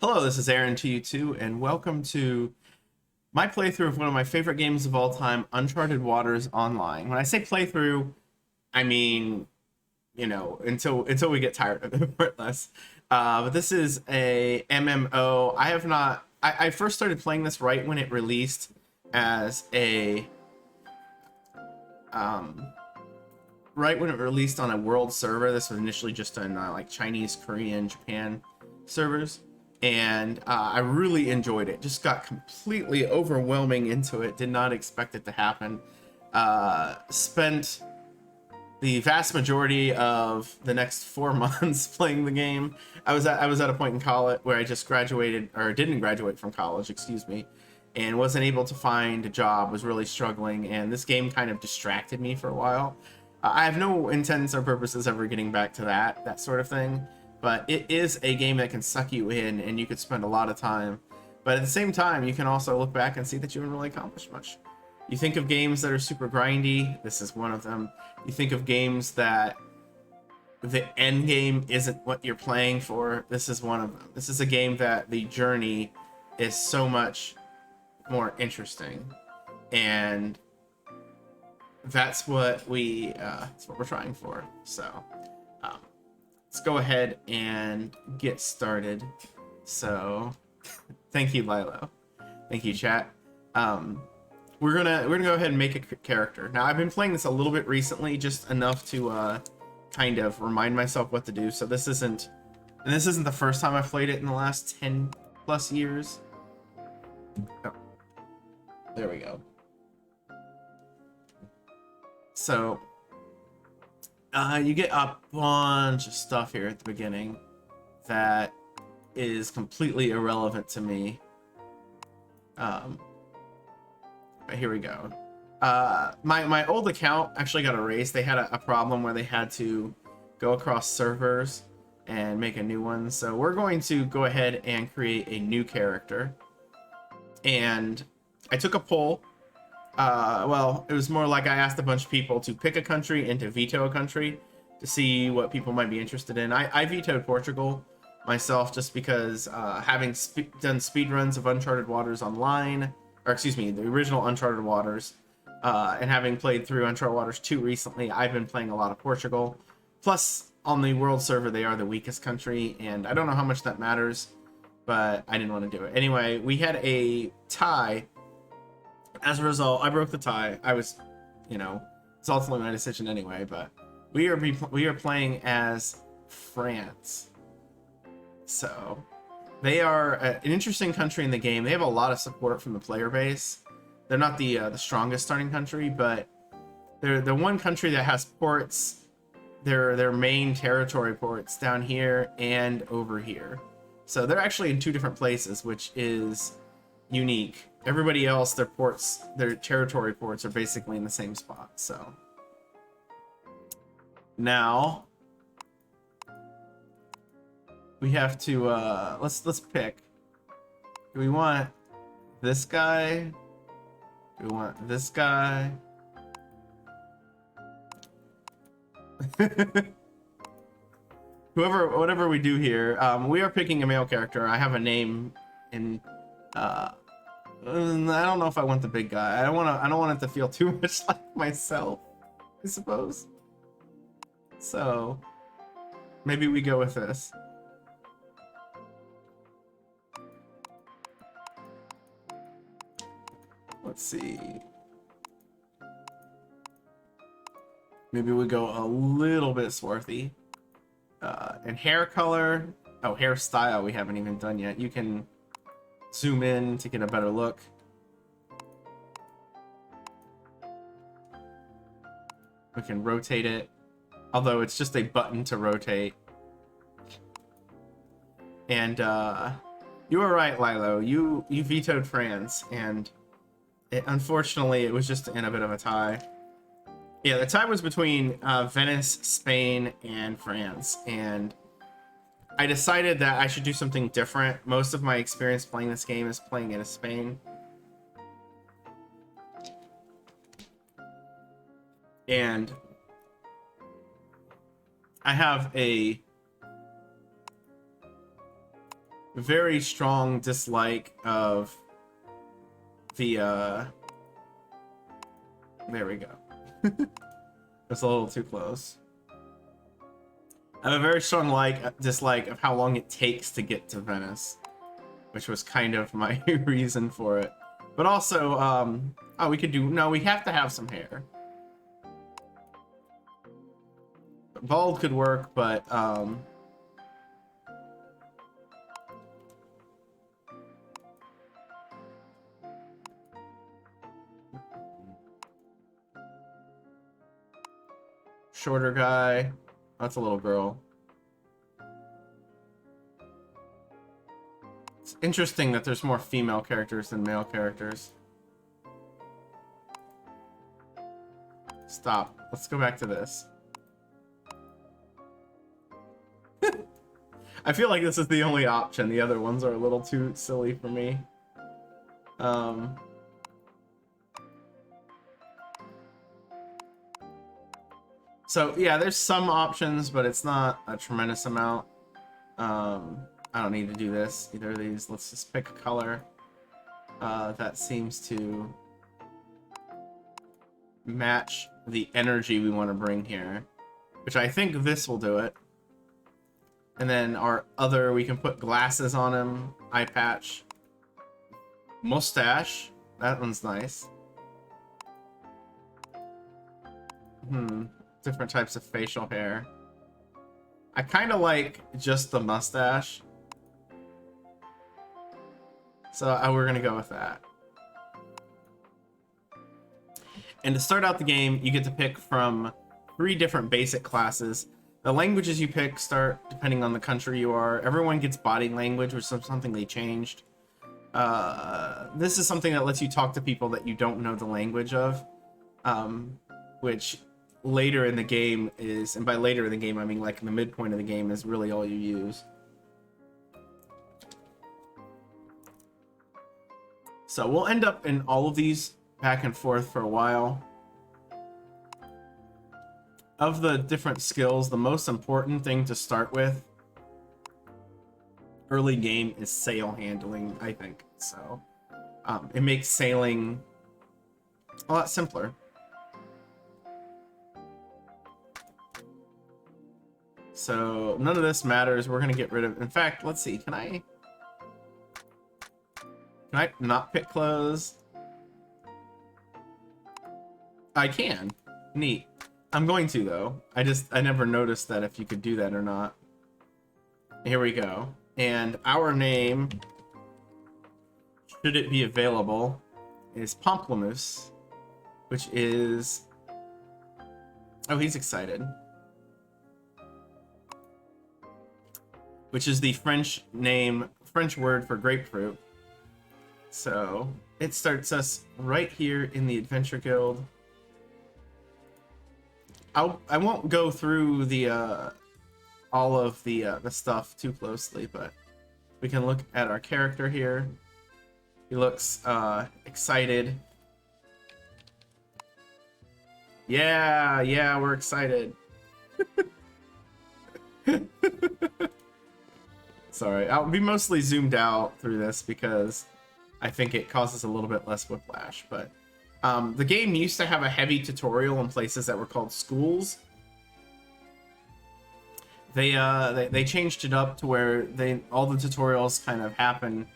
Hello, this is Aaron to you too, and welcome to my playthrough of one of my favorite games of all time, Uncharted Waters Online. When I say playthrough, I mean, until we get tired of it, more or less. But this is a MMO. I have not. I first started playing this right when it released as a right when it released on a world server. This was initially just on like Chinese, Korean, Japan servers, and I really enjoyed it. Just got completely overwhelming into it. Did not expect it to happen. Spent the vast majority of the next 4 months playing the game. I was at a point in college where I just graduated, or didn't graduate from college, excuse me, and wasn't able to find a job. Was really struggling, and this game kind of distracted me for a while. I have no intents or purposes ever getting back to that sort of thing, but it is a game that can suck you in, and you could spend a lot of time. But at the same time, you can also look back and see that you didn't really accomplish much. You think of games that are super grindy, this is one of them. You think of games that the end game isn't what you're playing for, this is one of them. This is a game that the journey is so much more interesting, and that's what we're trying for. So let's go ahead and get started. So thank you, Lilo. Thank you, chat. We're gonna go ahead and make a character. Now, I've been playing this a little bit recently, just enough to kind of remind myself what to do. So this isn't the first time I've played it in the last 10 plus years. Oh, there we go. So you get a bunch of stuff here at the beginning that is completely irrelevant to me. But here we go. My old account actually got erased. They had a problem where they had to go across servers and make a new one. So we're going to go ahead and create a new character. And I took a poll. Well, it was more like I asked a bunch of people to pick a country and to veto a country to see what people might be interested in. I vetoed Portugal myself, just because having done speedruns of Uncharted Waters Online, or excuse me, the original Uncharted Waters, and having played through Uncharted Waters 2 recently, I've been playing a lot of Portugal. Plus, on the world server, they are the weakest country, and I don't know how much that matters, but I didn't want to do it. Anyway, we had a tie. As a result, I broke the tie. I was, it's ultimately my decision anyway, but we are playing as France. So they are an interesting country in the game. They have a lot of support from the player base. They're not the strongest starting country, but they're the one country that has ports. Their main territory ports down here and over here. So they're actually in two different places, which is unique. Everybody else, their territory ports are basically in the same spot. So now we have to let's pick. Do we want this guy? Do we want this guy? Whatever we do here, we are picking a male character. I have a name in I don't know if I want the big guy. I don't want it to feel too much like myself, I suppose. So maybe we go with this. Let's see. Maybe we go a little bit swarthy. And hair color. Oh, hairstyle we haven't even done yet. You can zoom in to get a better look. We can rotate it, although it's just a button to rotate. And you were right, Lilo. You vetoed France, and unfortunately it was just in a bit of a tie. Yeah, the tie was between Venice, Spain, and France, and I decided that I should do something different. Most of my experience playing this game is playing it as Spain. And I have a very strong dislike of the, there we go. That's a little too close. I have a very strong dislike of how long it takes to get to Venice, which was kind of my reason for it. But also, oh, we could do, no, we have to have some hair. Bald could work, but, shorter guy. That's a little girl. It's interesting that there's more female characters than male characters. Stop. Let's go back to this. I feel like this is the only option. The other ones are a little too silly for me. So yeah, there's some options, but it's not a tremendous amount. I don't need to do this, either of these. Let's just pick a color that seems to match the energy we want to bring here, which I think this will do it. And then our other, we can put glasses on him, eye patch, mustache. That one's nice. Different types of facial hair. I kind of like just the mustache, so we're gonna go with that. And to start out the game, you get to pick from 3 different basic classes. The languages you pick start depending on the country you are. Everyone gets body language, which is something they changed. This is something that lets you talk to people that you don't know the language of, which later in the game is, and by later in the game I mean like in the midpoint of the game, is really all you use. So we'll end up in all of these back and forth for a while. Of the different skills, the most important thing to start with early game is sail handling, I think. So it makes sailing a lot simpler. So none of this matters. We're gonna get rid of, in fact, let's see, can I not pick clothes? I can. Neat. I'm going to, though. I never noticed that if you could do that or not. Here we go. And our name, should it be available, is Pamplemousse, which is, oh, he's excited. Which is the French word for grapefruit. So it starts us right here in the Adventure Guild. I won't go through the all of the stuff too closely, but we can look at our character here. He looks excited. Yeah, we're excited. Sorry, I'll be mostly zoomed out through this because I think it causes a little bit less whiplash, but the game used to have a heavy tutorial in places that were called schools. They changed it up to where all the tutorials kind of happen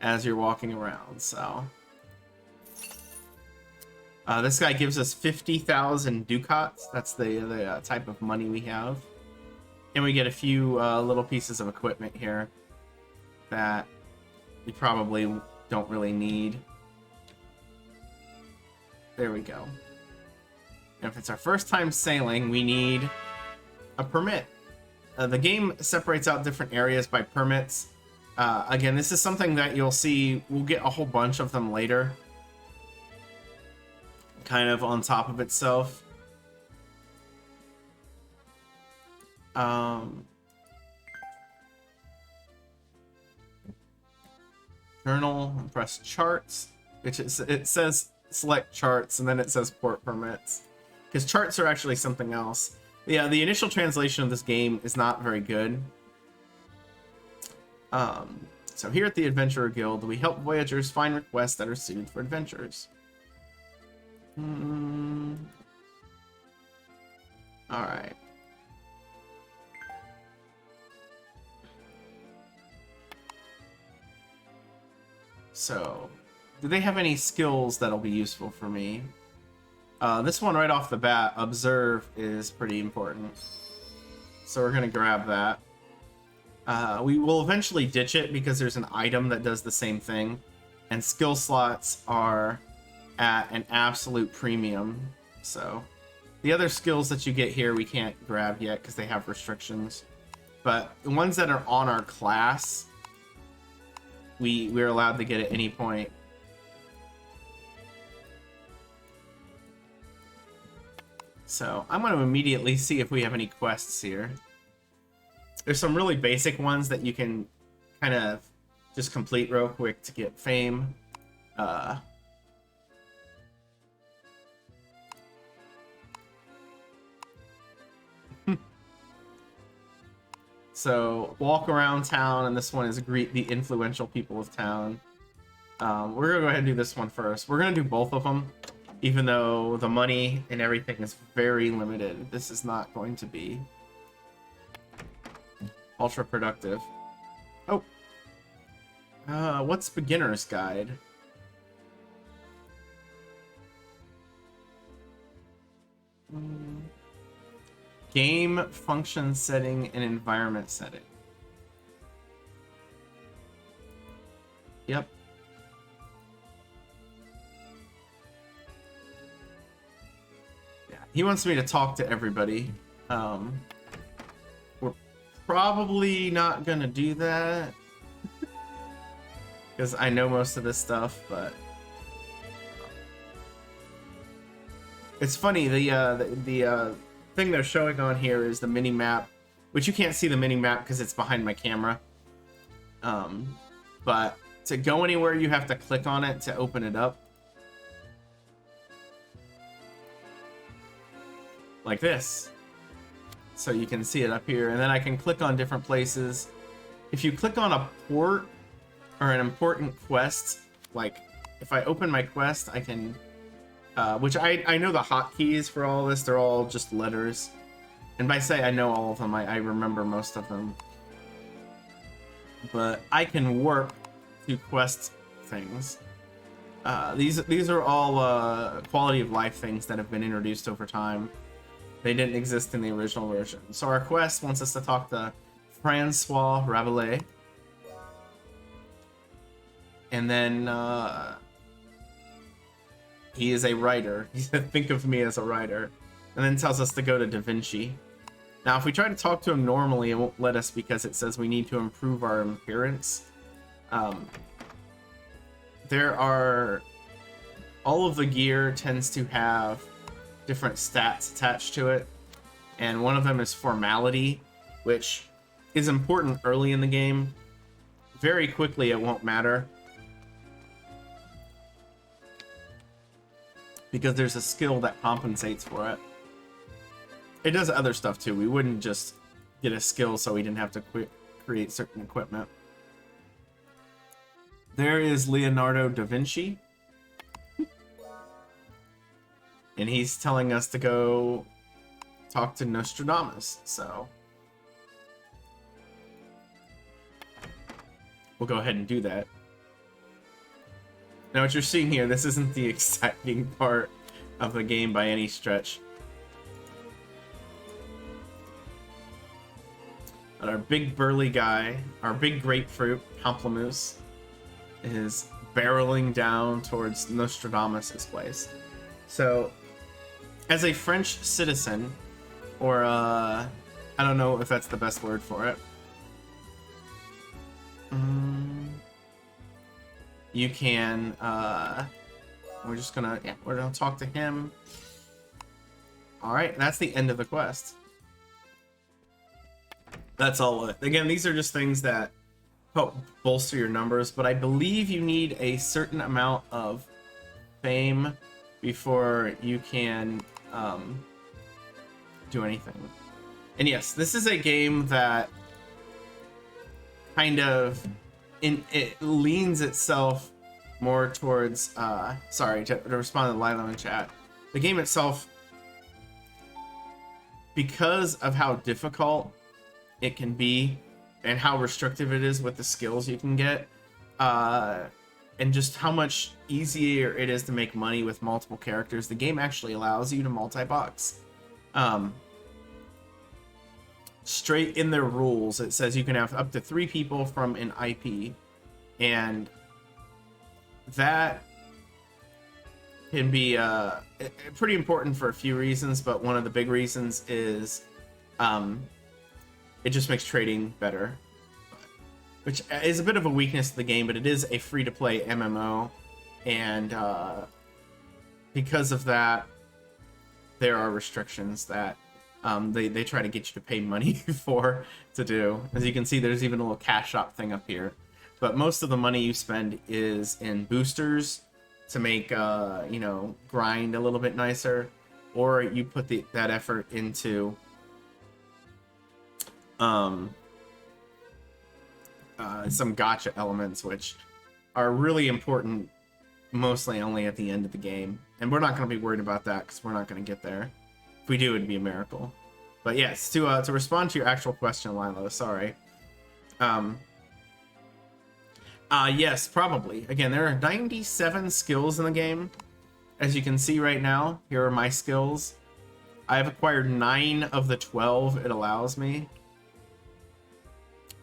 as you're walking around. So this guy gives us 50,000 ducats. That's the type of money we have, and we get a few little pieces of equipment here that we probably don't really need. There we go. And if it's our first time sailing, we need a permit. The game separates out different areas by permits. Again, this is something that you'll see. We'll get a whole bunch of them later, kind of on top of itself. Journal, press charts, which it says select charts, and then it says port permits, because charts are actually something else. Yeah, the initial translation of this game is not very good. So here at the Adventurer Guild, we help voyagers find requests that are suited for adventurers. Alright. So, do they have any skills that'll be useful for me? This one right off the bat, Observe, is pretty important. So we're going to grab that. We will eventually ditch it because there's an item that does the same thing. And skill slots are at an absolute premium. So the other skills that you get here we can't grab yet because they have restrictions. But the ones that are on our class, we're allowed to get at any point. So I'm going to immediately see if we have any quests here. There's some really basic ones that you can kind of just complete real quick to get fame. So walk around town, and this one is greet the influential people of town. We're gonna go ahead and do this one first. We're gonna do both of them, even though the money and everything is very limited. This is not going to be ultra productive. Oh, what's beginner's guide? Game function setting and environment setting. Yep. Yeah, he wants me to talk to everybody. We're probably not gonna do that because I know most of this stuff, but it's funny. The thing they're showing on here is the mini map, which you can't see the mini map because it's behind my camera. But to go anywhere, you have to click on it to open it up. Like this. So you can see it up here, and then I can click on different places. If you click on a port or an important quest, like if I open my quest, I can which I know the hotkeys for all this, they're all just letters. And by say I know all of them, I remember most of them. But I can warp to quest things. These are all quality of life things that have been introduced over time. They didn't exist in the original version. So our quest wants us to talk to Francois Rabelais. And then he is a writer. He said, think of me as a writer. And then tells us to go to Da Vinci. Now, if we try to talk to him normally, it won't let us because it says we need to improve our appearance. There are... all of the gear tends to have different stats attached to it. And one of them is formality, which is important early in the game. Very quickly, it won't matter, because there's a skill that compensates for it. It does other stuff too. We wouldn't just get a skill so we didn't have to create certain equipment. There is Leonardo da Vinci. And he's telling us to go talk to Nostradamus, so we'll go ahead and do that. Now, what you're seeing here, this isn't the exciting part of the game by any stretch. But our big burly guy, our big grapefruit, Pamplemousse, is barreling down towards Nostradamus' place. So, as a French citizen, or I don't know if that's the best word for it, you can, we're gonna talk to him. Alright, that's the end of the quest. That's all. Again, these are just things that help bolster your numbers, but I believe you need a certain amount of fame before you can do anything. And yes, this is a game that kind of it leans itself more towards sorry, to respond to Lilo in chat. The game itself, because of how difficult it can be and how restrictive it is with the skills you can get, and just how much easier it is to make money with multiple characters, the game actually allows you to multi-box. Straight in their rules, it says you can have up to 3 people from an IP, and that can be pretty important for a few reasons, but one of the big reasons is it just makes trading better, which is a bit of a weakness of the game, but it is a free-to-play MMO, and because of that, there are restrictions that they try to get you to pay money to do. As you can see, there's even a little cash shop thing up here, but most of the money you spend is in boosters to make you know, grind a little bit nicer, or you put that effort into some gacha elements, which are really important, mostly only at the end of the game, and we're not going to be worried about that because we're not going to get there. If we do, it'd be a miracle. But yes, to respond to your actual question, Lilo, sorry. Yes, probably. Again, there are 97 skills in the game. As you can see right now, here are my skills. I have acquired 9 of the 12 it allows me.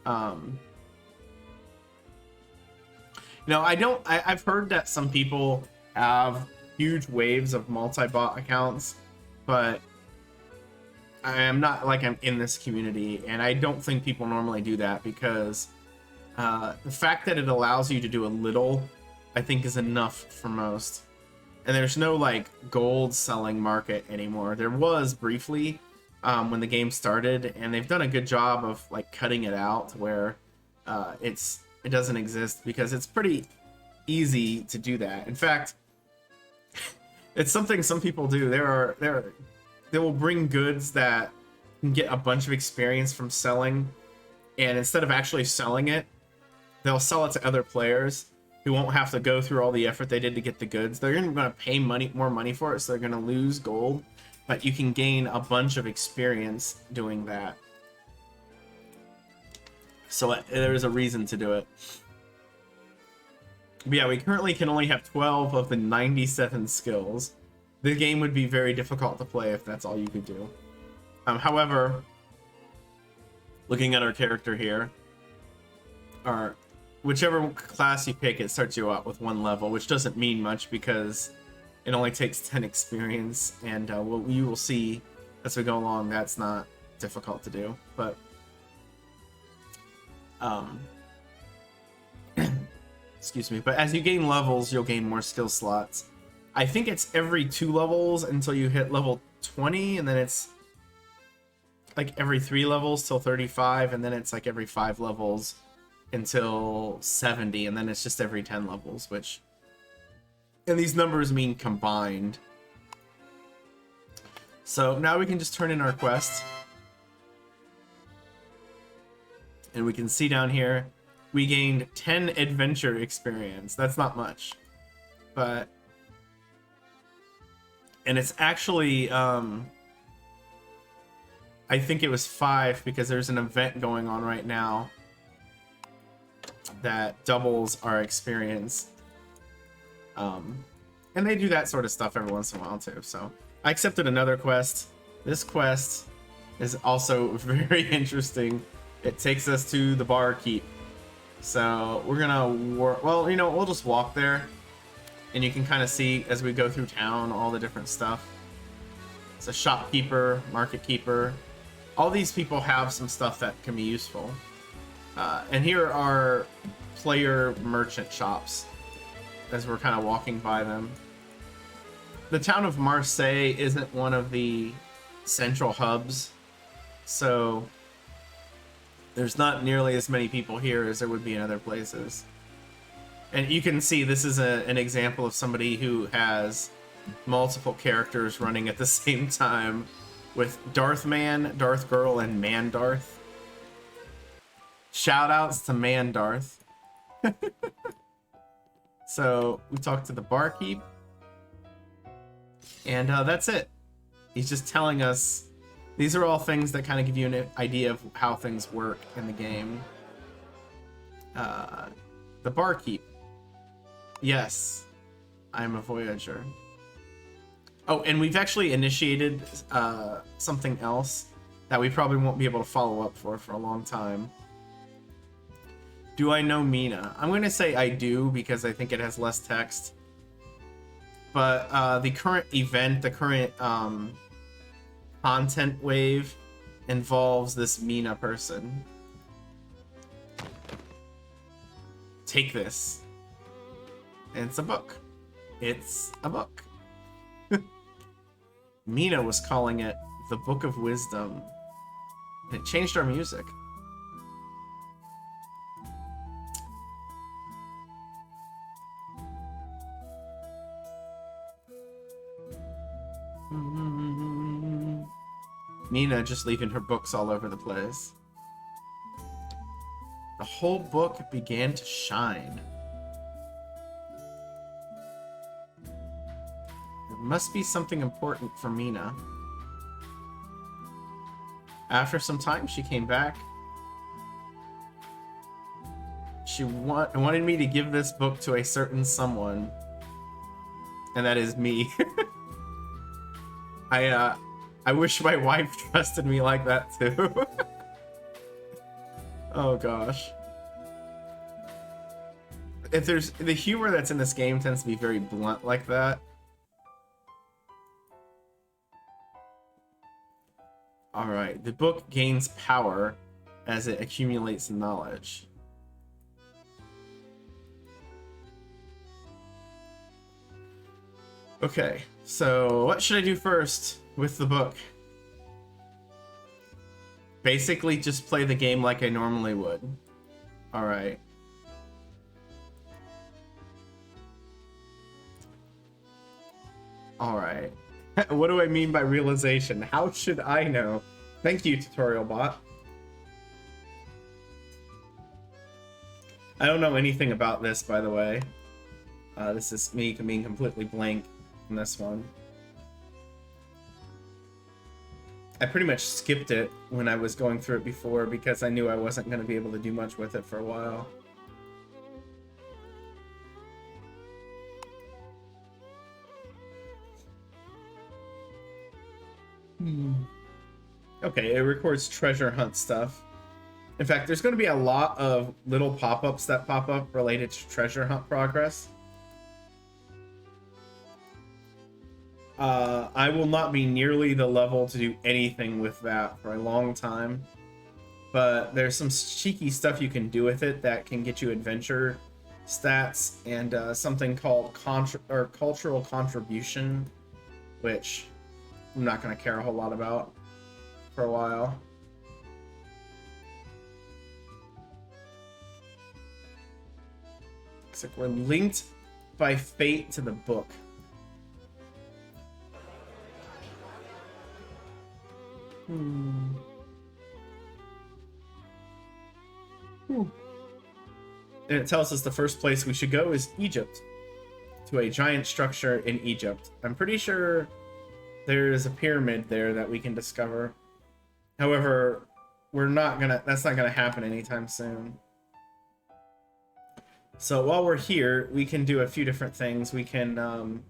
You know, I've heard that some people have huge waves of multi-bot accounts, but I am not like I'm in this community, and I don't think people normally do that because the fact that it allows you to do a little, I think, is enough for most. And there's no like gold selling market anymore. There was briefly when the game started, and they've done a good job of like cutting it out to where it doesn't exist, because it's pretty easy to do that. In fact, it's something some people do. They will bring goods that can get a bunch of experience from selling, and instead of actually selling it, they'll sell it to other players who won't have to go through all the effort they did to get the goods. They're going to pay more money for it, so they're going to lose gold, but you can gain a bunch of experience doing that. So there's a reason to do it. But yeah, we currently can only have 12 of the 97 skills. The game would be very difficult to play if that's all you could do. However, looking at our character here, whichever class you pick, it starts you out with 1 level, which doesn't mean much because it only takes 10 experience, and you will see as we go along that's not difficult to do. But excuse me, but as you gain levels, you'll gain more skill slots. I think it's every 2 levels until you hit level 20, and then it's like every 3 levels till 35, and then it's like every 5 levels until 70, and then it's just every 10 levels, and these numbers mean combined. So now we can just turn in our quest, and we can see down here we gained 10 adventure experience. That's not much, but and it's actually I think it was 5 because there's an event going on right now that doubles our experience, and they do that sort of stuff every once in a while too. So I accepted another quest. This quest is also very interesting. It takes us to the barkeep, so we're gonna well, you know, we'll just walk there, and you can kind of see as we go through town all the different stuff. It's a shopkeeper, market keeper. All these people have some stuff that can be useful. And here are player merchant shops as we're kind of walking by them. The town of Marseille isn't one of the central hubs, so there's not nearly as many people here as there would be in other places. And you can see this is an example of somebody who has multiple characters running at the same time, with Darth Man, Darth Girl, and Man Darth. Shoutouts to Man Darth. So we talked to the barkeep, and that's it. He's just telling us these are all things that kind of give you an idea of how things work in the game. The barkeep. Yes, I'm a voyager. Oh, and we've actually initiated something else that we probably won't be able to follow up for a long time. Do I know Mina? I'm going to say I do because I think it has less text. But the current event, the current content wave involves this Mina person. Take this. And it's a book. It's a book. Mina was calling it the Book of Wisdom. And it changed our music. Mina just leaving her books all over the place. The whole book began to shine. There must be something important for Mina. After some time, she came back. She wanted me to give this book to a certain someone. And that is me. I wish my wife trusted me like that too. Oh gosh. If there's the humor that's in this game tends to be very blunt like that. Alright, the book gains power as it accumulates knowledge. Okay, so what should I do first with the book? Basically just play the game like I normally would. Alright. Alright. What do I mean by realization? How should I know? Thank you, tutorial bot. I don't know anything about this, by the way. This is me being completely blank in this one. I pretty much skipped it when I was going through it before because I knew I wasn't going to be able to do much with it for a while. Okay, it records treasure hunt stuff. In fact, there's going to be a lot of little pop-ups that pop up related to treasure hunt progress. I will not be nearly the level to do anything with that for a long time. But there's some cheeky stuff you can do with it that can get you adventure stats and something called cultural contribution, which I'm not going to care a whole lot about for a while. Looks like we're linked by fate to the book. And it tells us the first place we should go is Egypt, to a giant structure in Egypt. I'm pretty sure there's a pyramid there that we can discover. However, that's not gonna happen anytime soon. So while we're here, we can do a few different things. We can,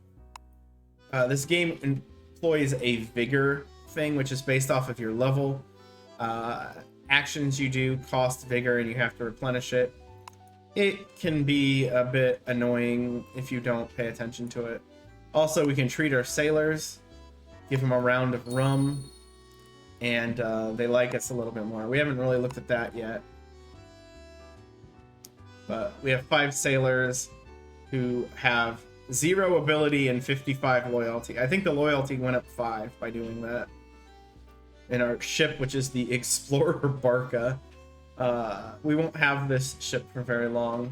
this game employs a vigor thing, which is based off of your level. Actions you do cost vigor and you have to replenish it. It can be a bit annoying if you don't pay attention to it. Also, we can treat our sailors, give them a round of rum, and they like us a little bit more. We haven't really looked at that yet. But we have 5 sailors who have 0 ability and 55 loyalty. I think the loyalty went up 5 by doing that. And our ship, which is the Explorer Barca, we won't have this ship for very long.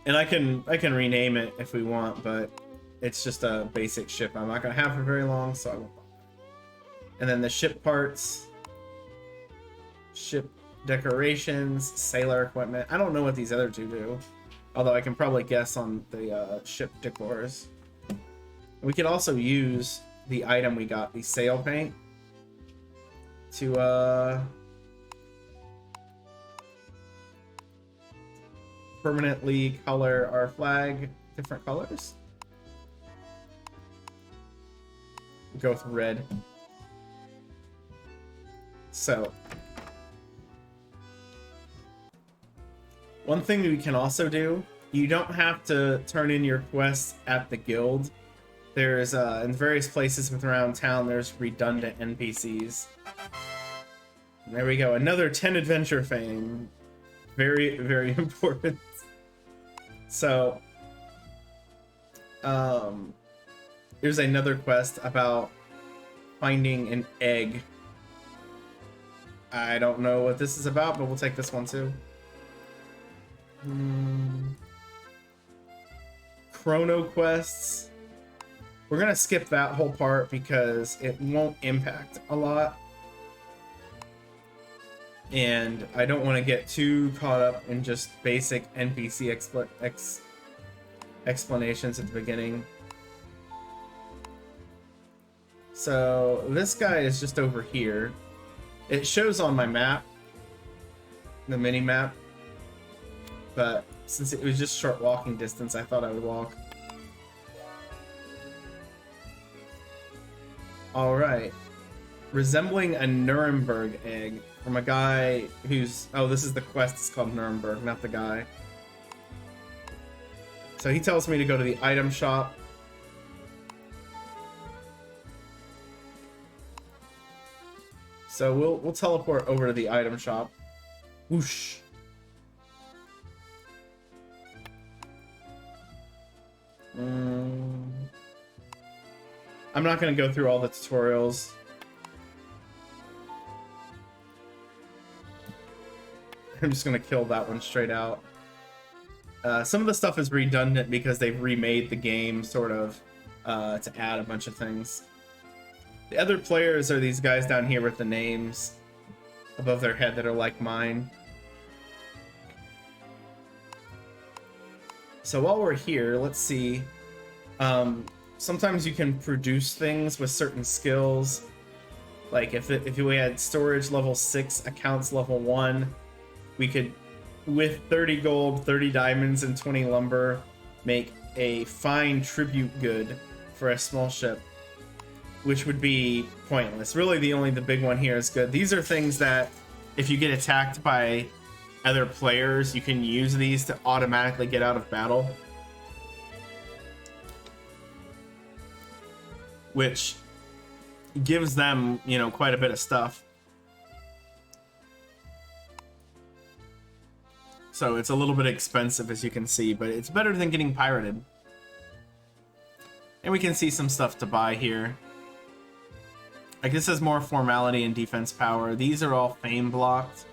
And I can rename it if we want, but it's just a basic ship I'm not gonna have for very long, so I won't bother. And then the ship parts. Ship decorations, sailor equipment. I don't know what these other two do, although I can probably guess on the ship decors. We could also use the item we got, the sail paint, to permanently color our flag different colors. Go with red. So, one thing we can also do, you don't have to turn in your quests at the guild. There's, in various places around town, there's redundant NPCs. And there we go, another 10 adventure fame. Very, very important. So, there's another quest about finding an egg. I don't know what this is about, but we'll take this one too. Chrono quests. We're gonna skip that whole part because it won't impact a lot. And I don't want to get too caught up in just basic NPC explanations at the beginning. So this guy is just over here. It shows on my map, the mini map, but since it was just short walking distance, I thought I would walk. All right, resembling a Nuremberg egg from a guy who's, oh, this is the quest, it's called Nuremberg, not the guy. So he tells me to go to the item shop. So we'll teleport over to the item shop. Whoosh. I'm not going to go through all the tutorials. I'm just going to kill that one straight out. Some of the stuff is redundant because they've remade the game sort of to add a bunch of things. The other players are these guys down here with the names above their head that are like mine. So while we're here, let's see. Sometimes you can produce things with certain skills. Like if we had storage level 6, accounts level 1, we could, with 30 gold, 30 diamonds, and 20 lumber, make a fine tribute good for a small ship, which would be pointless. Really, the big one here is good. These are things that, if you get attacked by other players, you can use these to automatically get out of battle. Which gives them, you know, quite a bit of stuff. So it's a little bit expensive, as you can see, but it's better than getting pirated. And we can see some stuff to buy here. I guess there's more formality and defense power. These are all fame blocked,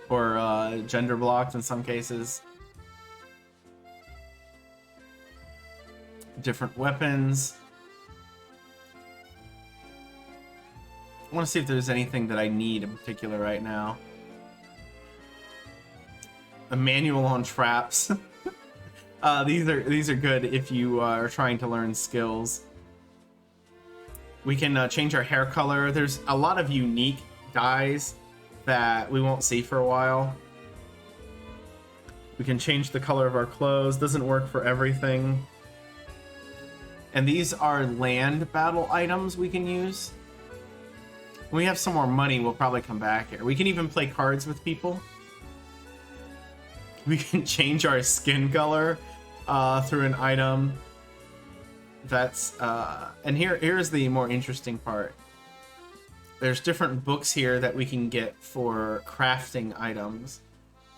or gender blocked in some cases. Different weapons. I want to see if there's anything that I need in particular right now. A manual on traps. These are good if you are trying to learn skills. We can change our hair color. There's a lot of unique dyes that we won't see for a while. We can change the color of our clothes. Doesn't work for everything. And these are land battle items we can use. When we have some more money, we'll probably come back here. We can even play cards with people. We can change our skin color through an item. That's and here's the more interesting part. There's different books here that we can get for crafting items.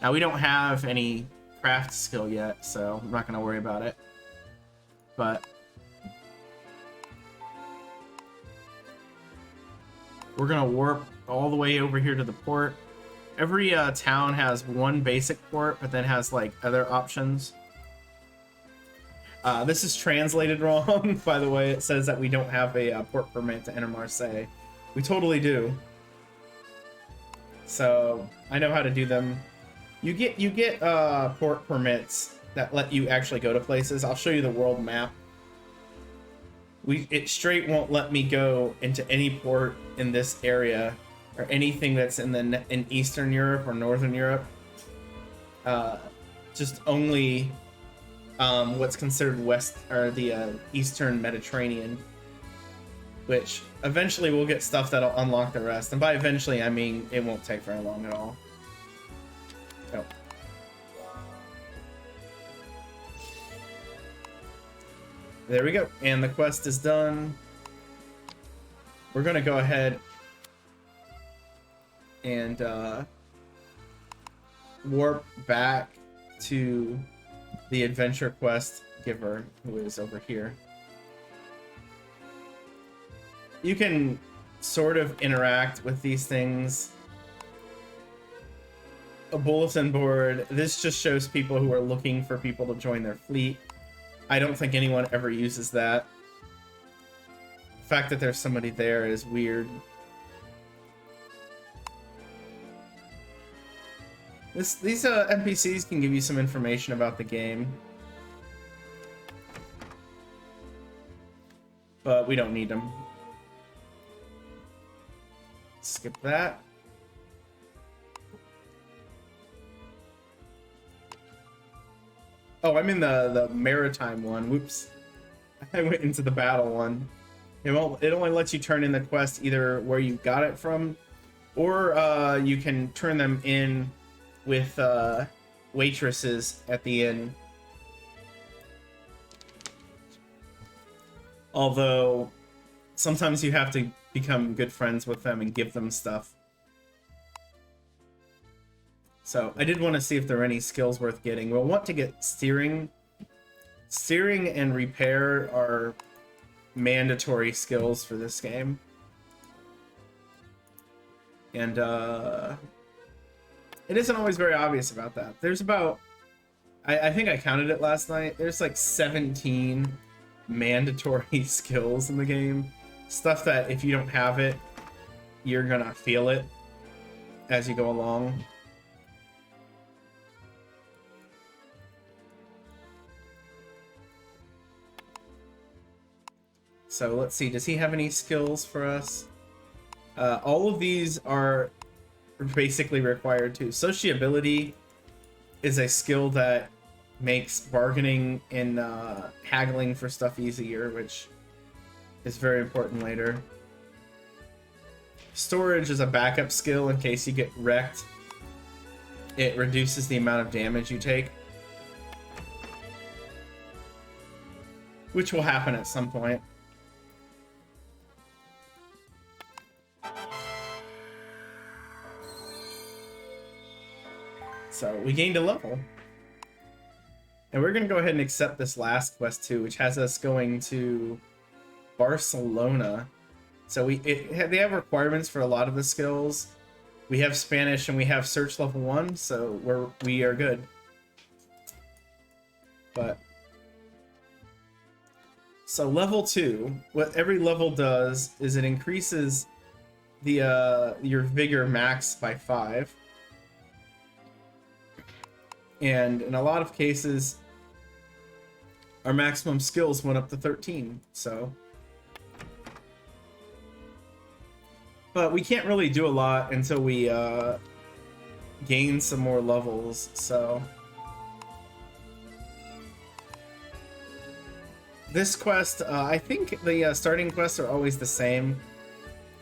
Now we don't have any craft skill yet, so I'm not going to worry about it. But we're going to warp all the way over here to the port. Every town has one basic port, but then has like other options. This is translated wrong, by the way. It says that we don't have a port permit to enter Marseille. We totally do. So I know how to do them. You get port permits that let you actually go to places. I'll show you the world map. It straight won't let me go into any port in this area or anything that's in Eastern Europe or Northern Europe. Just only what's considered west or the Eastern Mediterranean, which eventually we'll get stuff that'll unlock the rest. And by eventually, I mean it won't take very long at all. Oh. There we go, and the quest is done. We're gonna go ahead and warp back to the adventure quest giver, who is over here. You can sort of interact with these things. A bulletin board. This just shows people who are looking for people to join their fleet. I don't think anyone ever uses that. The fact that there's somebody there is weird. These NPCs can give you some information about the game. But we don't need them. Skip that. Oh, I'm in the maritime one. Whoops. I went into the battle one. It only lets you turn in the quest either where you got it from, or you can turn them in with waitresses at the inn. Although sometimes you have to become good friends with them and give them stuff. So I did want to see if there are any skills worth getting. We'll want to get steering. Steering and repair are mandatory skills for this game. And it isn't always very obvious about that. There's about, I think I counted it last night, there's like 17 mandatory skills in the game. Stuff that if you don't have it, you're gonna feel it as you go along. So let's see, does he have any skills for us? All of these are basically required too. Sociability is a skill that makes bargaining and haggling for stuff easier, which is very important later. Storage is a backup skill in case you get wrecked. It reduces the amount of damage you take, which will happen at some point. So we gained a level. And we're going to go ahead and accept this last quest too, which has us going to Barcelona. So they have requirements for a lot of the skills. We have Spanish and we have search level 1, so we are good. But so level 2, what every level does is it increases the your vigor max by 5. And in a lot of cases, our maximum skills went up to 13, so. But we can't really do a lot until we gain some more levels, so. This quest, I think the starting quests are always the same,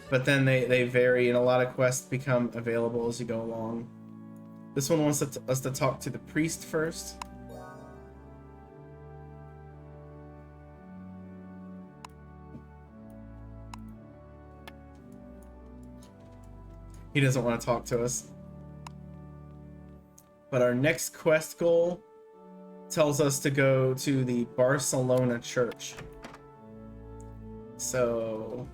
but then they vary, and a lot of quests become available as you go along. This one wants us to talk to the priest first. He doesn't want to talk to us. But our next quest goal tells us to go to the Barcelona church. So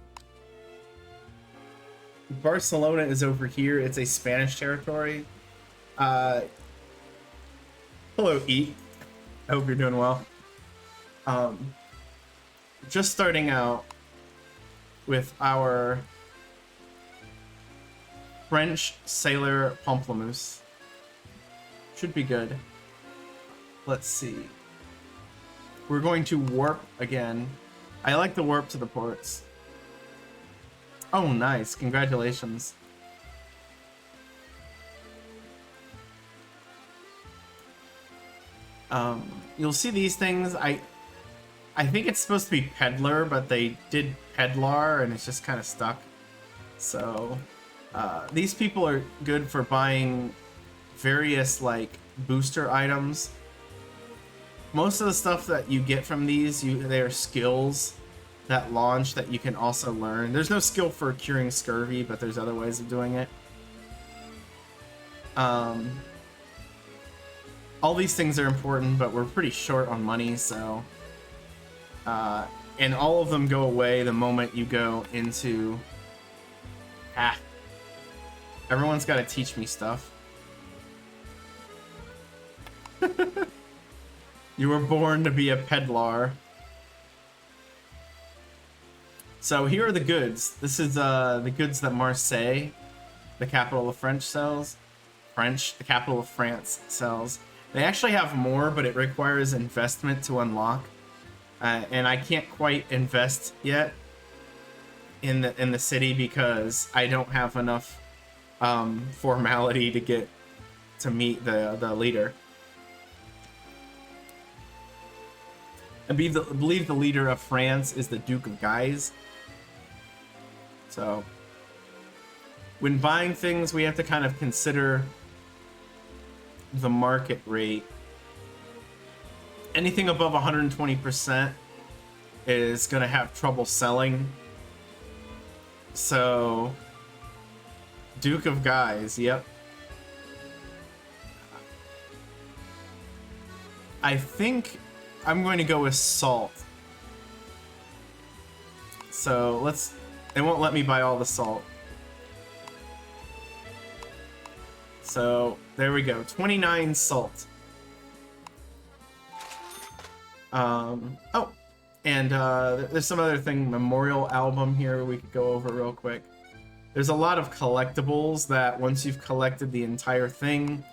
Barcelona is over here. It's a Spanish territory. Hello, Eat. I hope you're doing well. Just starting out with our French Sailor Pamplemousse. Should be good. Let's see. We're going to warp again. I like the warp to the ports. Oh, nice. Congratulations. You'll see these things. I think it's supposed to be peddler, but they did peddler and it's just kind of stuck. So these people are good for buying various like booster items. Most of the stuff that you get from these, they are skills that launch that you can also learn. There's no skill for curing scurvy, but there's other ways of doing it. All these things are important, but we're pretty short on money, so... and all of them go away the moment you go into... Everyone's got to teach me stuff. You were born to be a peddler. So here are the goods. This is the goods that Marseille, the capital of France, sells. The capital of France, sells. They actually have more, but it requires investment to unlock. And I can't quite invest yet in the city because I don't have enough formality to meet the leader. I believe the leader of France is the Duke of Guise. So, when buying things, we have to kind of consider the market rate. Anything above 120% is going to have trouble selling. So, Duke of Guise, yep. I think I'm going to go with salt. So they won't let me buy all the salt. So there we go, 29 salt. Oh, and there's some other thing, memorial album here we could go over real quick. There's a lot of collectibles that once you've collected the entire thing,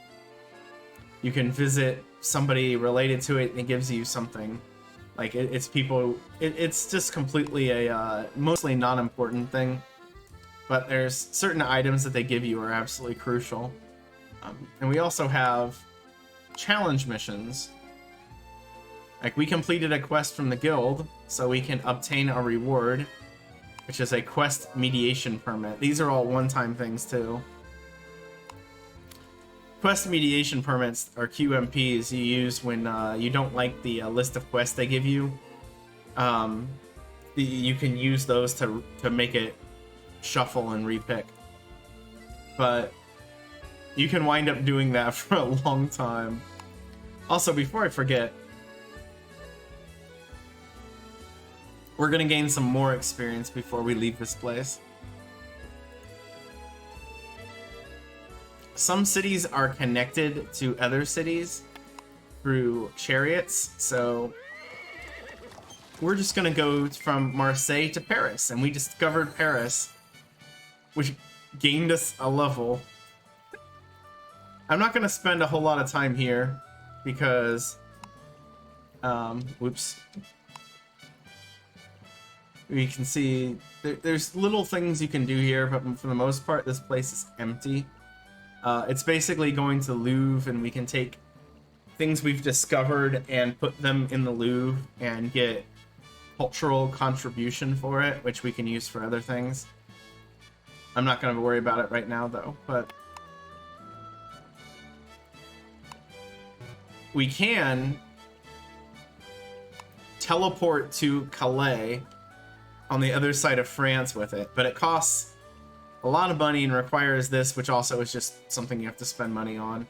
you can visit somebody related to it and it gives you something. Like it's just completely a mostly non-important thing, but there's certain items that they give you are absolutely crucial. And we also have challenge missions. Like we completed a quest from the guild, so we can obtain a reward, which is a quest mediation permit. These are all one-time things too. Quest mediation permits are QMPs you use when you don't like the list of quests they give you. You can use those to make it shuffle and repick. But you can wind up doing that for a long time. Also, before I forget, we're gonna gain some more experience before we leave this place. Some cities are connected to other cities through chariots, so we're just gonna go from Marseille to Paris, and we discovered Paris, which gained us a level. I'm not gonna spend a whole lot of time here because, whoops. We can see there's little things you can do here, but for the most part, this place is empty. It's basically going to Louvre, and we can take things we've discovered and put them in the Louvre and get cultural contribution for it, which we can use for other things. I'm not going to worry about it right now, though, but we can teleport to Calais on the other side of France with it, but it costs a lot of money and requires this, which also is just something you have to spend money on.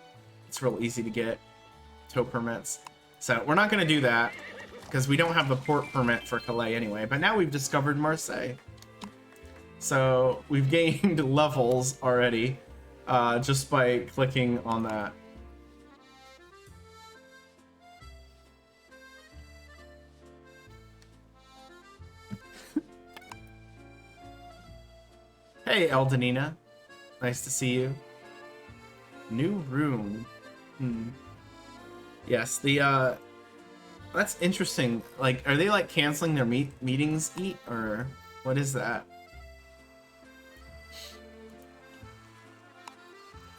It's real easy to get tow permits. So we're not going to do that because we don't have the port permit for Calais anyway, but now we've discovered Marseille. So we've gained levels already just by clicking on that. Hey, Eldenina. Nice to see you. New room. Yes, the that's interesting. Like, are they like canceling their meetings, or what is that?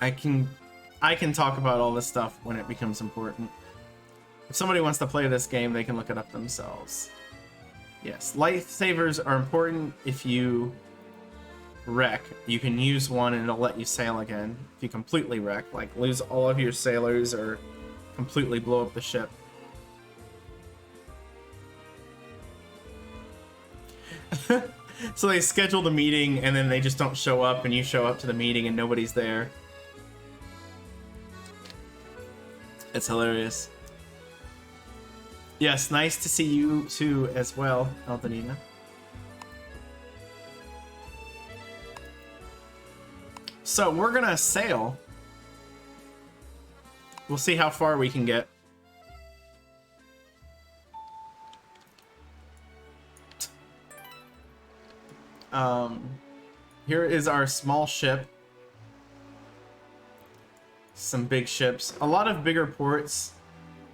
I can talk about all this stuff when it becomes important. If somebody wants to play this game, they can look it up themselves. Yes, lifesavers are important. If you wreck, you can use one and it'll let you sail again. If you completely wreck, like lose all of your sailors or completely blow up the ship. So they schedule the meeting and then they just don't show up, and you show up to the meeting and nobody's there. It's hilarious. Yes, nice to see you too as well, Aldenina. So we're gonna sail. We'll see how far we can get. Here is our small ship. Some big ships. A lot of bigger ports.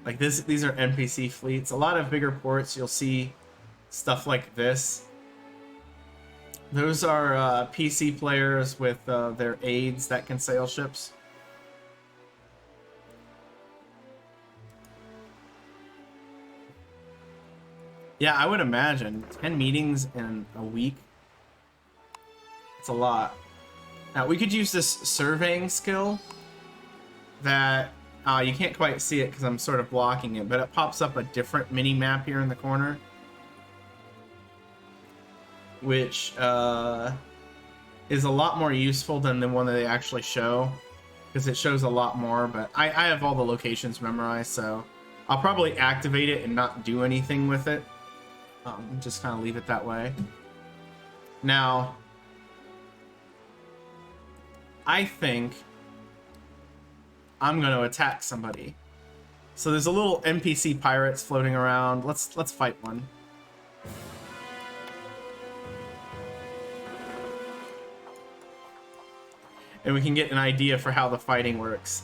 Like this, these are NPC fleets. A lot of bigger ports, you'll see stuff like this. Those are PC players with their aides that can sail ships. Yeah, I would imagine 10 meetings in a week. It's a lot. Now we could use this surveying skill that you can't quite see it because I'm sort of blocking it, but it pops up a different mini map here in the corner, which is a lot more useful than the one that they actually show, because it shows a lot more. But I have all the locations memorized, so I'll probably activate it and not do anything with it. Just kind of leave it that way. Now, I think I'm going to attack somebody. So there's a little NPC pirates floating around. Let's fight one. And we can get an idea for how the fighting works.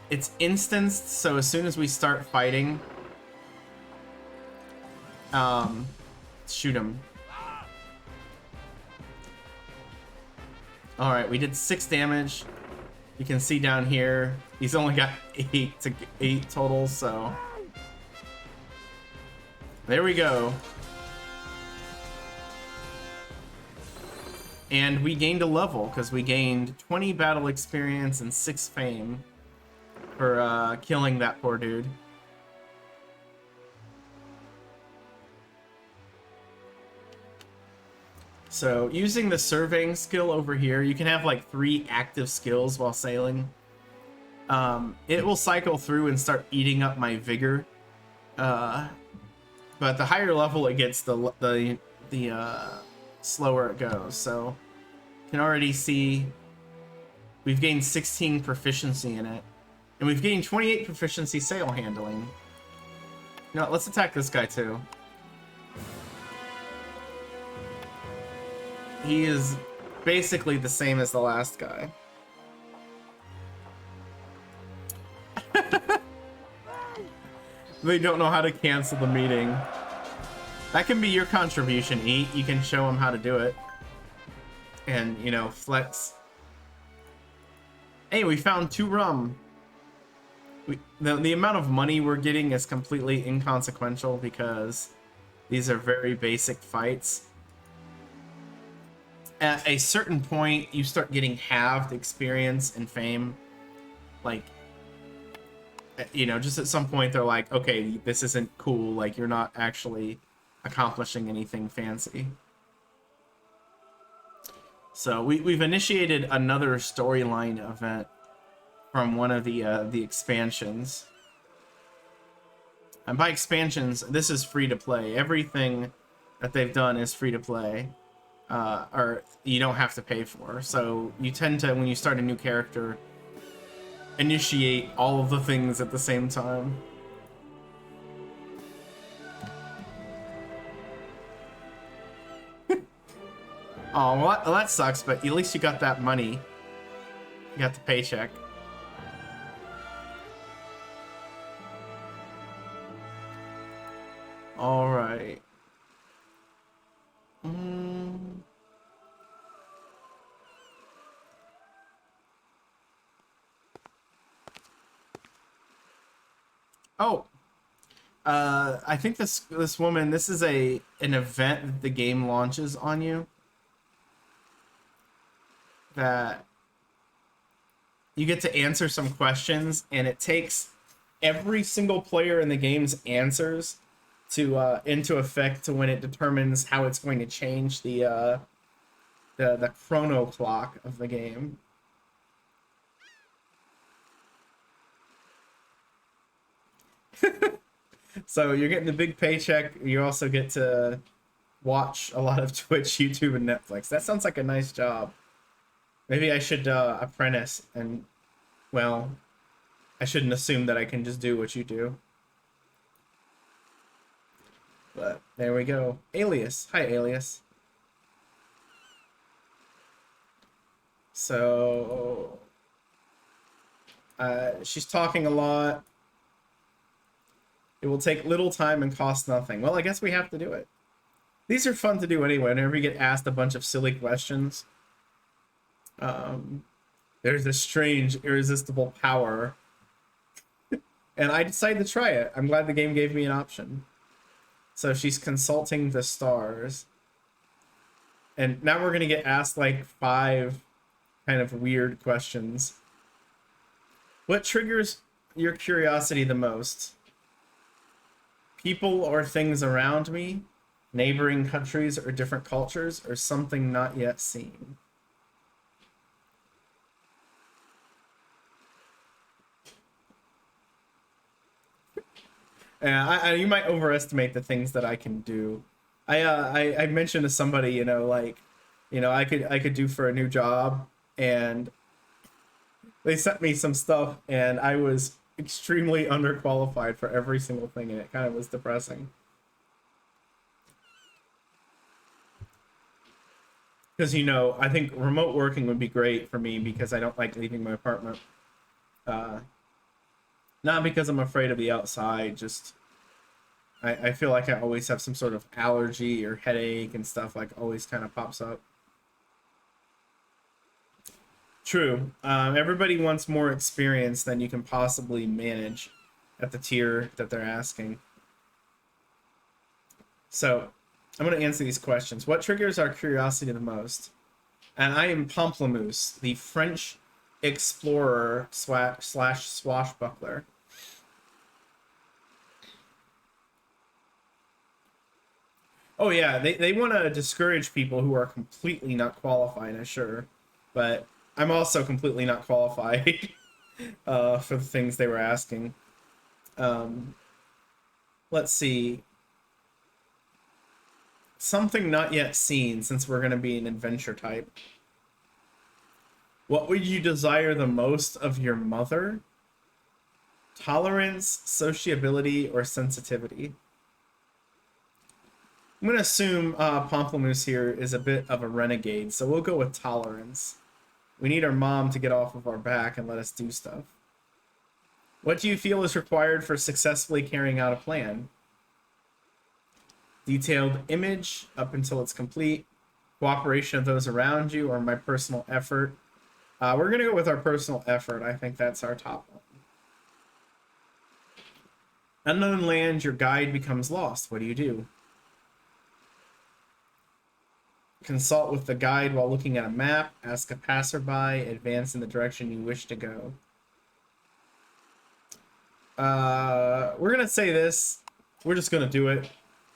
It's instanced, so as soon as we start fighting, shoot him. Alright, we did 6 damage. You can see down here, he's only got 8 total, so... There we go. And we gained a level, because we gained 20 battle experience and 6 fame for killing that poor dude. So, using the surveying skill over here, you can have like 3 active skills while sailing. It will cycle through and start eating up my vigor. But the higher level it gets, the slower it goes. So, you can already see we've gained 16 proficiency in it. And we've gained 28 proficiency sail handling. You know, let's attack this guy too. He is basically the same as the last guy. They don't know how to cancel the meeting. That can be your contribution, Eat. You can show them how to do it. And, you know, flex. Hey, we found 2 rum. The amount of money we're getting is completely inconsequential because these are very basic fights. At a certain point, you start getting halved experience and fame. Like, you know, just at some point they're like, okay, this isn't cool. Like, you're not actually accomplishing anything fancy. So we've initiated another storyline event from one of the expansions. And by expansions, this is free to play. Everything that they've done is free to play. Or you don't have to pay for. So you tend to, when you start a new character, initiate all of the things at the same time. Oh, well, that sucks, but at least you got that money. You got the paycheck. All right. Oh, I think this woman. This is an event that the game launches on you. That you get to answer some questions, and it takes every single player in the game's answers to into effect to when it determines how it's going to change the chrono clock of the game. So you're getting the big paycheck. You also get to watch a lot of Twitch, YouTube, and Netflix. That sounds like a nice job. Maybe I should apprentice, and well, I shouldn't assume that I can just do what you do. But there we go. Alias. Hi, Alias. So she's talking a lot. It will take little time and cost nothing. Well, I guess we have to do it. These are fun to do anyway. Whenever you get asked a bunch of silly questions, there's this strange, irresistible power, and I decided to try it. I'm glad the game gave me an option. So she's consulting the stars, and now we're gonna get asked like 5 kind of weird questions. What triggers your curiosity the most? People or things around me, neighboring countries or different cultures, or something not yet seen? Yeah, you might overestimate the things that I can do. I mentioned to somebody, like, I could do for a new job, and they sent me some stuff, and I was extremely underqualified for every single thing, and it kind of was depressing. Because, I think remote working would be great for me because I don't like leaving my apartment. Not because I'm afraid of the outside, just I feel like I always have some sort of allergy or headache and stuff, like, always kind of pops up. True. Everybody wants more experience than you can possibly manage at the tier that they're asking. So, I'm going to answer these questions. What triggers our curiosity the most? And I am Pamplemousse, the French explorer slash swashbuckler. Oh yeah, they want to discourage people who are completely not qualified, I'm sure. But I'm also completely not qualified for the things they were asking. Let's see. Something not yet seen, since we're going to be an adventure type. What would you desire the most of your mother? Tolerance, sociability, or sensitivity? I'm going to assume Pamplemousse here is a bit of a renegade, so we'll go with tolerance. We need our mom to get off of our back and let us do stuff. What do you feel is required for successfully carrying out a plan? Detailed image up until it's complete. Cooperation of those around you, or my personal effort. We're going to go with our personal effort. I think that's our top one. Unknown land, your guide becomes lost. What do you do? Consult with the guide while looking at a map. Ask a passerby. Advance in the direction you wish to go. We're going to say this. We're just going to do it.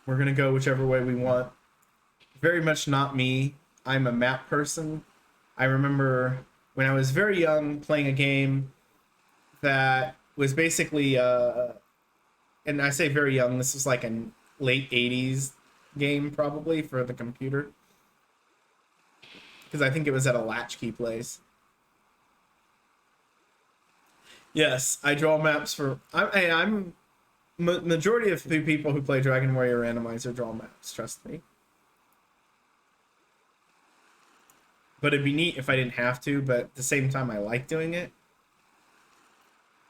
We're going to go whichever way we want. Very much not me. I'm a map person. I remember when I was very young playing a game that was basically, and I say very young, this was like a late 80s game probably for the computer. Because I think it was at a latchkey place. Yes, I draw maps for... I'm majority of the people who play Dragon Warrior Randomizer draw maps, trust me. but it'd be neat if I didn't have to, but at the same time I like doing it.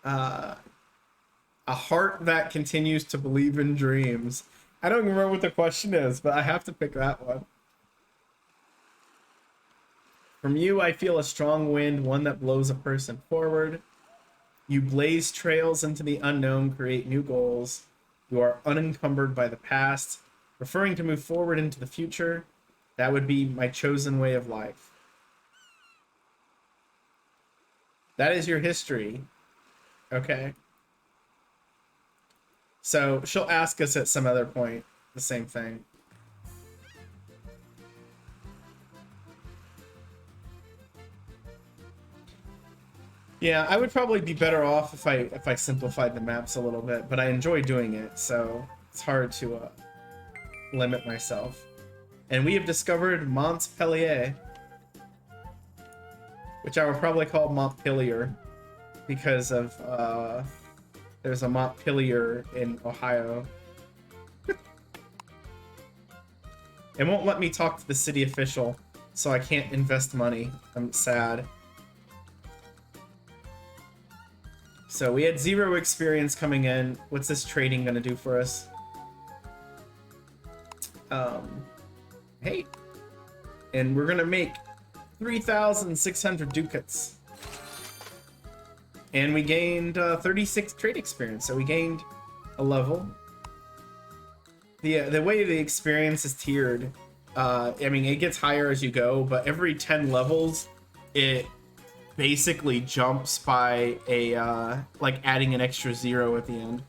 A heart that continues to believe in dreams. I don't even remember what the question is, but I have to pick that one. From you, I feel a strong wind, one that blows a person forward. You blaze trails into the unknown, create new goals. You are unencumbered by the past, preferring to move forward into the future. That would be my chosen way of life. That is your history. Okay. So she'll ask us at some other point the same thing. Yeah, I would probably be better off if I simplified the maps a little bit, but I enjoy doing it, so it's hard to limit myself. And we have discovered Montpellier, which I would probably call Montpelier because of there's a Montpelier in Ohio. It won't let me talk to the city official, so I can't invest money. I'm sad. So we had 0 experience coming in. What's this trading gonna do for us? Hey. And we're gonna make 3,600 ducats. And we gained 36 trade experience, so we gained a level. The way the experience is tiered, I mean, it gets higher as you go, but every 10 levels, it basically jumps by a like adding an extra 0 at the end.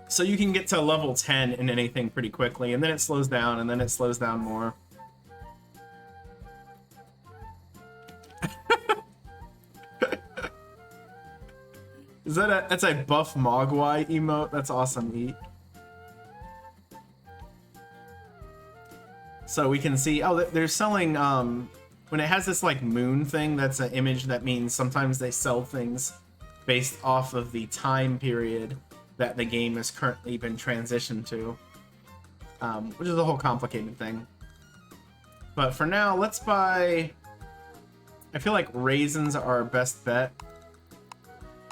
So you can get to level 10 in anything pretty quickly, and then it slows down, and then it slows down more. That's a buff Mogwai emote? That's awesome, Eat. So we can see, oh, they're selling, when it has this like moon thing, that's an image that means sometimes they sell things based off of the time period that the game has currently been transitioned to, which is a whole complicated thing. But for now, let's buy, I feel like raisins are our best bet.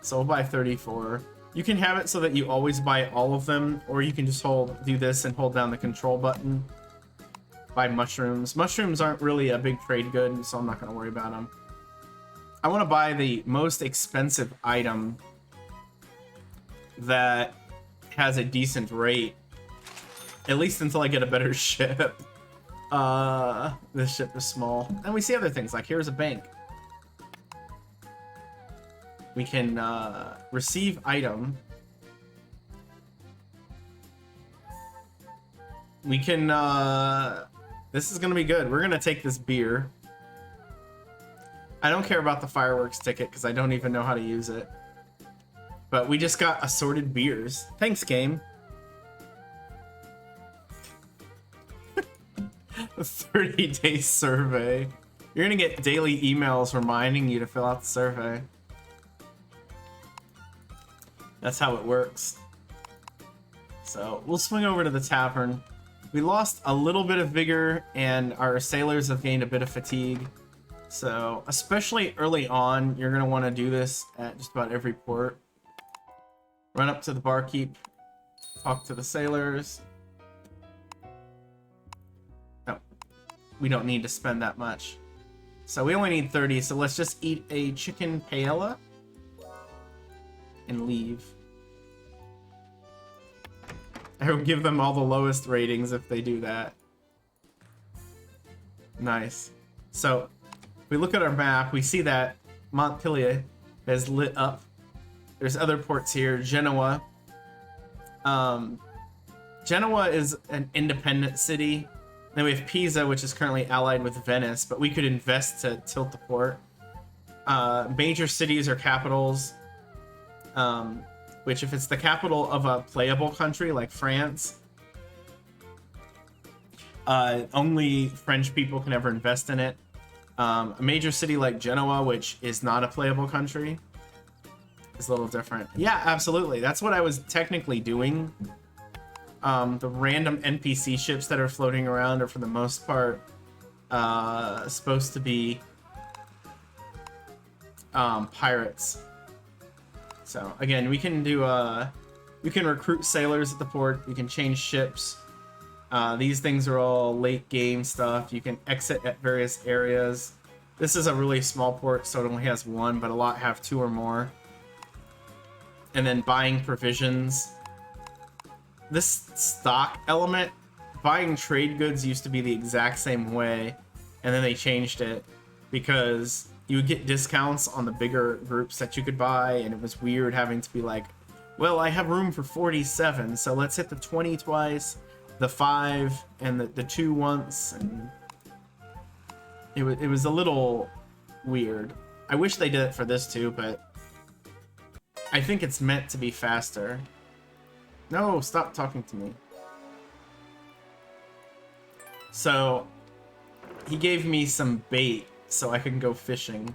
So we'll buy 34. You can have it so that you always buy all of them, or you can just do this and hold down the control button. Buy mushrooms. Mushrooms aren't really a big trade good, so I'm not going to worry about them. I want to buy the most expensive item that has a decent rate, at least until I get a better ship. This ship is small. And we see other things, like here's a bank. We can receive item. We can, this is gonna be good. We're gonna take this beer. I don't care about the fireworks ticket because I don't even know how to use it. But we just got assorted beers. Thanks, game. A 30-day survey. You're gonna get daily emails reminding you to fill out the survey. That's how it works. So we'll swing over to the tavern. We lost a little bit of vigor and our sailors have gained a bit of fatigue. So especially early on, you're gonna want to do this at just about every port. Run up to the barkeep, talk to the sailors. No, we don't need to spend that much. So we only need 30, so let's just eat a chicken paella and leave. I would give them all the lowest ratings if they do that. Nice. So, if we look at our map, we see that Montpellier has lit up. There's other ports here. Genoa. Genoa is an independent city. Then we have Pisa, which is currently allied with Venice, but we could invest to tilt the port. Major cities or capitals. Which if it's the capital of a playable country like France, only French people can ever invest in it. A major city like Genoa, which is not a playable country, is a little different. Yeah, absolutely. That's what I was technically doing The random NPC ships that are floating around are for the most part supposed to be pirates. So again, we can do we can recruit sailors at the port. We can change ships. These things are all late game stuff. You can exit at various areas. This is a really small port, so it only has one, but a lot have two or more. And then buying provisions. This stock element, buying trade goods used to be the exact same way, and then they changed it because you would get discounts on the bigger groups that you could buy, and it was weird having to be like, well, I have room for 47, so let's hit the 20 twice, the 5, and the 2 once, and it was a little weird. I wish they did it for this too, but I think it's meant to be faster. No, stop talking to me. So, he gave me some bait so I can go fishing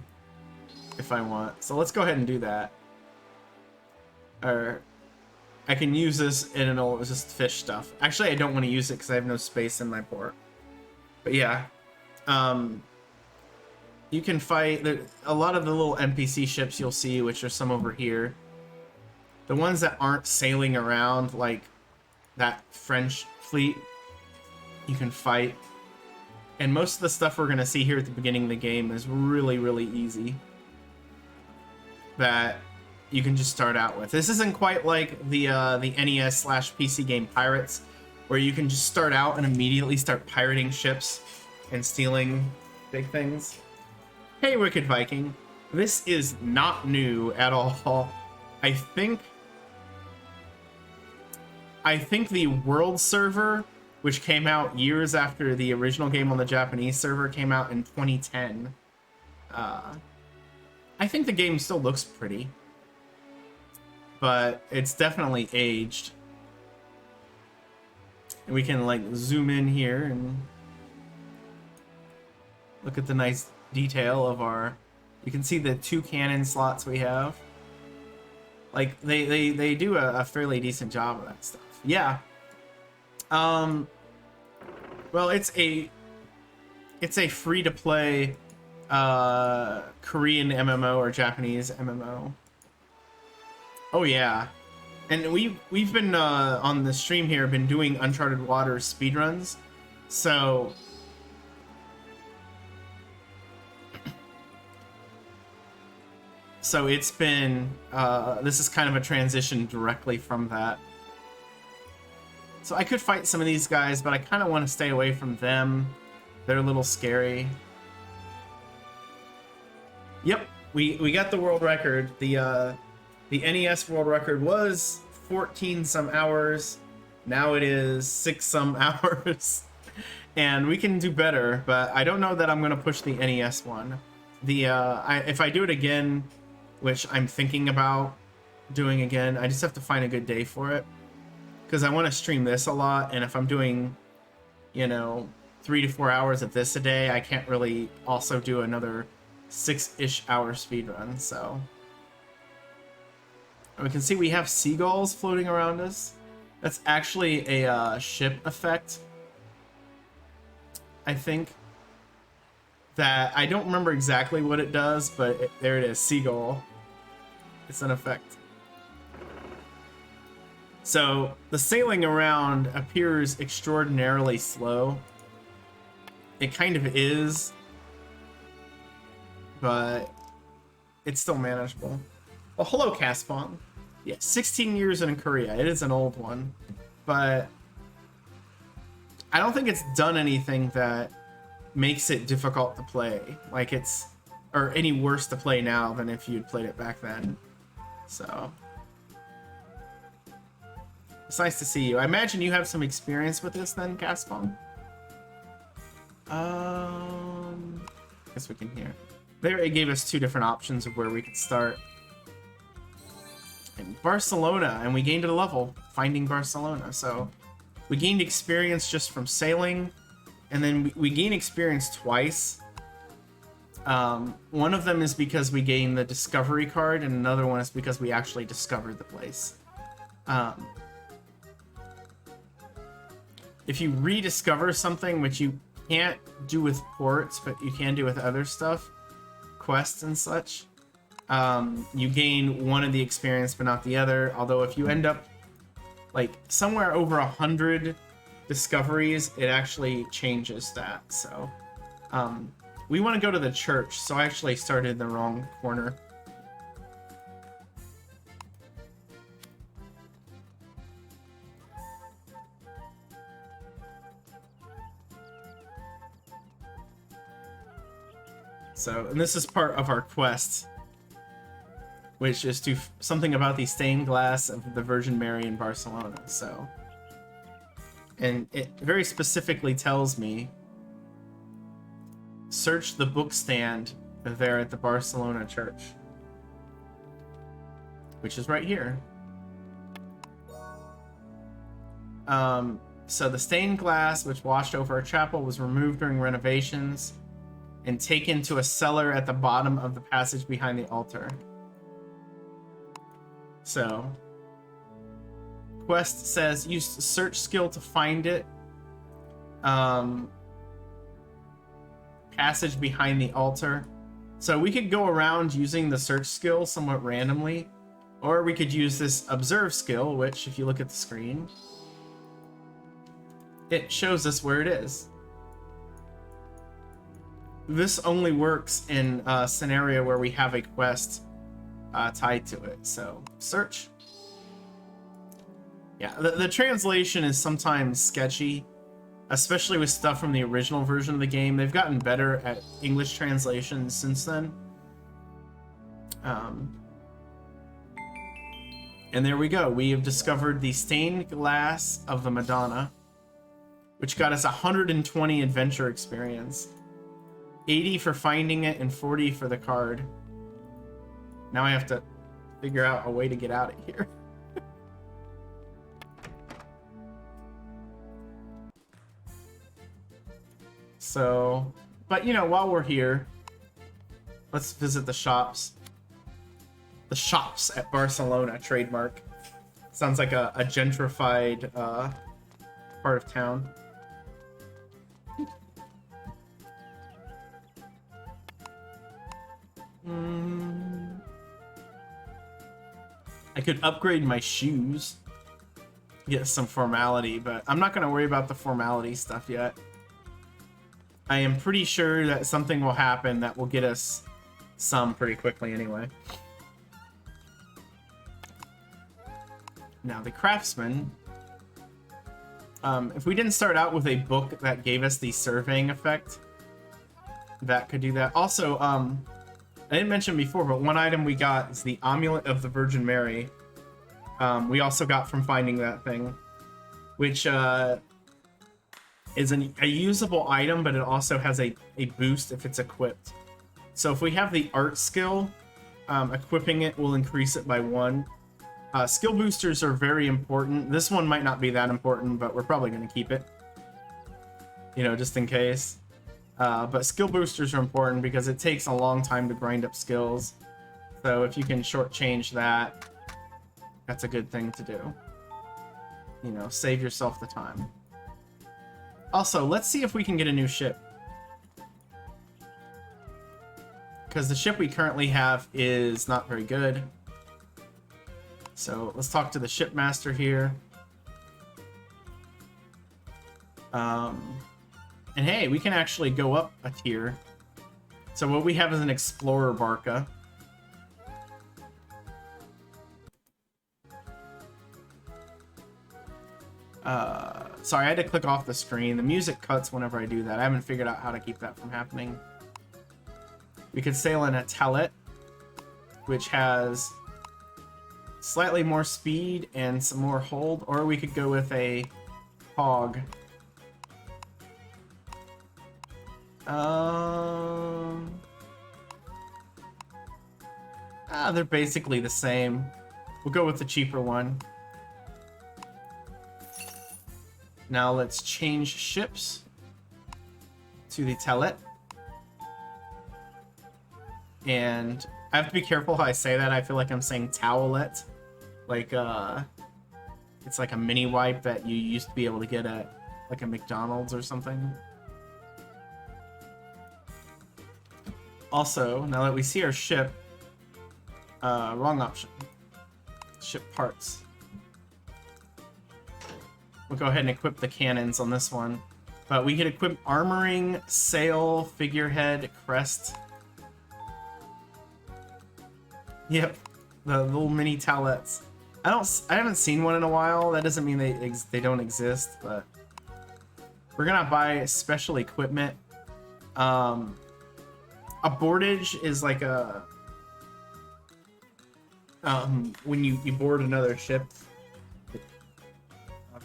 if I want. So let's go ahead and do that. Or I can use this and it'll just fish stuff. Actually, I don't want to use it because I have no space in my port. But yeah, you can fight a lot of the little NPC ships you'll see, which are some over here. The ones that aren't sailing around, like that French fleet, you can fight. And most of the stuff we're going to see here at the beginning of the game is really, really easy. That you can just start out with. This isn't quite like the NES/PC game Pirates, where you can just start out and immediately start pirating ships and stealing big things. Hey, Wicked Viking. This is not new at all. I think the world server, which came out years after the original game on the Japanese server, came out in 2010. I think the game still looks pretty, but it's definitely aged. And we can like zoom in here and look at the nice detail of our... You can see the 2 cannon slots we have. Like they do a fairly decent job of that stuff. Yeah. Well, it's a free-to-play Korean MMO or Japanese MMO. Oh yeah, and we've been on the stream here been doing Uncharted Waters speedruns, so it's been this is kind of a transition directly from that. So I could fight some of these guys, but I kind of want to stay away from them. They're a little scary. Yep, we got the world record. The NES world record was 14 some hours. Now it is 6 some hours. And we can do better, but I don't know that I'm going to push the NES one. If I do it again, which I'm thinking about doing again, I just have to find a good day for it. Because I want to stream this a lot, and if I'm doing, 3 to 4 hours of this a day, I can't really also do another 6-ish hour speedrun, so... And we can see we have seagulls floating around us. That's actually a ship effect, I think. That, I don't remember exactly what it does, but there it is, seagull. It's an effect. So, the sailing around appears extraordinarily slow. It kind of is, but it's still manageable. Well, hello, Caspon. Yeah, 16 years in Korea. It is an old one, but I don't think it's done anything that makes it difficult to play. Like or any worse to play now than if you'd played it back then. So... It's nice to see you. I imagine you have some experience with this then, Caspon? Guess we can hear. There it gave us 2 different options of where we could start. And Barcelona, and we gained a level finding Barcelona. So we gained experience just from sailing, and then we gain experience twice. One of them is because we gained the discovery card, and another one is because we actually discovered the place. if you rediscover something, which you can't do with ports, but you can do with other stuff, quests and such, you gain one of the experience but not the other. Although if you end up like somewhere over 100 discoveries, it actually changes that. So we want to go to the church, so I actually started in the wrong corner. So, and this is part of our quest, which is to something about the stained glass of the Virgin Mary in Barcelona. So, and it very specifically tells me, search the book stand there at the Barcelona church, which is right here. So the stained glass which washed over our chapel was removed during renovations and taken to a cellar at the bottom of the passage behind the altar. So, quest says use search skill to find it. Passage behind the altar. So we could go around using the search skill somewhat randomly, or we could use this observe skill, which if you look at the screen, it shows us where it is. This only works in a scenario where we have a quest tied to it. So search. Yeah, the translation is sometimes sketchy, especially with stuff from the original version of the game. They've gotten better at English translations since then. And there we go. We have discovered the stained glass of the Madonna, which got us 120 adventure experience. 80 for finding it and 40 for the card. Now I have to figure out a way to get out of here. So, but you know, while we're here, let's visit the shops. The shops at Barcelona, trademark. Sounds like a gentrified part of town. I could upgrade my shoes, get some formality, but I'm not going to worry about the formality stuff yet. I am pretty sure that something will happen that will get us some pretty quickly anyway. Now, the craftsman. If we didn't start out with a book that gave us the surveying effect, that could do that. Also, I didn't mention before, but one item we got is the Amulet of the Virgin Mary. We also got from finding that thing, which is a usable item, but it also has a boost if it's equipped. So if we have the art skill, equipping it will increase it by 1. Skill boosters are very important. This one might not be that important, but we're probably going to keep it, you know, just in case. But skill boosters are important because it takes a long time to grind up skills. So if you can shortchange that, that's a good thing to do. You know, save yourself the time. Also, let's see if we can get a new ship. Because the ship we currently have is not very good. So let's talk to the shipmaster here. And hey, we can actually go up a tier. So what we have is an Explorer Barca. Sorry, I had to click off the screen. The music cuts whenever I do that. I haven't figured out how to keep that from happening. We could sail in a Telet, which has slightly more speed and some more hold, or we could go with a Hog. They're basically the same. We'll go with the cheaper one. Now let's change ships to the Telet. And I have to be careful how I say that. I feel like I'm saying towelet. Like, it's like a mini wipe that you used to be able to get at like a McDonald's or something. Also, now that we see our ship, wrong option. Ship parts. We'll go ahead and equip the cannons on this one. But we can equip armoring, sail, figurehead, crest. Yep, the little mini towelettes. I haven't seen one in a while. That doesn't mean they don't exist, but we're gonna buy special equipment. A boardage is like a when you board another ship.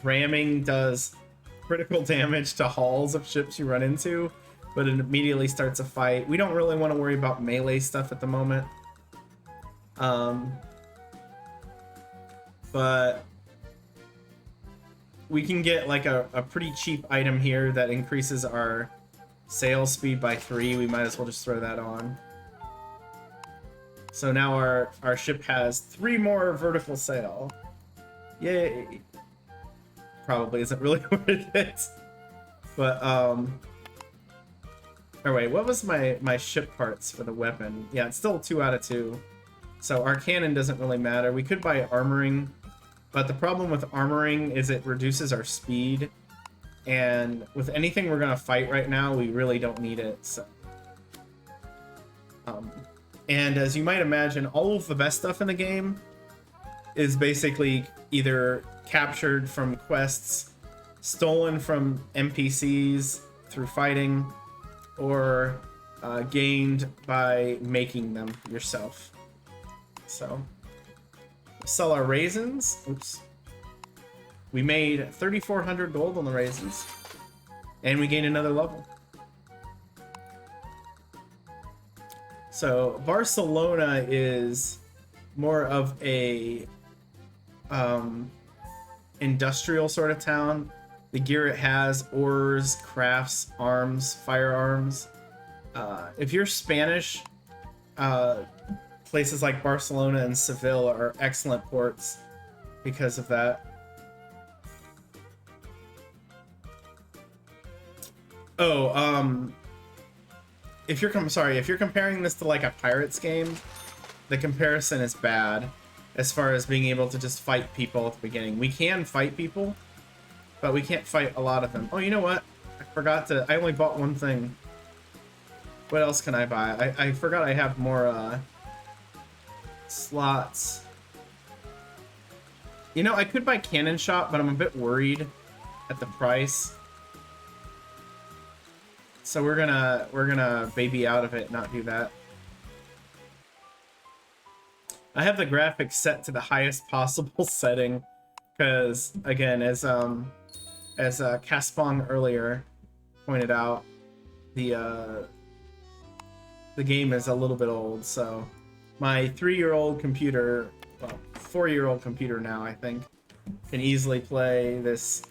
Ramming does critical damage to hulls of ships you run into, but it immediately starts a fight. We don't really want to worry about melee stuff at the moment. But we can get like a pretty cheap item here that increases our sail speed by 3. We might as well just throw that on. So now our ship has 3 more vertical sail. Yay! Probably isn't really worth it. But oh wait, what was my ship parts for the weapon? Yeah, it's still 2 out of 2. So our cannon doesn't really matter. We could buy armoring, but the problem with armoring is it reduces our speed. And with anything we're gonna fight right now, we really don't need it. So and as you might imagine, all of the best stuff in the game is basically either captured from quests, stolen from NPCs through fighting, or gained by making them yourself. So, sell our raisins. Oops. We made 3,400 gold on the raisins, and we gained another level. So, Barcelona is more of a industrial sort of town. The gear it has: oars, crafts, arms, firearms. If you're Spanish, places like Barcelona and Seville are excellent ports because of that. Oh, if you're comparing this to like a Pirates game, the comparison is bad as far as being able to just fight people at the beginning. We can fight people, but we can't fight a lot of them. Oh, you know what? I only bought one thing. What else can I buy? I forgot I have more slots. You know, I could buy cannon shot, but I'm a bit worried at the price. So we're gonna baby out of it, not do that. I have the graphics set to the highest possible setting, because again, as Caspong earlier pointed out, the game is a little bit old. So my 3-year-old computer, well, 4-year-old computer now, I think, can easily play this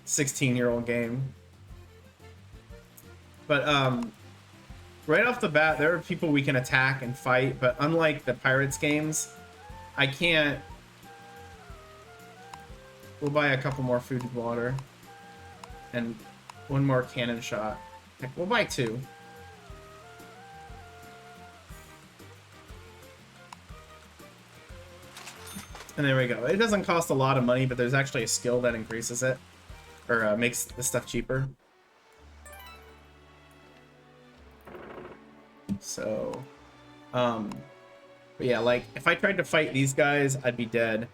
16-year-old game. But right off the bat, there are people we can attack and fight, but unlike the Pirates games, I can't... We'll buy a couple more food and water, and 1 more cannon shot. Heck, we'll buy 2. And there we go. It doesn't cost a lot of money, but there's actually a skill that increases it, or makes the stuff cheaper. So, but yeah, like, if I tried to fight these guys, I'd be dead.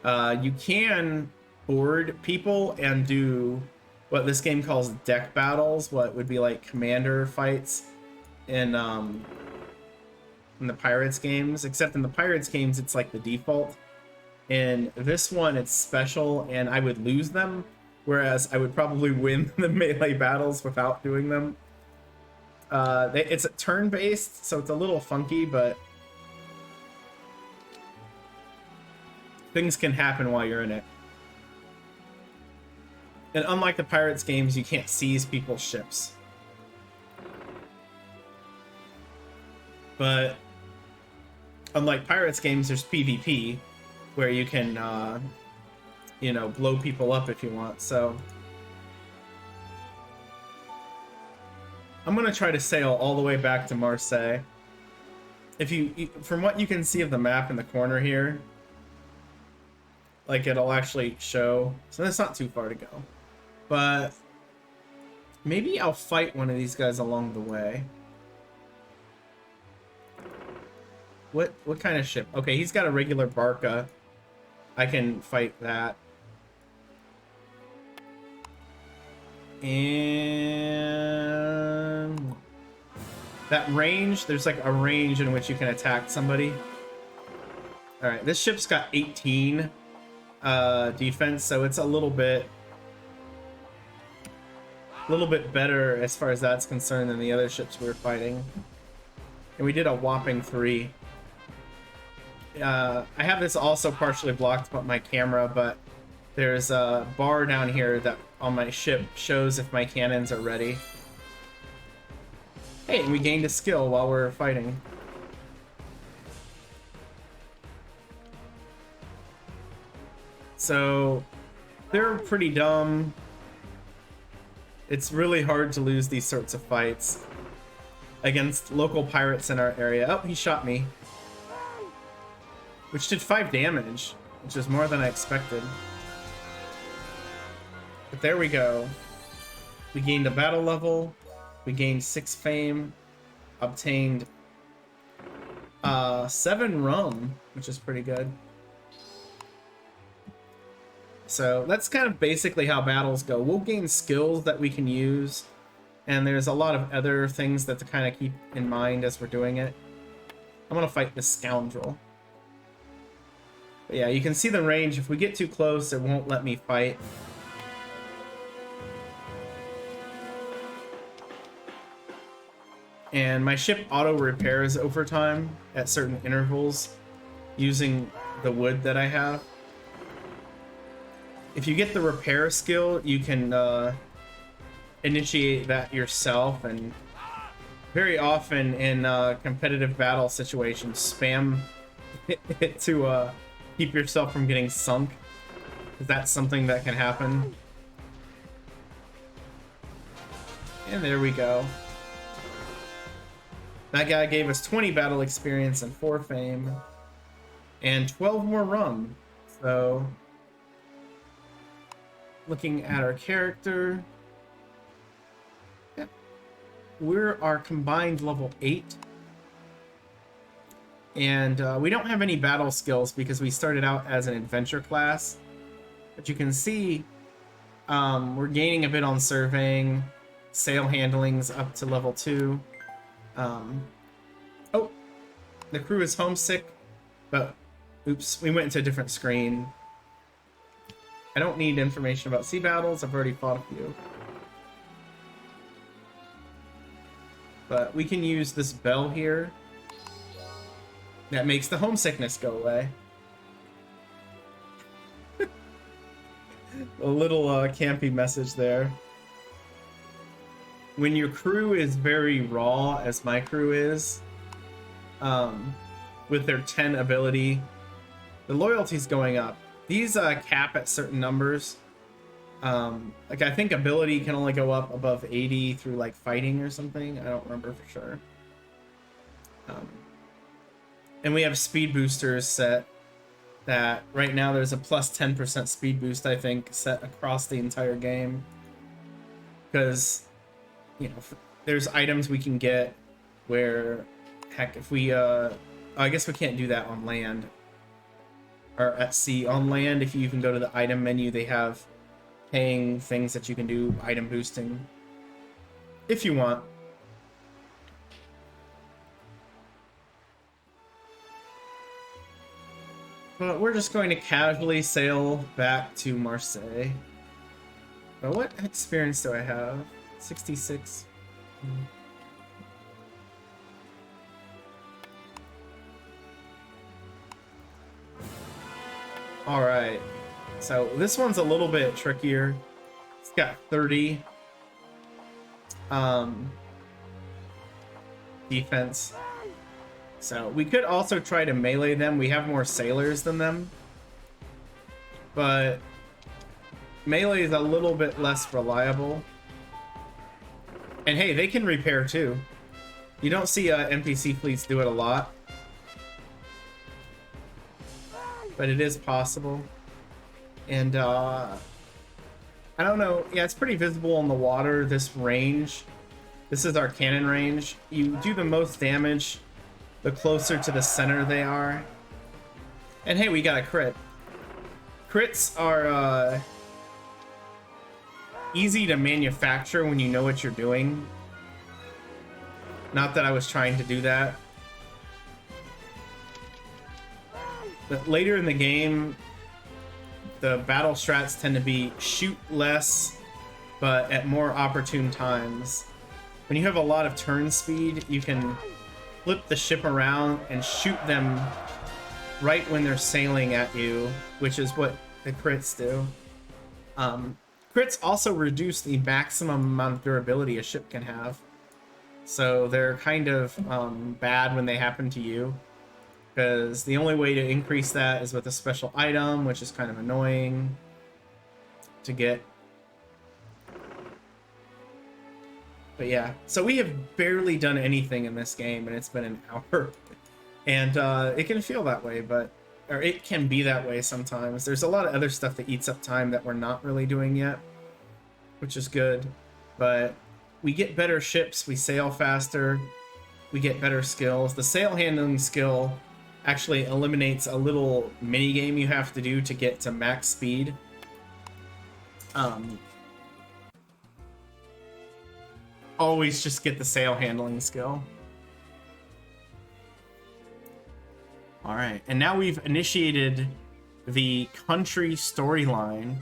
You can board people and do what this game calls deck battles, what would be like commander fights in the Pirates games, except in the Pirates games, it's like the default. In this one, it's special, and I would lose them, whereas I would probably win the melee battles without doing them. It's turn-based, so it's a little funky, but things can happen while you're in it. And unlike the Pirates games, you can't seize people's ships. But unlike Pirates games, there's PvP, where you can, you know, blow people up if you want, so... I'm gonna try to sail all the way back to Marseille. If you, from what you can see of the map in the corner here, like it'll actually show. So that's not too far to go. But maybe I'll fight one of these guys along the way. What kind of ship? Okay, he's got a regular barca. I can fight that. And that range, there's like a range in which you can attack somebody. All right, this ship's got 18 defense, so it's a little bit better as far as that's concerned than the other ships we were fighting. And we did a whopping 3. I have this also partially blocked by my camera, but there's a bar down here that on my ship shows if my cannons are ready. Hey, we gained a skill while we're fighting. So they're pretty dumb. It's really hard to lose these sorts of fights against local pirates in our area. Oh, he shot me. Which did 5 damage, which is more than I expected. But there we go. We gained a battle level. We gained 6 fame. Obtained 7 rum, which is pretty good. So that's kind of basically how battles go. We'll gain skills that we can use, and there's a lot of other things that to kind of keep in mind as we're doing it. I'm gonna fight this scoundrel. But yeah, you can see the range. If we get too close, it won't let me fight. And my ship auto repairs over time at certain intervals using the wood that I have. If you get the repair skill, you can initiate that yourself, and very often in competitive battle situations, spam it to keep yourself from getting sunk, because that's something that can happen. And there we go. That guy gave us 20 battle experience and 4 fame, and 12 more rum. So, looking at our character, yeah, we're our combined level 8. And we don't have any battle skills because we started out as an adventure class. But you can see we're gaining a bit on surveying, sail handling's up to level 2. Oh, the crew is homesick, but oops, we went into a different screen. I don't need information about sea battles, I've already fought a few. But we can use this bell here. That makes the homesickness go away. A little campy message there. When your crew is very raw, as my crew is, with their 10 ability, the loyalty's going up. These cap at certain numbers. Like I think ability can only go up above 80 through like fighting or something. I don't remember for sure. And we have speed boosters set that right now there's a plus 10% speed boost, I think, set across the entire game. Because, you know, there's items we can get where, heck, if we, I guess we can't do that on land. Or at sea. On land, if you can go to the item menu, they have paying things that you can do item boosting. If you want. But we're just going to casually sail back to Marseille. But what experience do I have? 66. Alright. So this one's a little bit trickier. It's got 30 defense. So we could also try to melee them. We have more sailors than them. But melee is a little bit less reliable. And hey, they can repair too. You don't see NPC fleets do it a lot, but it is possible. And I don't know. Yeah, it's pretty visible in the water, this range. This is our cannon range. You do the most damage the closer to the center they are. And hey, we got a crit. Crits are easy to manufacture when you know what you're doing. Not that I was trying to do that. But later in the game, the battle strats tend to be shoot less, but at more opportune times. When you have a lot of turn speed, you can flip the ship around and shoot them right when they're sailing at you, which is what the crits do. Crits also reduce the maximum amount of durability a ship can have. So they're kind of bad when they happen to you, because the only way to increase that is with a special item, which is kind of annoying to get. But yeah, so we have barely done anything in this game, and it's been an hour. And it can feel that way, or it can be that way sometimes. There's a lot of other stuff that eats up time that we're not really doing yet, which is good. But we get better ships, we sail faster, we get better skills. The sail handling skill actually eliminates a little mini game you have to do to get to max speed. Always just get the sail handling skill. All right, and now we've initiated the country storyline.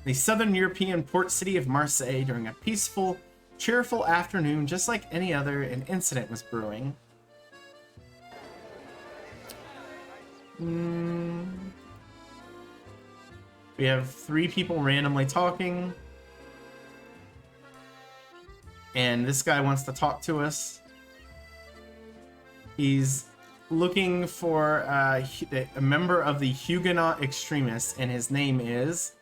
The southern European port city of Marseille, during a peaceful, cheerful afternoon, just like any other, an incident was brewing. We have 3 people randomly talking. And this guy wants to talk to us. He's looking for a member of the Huguenot extremists, and his name is...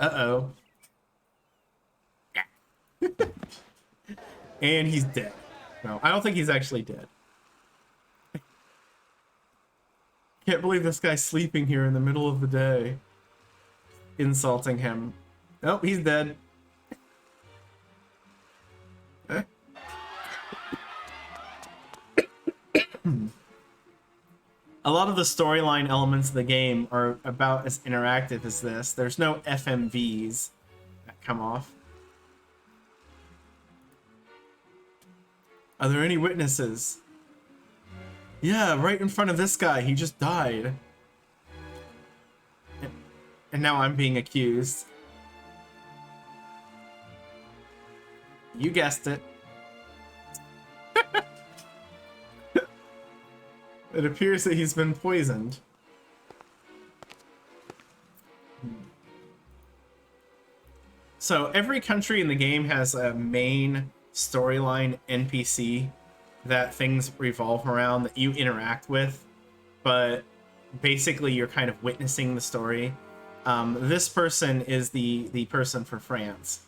Uh-oh. And he's dead. No, I don't think he's actually dead. Can't believe this guy's sleeping here in the middle of the day. Insulting him. Nope, he's dead. A lot of the storyline elements of the game are about as interactive as this. There's no FMVs that come off. Are there any witnesses? Yeah, right in front of this guy. He just died. And now I'm being accused. You guessed it. It appears that he's been poisoned. So every country in the game has a main storyline NPC that things revolve around, that you interact with, but basically you're kind of witnessing the story. This person is the person for France.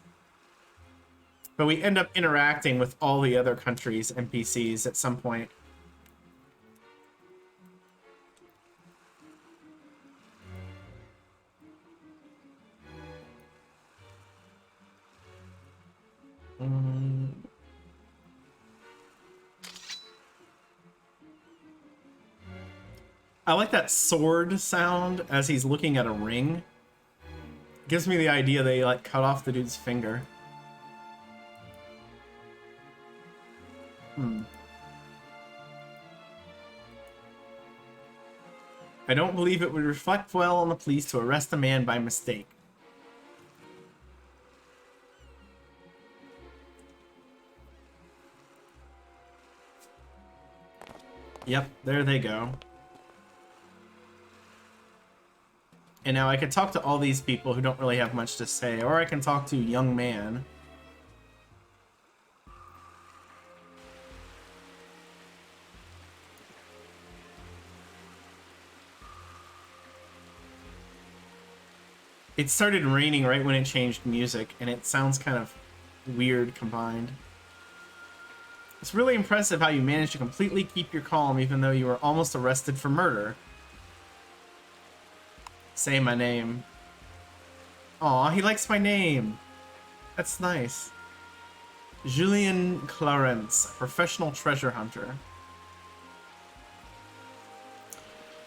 But we end up interacting with all the other countries' NPCs at some point. I like that sword sound as he's looking at a ring. Gives me the idea they like cut off the dude's finger. I don't believe it would reflect well on the police to arrest a man by mistake. Yep, there they go. And now I could talk to all these people who don't really have much to say, or I can talk to young man. It started raining right when it changed music, and it sounds kind of weird combined. It's really impressive how you managed to completely keep your calm even though you were almost arrested for murder. Say my name. Aw, he likes my name. That's nice. Julien Clarence, a professional treasure hunter.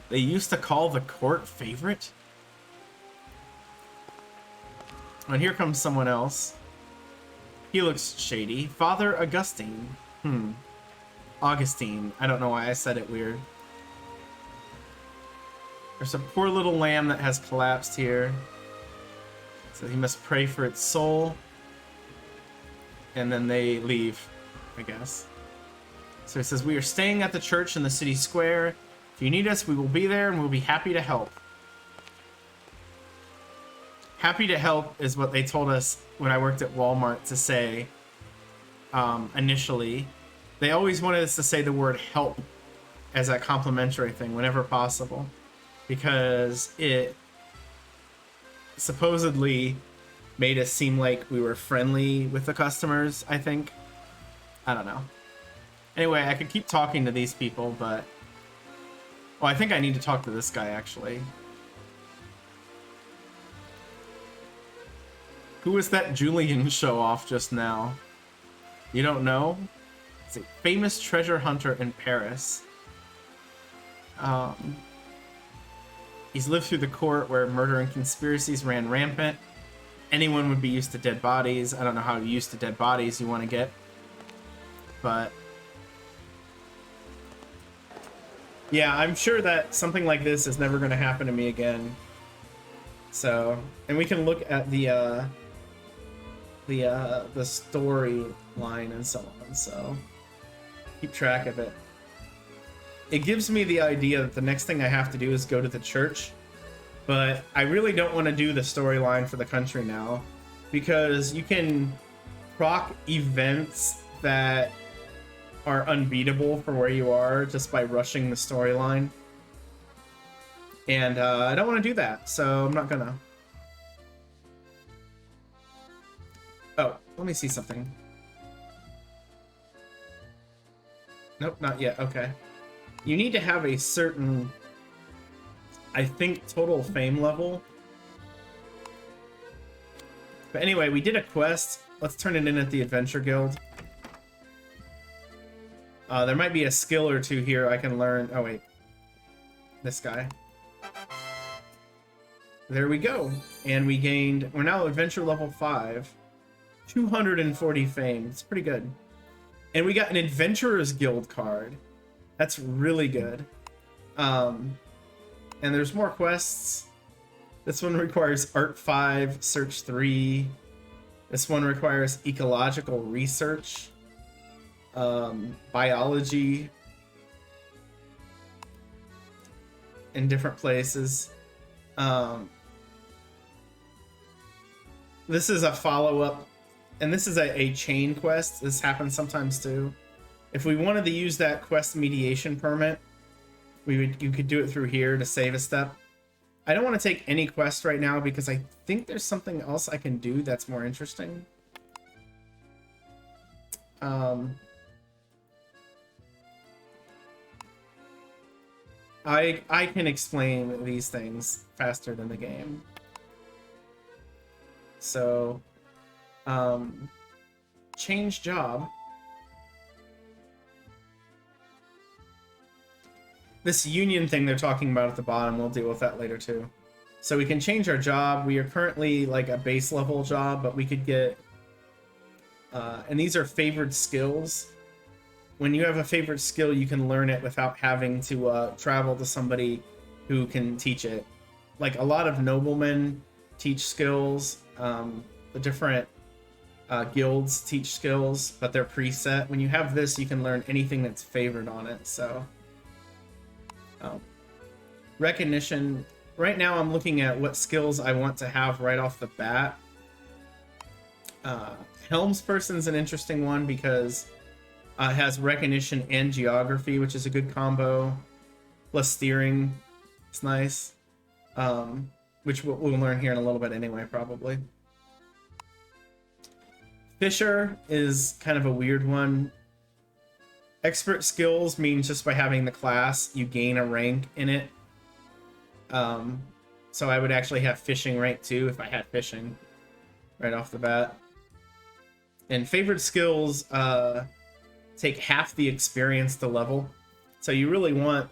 They used to call the court favorite? And here comes someone else. He looks shady. Father Augustine. Augustine. I don't know why I said it weird. There's a poor little lamb that has collapsed here. So he must pray for its soul. And then they leave, I guess. So he says, we are staying at the church in the city square. If you need us, we will be there and we'll be happy to help. Happy to help is what they told us when I worked at Walmart to say initially. They always wanted us to say the word help as a complimentary thing whenever possible, because it supposedly made us seem like we were friendly with the customers, I think. I don't know. Anyway, I could keep talking to these people, but... Well, I think I need to talk to this guy, actually. Who was that Julian show-off just now? You don't know? It's a famous treasure hunter in Paris. He's lived through the court where murder and conspiracies ran rampant. Anyone would be used to dead bodies. I don't know how used to dead bodies you want to get. But... yeah, I'm sure that something like this is never going to happen to me again. So... and we can look at the storyline and so on, so keep track of it. It gives me the idea that the next thing I have to do is go to the church, but I really don't want to do the storyline for the country now, because you can proc events that are unbeatable for where you are just by rushing the storyline, and I don't want to do that, so I'm not gonna. Oh, let me see something. Nope, not yet. Okay. You need to have a certain, I think, total fame level. But anyway, we did a quest. Let's turn it in at the Adventure Guild. There might be a skill or two here I can learn. Oh, wait. This guy. There we go. And we gained... we're now Adventure level 5. 240 fame. It's pretty good. And we got an Adventurer's Guild card. That's really good. And there's more quests. This one requires Art 5, Search 3. This one requires Ecological Research. Biology. In different places. This is a follow-up. And this is a chain quest. This happens sometimes too. If we wanted to use that quest mediation permit, you could do it through here to save a step. I don't want to take any quest right now because I think there's something else I can do that's more interesting. I can explain these things faster than the game. So, change job. This union thing they're talking about at the bottom, we'll deal with that later too. So we can change our job. We are currently like a base level job, but we could get, and these are favored skills. When you have a favorite skill, you can learn it without having to travel to somebody who can teach it. Like a lot of noblemen teach skills. The different guilds teach skills, but they're preset. When you have this, you can learn anything that's favored on it. So recognition. Right now I'm looking at what skills I want to have right off the bat. Helmsperson's an interesting one because it has recognition and geography, which is a good combo. Plus steering. It's nice. which we'll learn here in a little bit anyway, probably. Fisher is kind of a weird one. Expert skills means just by having the class, you gain a rank in it. So I would actually have fishing rank 2 if I had fishing right off the bat. And favored skills take half the experience to level. So you really want,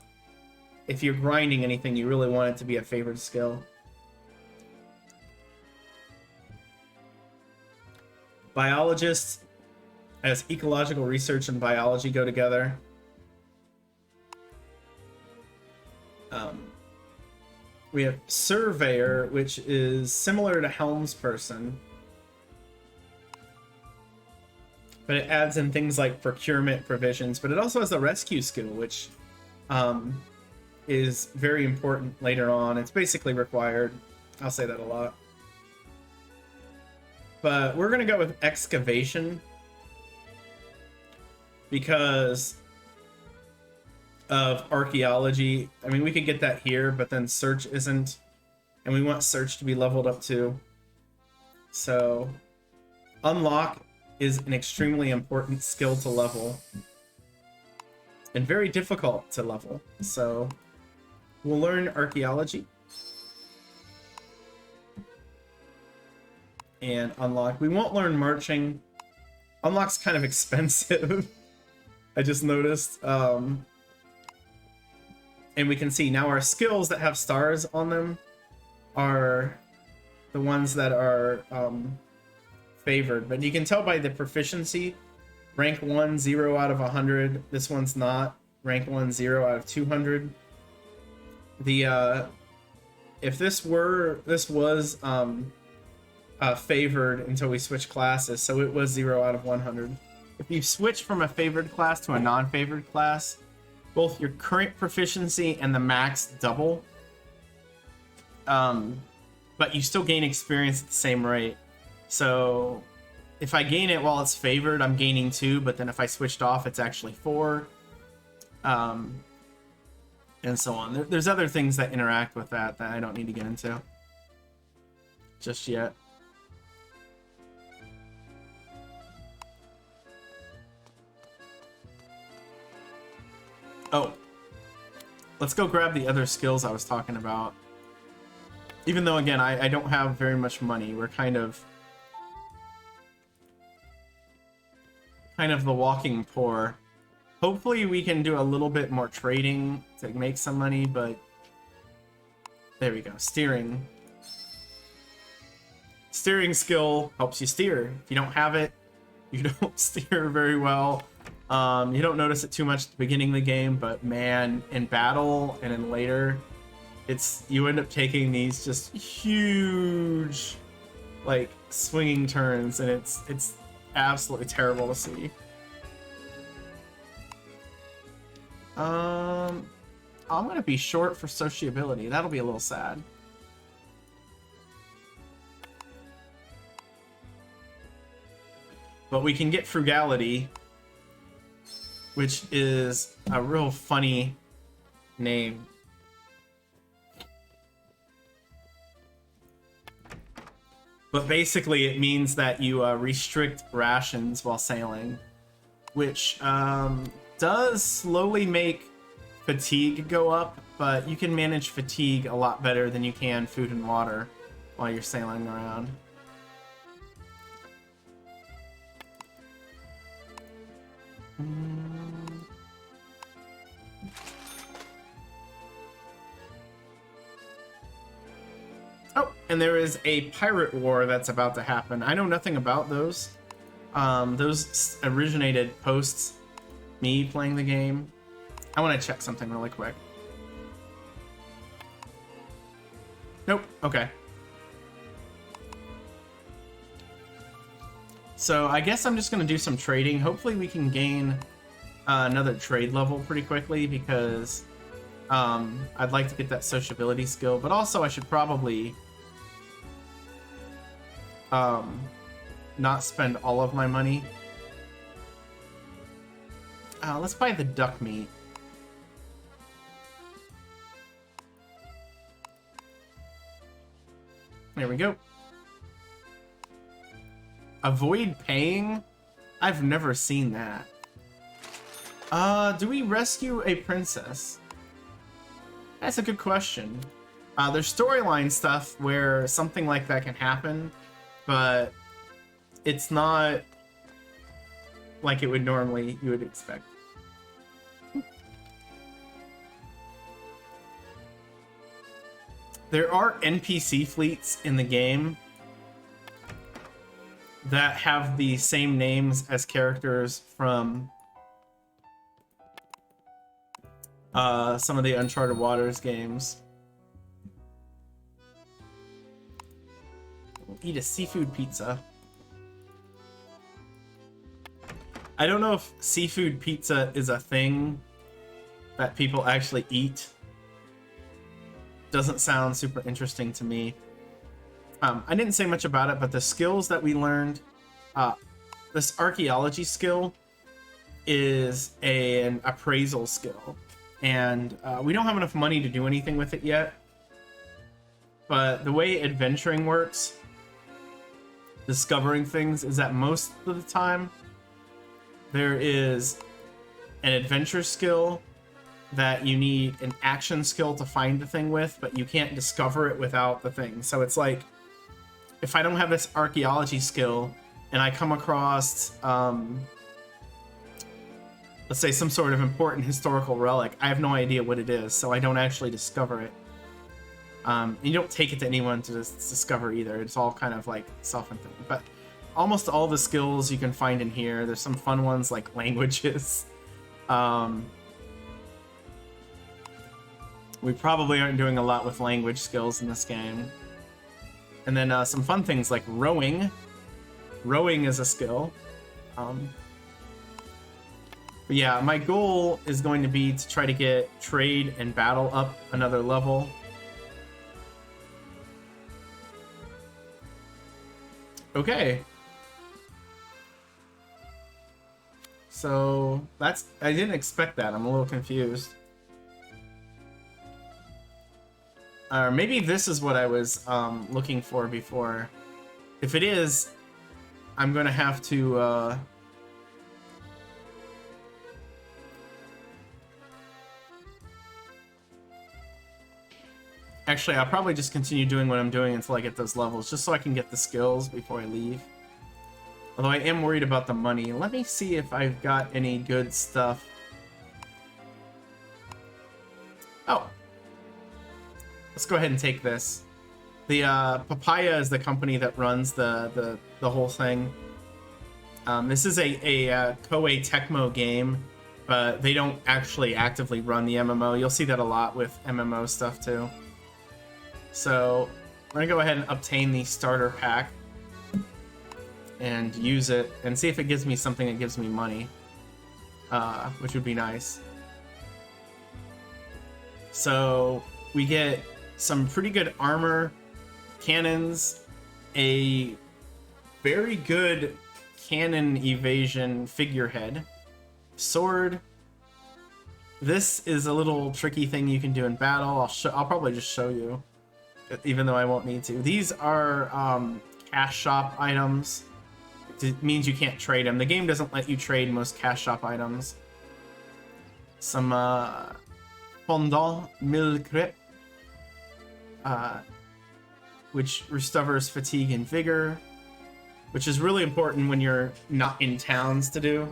if you're grinding anything, you really want it to be a favored skill. Biologists, as ecological research and biology go together. We have surveyor, which is similar to helmsperson, but it adds in things like procurement provisions, but it also has a rescue skill, which is very important later on. It's basically required. I'll say that a lot. But we're going to go with excavation because of archaeology. I mean, we could get that here, but then search isn't, and we want search to be leveled up too. So unlock is an extremely important skill to level and very difficult to level. So we'll learn archaeology and unlock. We won't learn marching. Unlock's kind of expensive. I just noticed. And we can see now our skills that have stars on them are the ones that are favored. But you can tell by the proficiency. Rank 1, 0 out of 100. This one's not. Rank 1, 0 out of 200. The if this was favored until we switch classes, so it was 0 out of 100. If you switch from a favored class to a non-favored class, both your current proficiency and the max double, but you still gain experience at the same rate. So if I gain it while it's favored, I'm gaining 2, but then if I switched off, it's actually 4, and so on. There's other things that interact with that I don't need to get into just yet. Oh, let's go grab the other skills I was talking about. Even though, again, I don't have very much money. We're kind of the walking poor. Hopefully we can do a little bit more trading to make some money, but there we go. Steering. Steering skill helps you steer. If you don't have it, you don't steer very well. You don't notice it too much at the beginning of the game, but man, in battle and in later, you end up taking these just huge, like, swinging turns, and it's absolutely terrible to see. I'm gonna be short for sociability. That'll be a little sad. But we can get frugality, which is a real funny name. But basically it means that you restrict rations while sailing, which does slowly make fatigue go up, but you can manage fatigue a lot better than you can food and water while you're sailing around. Oh, and there is a pirate war that's about to happen. I know nothing about those. Those originated post me playing the game. I want to check something really quick. Nope. Okay. So I guess I'm just going to do some trading. Hopefully we can gain another trade level pretty quickly, because I'd like to get that sociability skill, but also I should probably not spend all of my money. Let's buy the duck meat. There we go. Avoid paying? I've never seen that. Do we rescue a princess? That's a good question. There's storyline stuff where something like that can happen, but it's not like it would normally, you would expect. There are NPC fleets in the game that have the same names as characters from some of the Uncharted Waters games. We'll eat a seafood pizza. I don't know if seafood pizza is a thing that people actually eat. Doesn't sound super interesting to me. I didn't say much about it, but the skills that we learned, this archaeology skill is an appraisal skill. And we don't have enough money to do anything with it yet. But the way adventuring works, discovering things, is that most of the time there is an adventure skill that you need an action skill to find the thing with, but you can't discover it without the thing. So it's like, if I don't have this archaeology skill and I come across, let's say some sort of important historical relic, I have no idea what it is, so I don't actually discover it. You don't take it to anyone to discover either. It's all kind of like self-inflicted. But almost all the skills you can find in here. There's some fun ones like languages. We probably aren't doing a lot with language skills in this game. And then some fun things like rowing. Rowing is a skill. But yeah, my goal is going to be to try to get trade and battle up another level. Okay. So that's, I didn't expect that. I'm a little confused. Or maybe this is what I was looking for before. If it is, I'm gonna have to actually, I'll probably just continue doing what I'm doing until I get those levels, just so I can get the skills before I leave. Although I am worried about the money. Let me see if I've got any good stuff. Oh. Let's go ahead and take this. The Papaya is the company that runs the whole thing. This is a Koei Tecmo game, but they don't actually actively run the MMO. You'll see that a lot with MMO stuff too. So we're gonna go ahead and obtain the starter pack and use it and see if it gives me something that gives me money, which would be nice. So we get some pretty good armor, cannons, a very good cannon evasion figurehead, sword. This is a little tricky thing you can do in battle. I'll probably just show you, even though I won't need to. These are cash shop items. It means you can't trade them. The game doesn't let you trade most cash shop items. Some Fondant Mille Crêpes, which restores fatigue and vigor, which is really important when you're not in towns to do.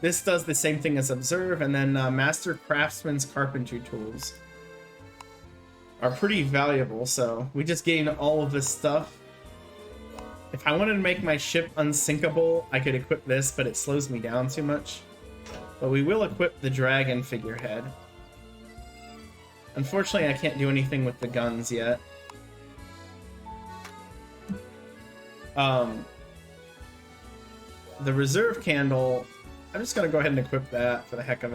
This does the same thing as Observe, and then Master Craftsman's Carpentry Tools are pretty valuable, so we just gain all of this stuff. If I wanted to make my ship unsinkable, I could equip this, but it slows me down too much. But we will equip the dragon figurehead. Unfortunately, I can't do anything with the guns yet. The reserve candle, I'm just gonna go ahead and equip that for the heck of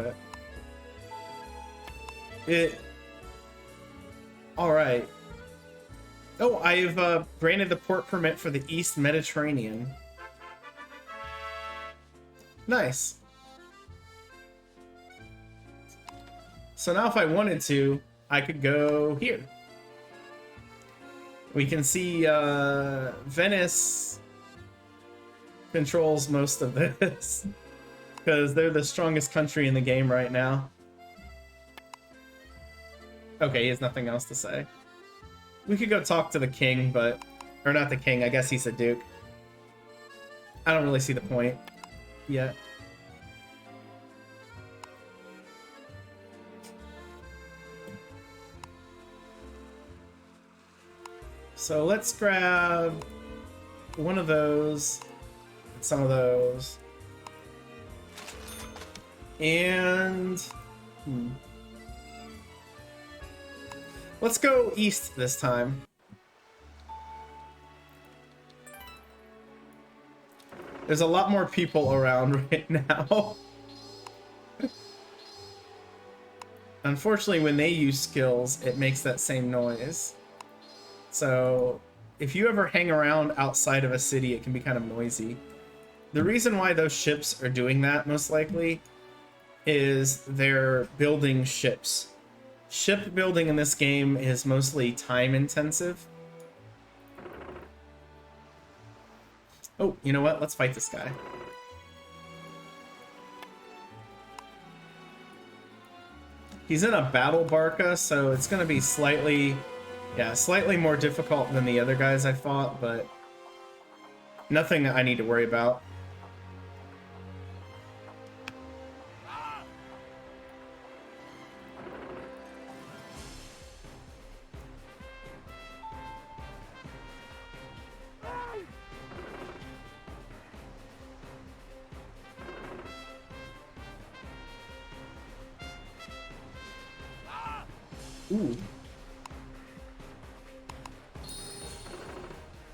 it. Alright. Oh, I've granted the port permit for the East Mediterranean. Nice. So now if I wanted to, I could go here. We can see Venice controls most of this because they're the strongest country in the game right now. Okay, he has nothing else to say. We could go talk to the king, but... Or not the king, I guess he's a duke. I don't really see the point yet. So let's grab one of those, some of those, and let's go east this time. There's a lot more people around right now. Unfortunately, when they use skills, it makes that same noise. So if you ever hang around outside of a city, it can be kind of noisy. The reason why those ships are doing that, most likely, is they're building ships. Ship building in this game is mostly time intensive. Oh, you know what? Let's fight this guy. He's in a battle barca, so it's going to be slightly more difficult than the other guys I fought, but nothing I need to worry about. Ooh.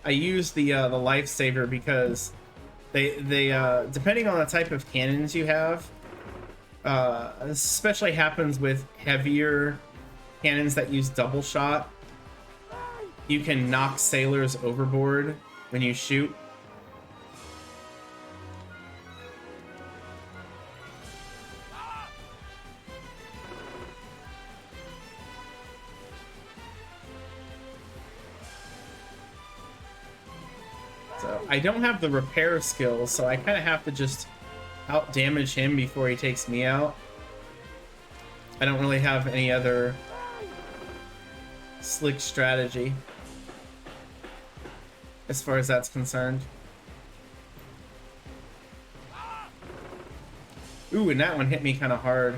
I use the lifesaver because they depending on the type of cannons you have, this especially happens with heavier cannons that use double shot. You can knock sailors overboard when you shoot. I don't have the repair skills, so I kind of have to just out damage him before he takes me out. I don't really have any other slick strategy as far as that's concerned. Ooh, and that one hit me kind of hard.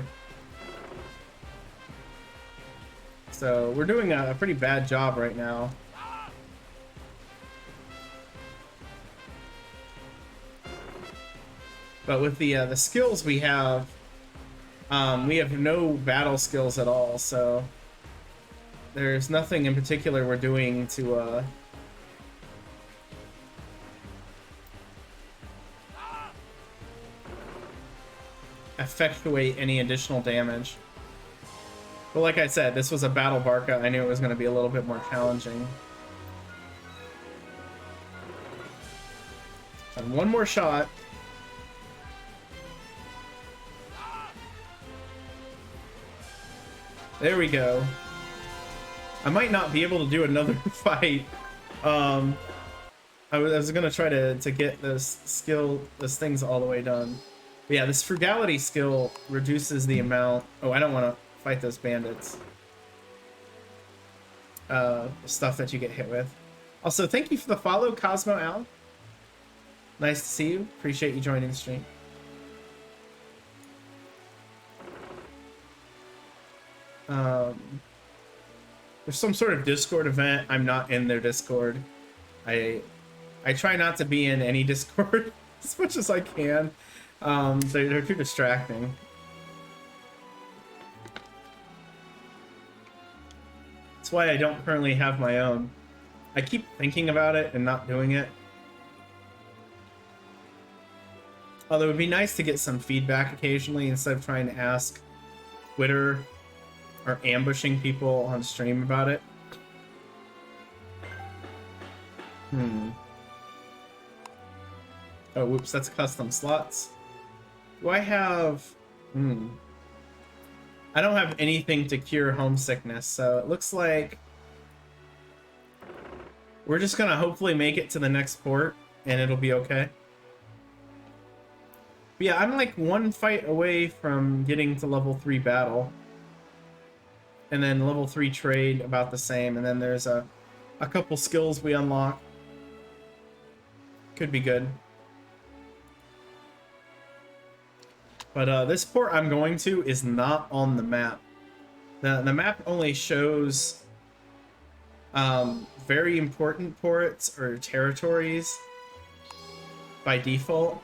So we're doing a pretty bad job right now. But with the skills we have no battle skills at all, so there's nothing in particular we're doing to effectuate any additional damage. But like I said, this was a battle barca. I knew it was going to be a little bit more challenging. And one more shot. There we go. I might not be able to do another fight. I was gonna try to get those things all the way done. But yeah, this frugality skill reduces the amount. Oh, I don't want to fight those bandits. Stuff that you get hit with. Also, thank you for the follow, Cosmo Al. Nice to see you. Appreciate you joining the stream. There's some sort of Discord event. I'm not in their Discord. I try not to be in any Discord as much as I can. They're too distracting. That's why I don't currently have my own. I keep thinking about it and not doing it. Although it would be nice to get some feedback occasionally instead of trying to ask Twitter or ambushing people on stream about it. Oh, whoops, that's custom slots. Do I have... I don't have anything to cure homesickness, so it looks like We're just gonna hopefully make it to the next port, and it'll be okay. But yeah, I'm like one fight away from getting to level 3 battle. And then level 3 trade, about the same. And then there's a couple skills we unlock. Could be good. But this port I'm going to is not on the map. The map only shows very important ports or territories by default.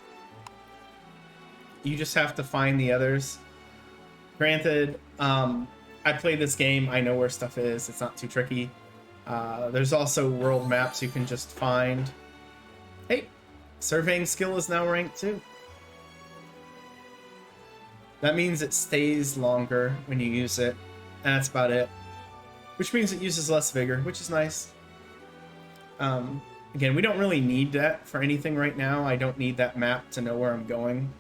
You just have to find the others. Granted, I played this game, I know where stuff is, it's not too tricky. There's also world maps you can just find. Hey, surveying skill is now ranked 2. That means it stays longer when you use it, and that's about it. Which means it uses less vigor, which is nice. Again, we don't really need that for anything right now. I don't need that map to know where I'm going.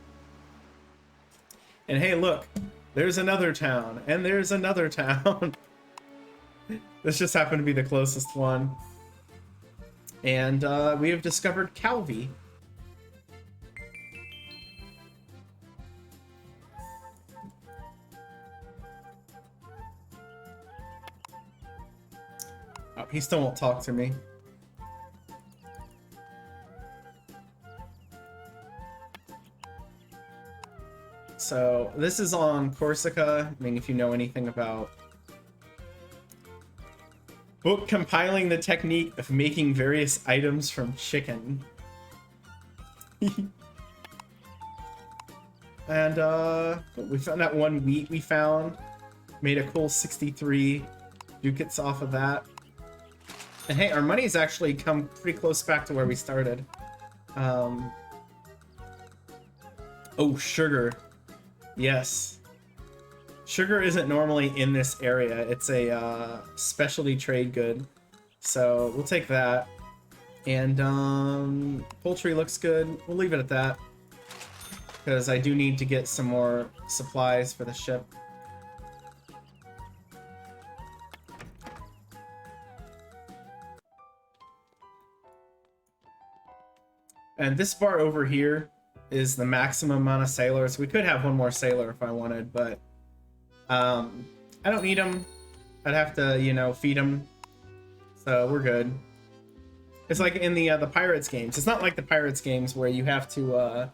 And hey, look, there's another town, and there's another town. This just happened to be the closest one. And we have discovered Calvi. Oh, he still won't talk to me. So this is on Corsica. I mean, if you know anything about book compiling the technique of making various items from chicken. And we found that one wheat we found. Made a cool 63 ducats off of that. And hey, our money's actually come pretty close back to where we started. Oh, sugar. Yes. Sugar isn't normally in this area. It's a specialty trade good. So we'll take that. And poultry looks good. We'll leave it at that. Because I do need to get some more supplies for the ship. And this bar over here is the maximum amount of sailors. We could have one more sailor if I wanted, but I don't need them. I'd have to, you know, feed them. So we're good. It's like in the Pirates games. It's not like the Pirates games where you have to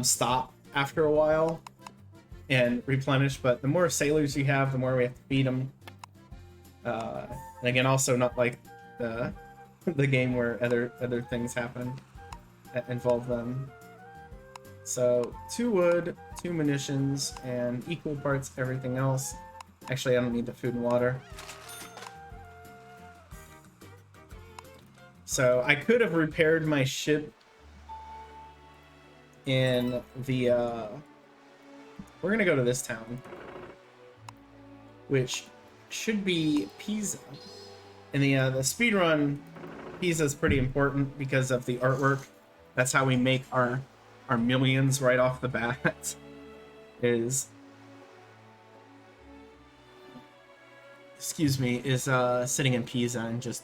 stop after a while and replenish, but the more sailors you have, the more we have to feed them. And again, also not like the game where other things happen that involve them. So 2 wood, 2 munitions, and equal parts everything else. Actually, I don't need the food and water. So I could have repaired my ship in the we're gonna go to this town, which should be Pisa. In the speedrun, Pisa is pretty important because of the artwork. That's how we make our millions right off the bat. Is sitting in Pisa and just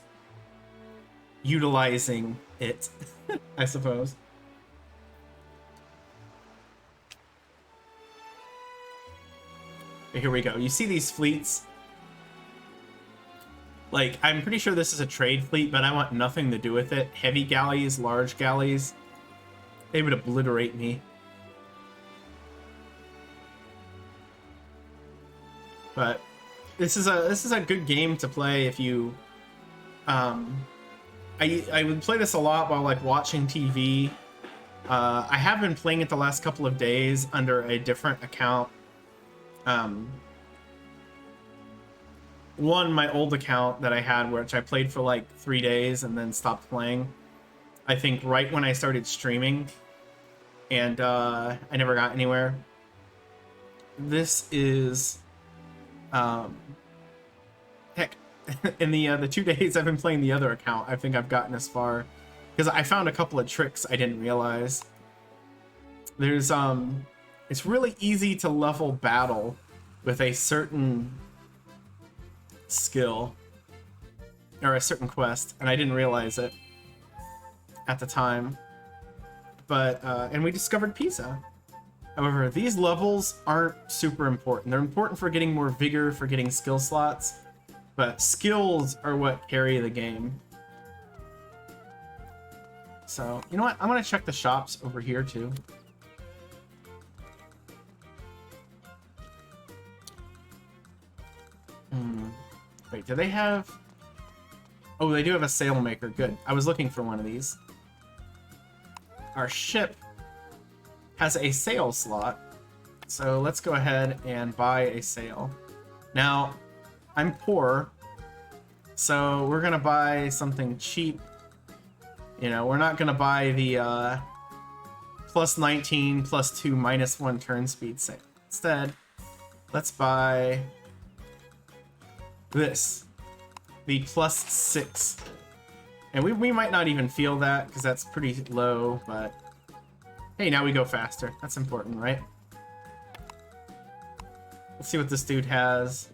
utilizing it, I suppose. Here we go. You see these fleets? Like, I'm pretty sure this is a trade fleet, but I want nothing to do with it. Heavy galleys, large galleys, they would obliterate me. But this is a good game to play if you I would play this a lot while like watching TV. I have been playing it the last couple of days under a different account. One, my old account that I had, which I played for like 3 days and then stopped playing. I think right when I started streaming, and I never got anywhere. This is, heck, in the 2 days I've been playing the other account, I think I've gotten as far, because I found a couple of tricks I didn't realize. There's it's really easy to level battle with a certain skill. or a certain quest, and I didn't realize it at the time. But and we discovered Pisa. However, these levels aren't super important. They're important for getting more vigor, for getting skill slots, but skills are what carry the game. So, you know what? I'm gonna check the shops over here too. Wait, do they have... Oh, they do have a sail maker. Good. I was looking for one of these. Our ship has a sail slot. So let's go ahead and buy a sail. Now, I'm poor, so we're going to buy something cheap. You know, we're not going to buy the plus 19, plus 2, minus 1 turn speed sail. Instead, let's buy this. The plus 6. And we might not even feel that because that's pretty low, but hey, now we go faster. That's important, right? Let's see what this dude has.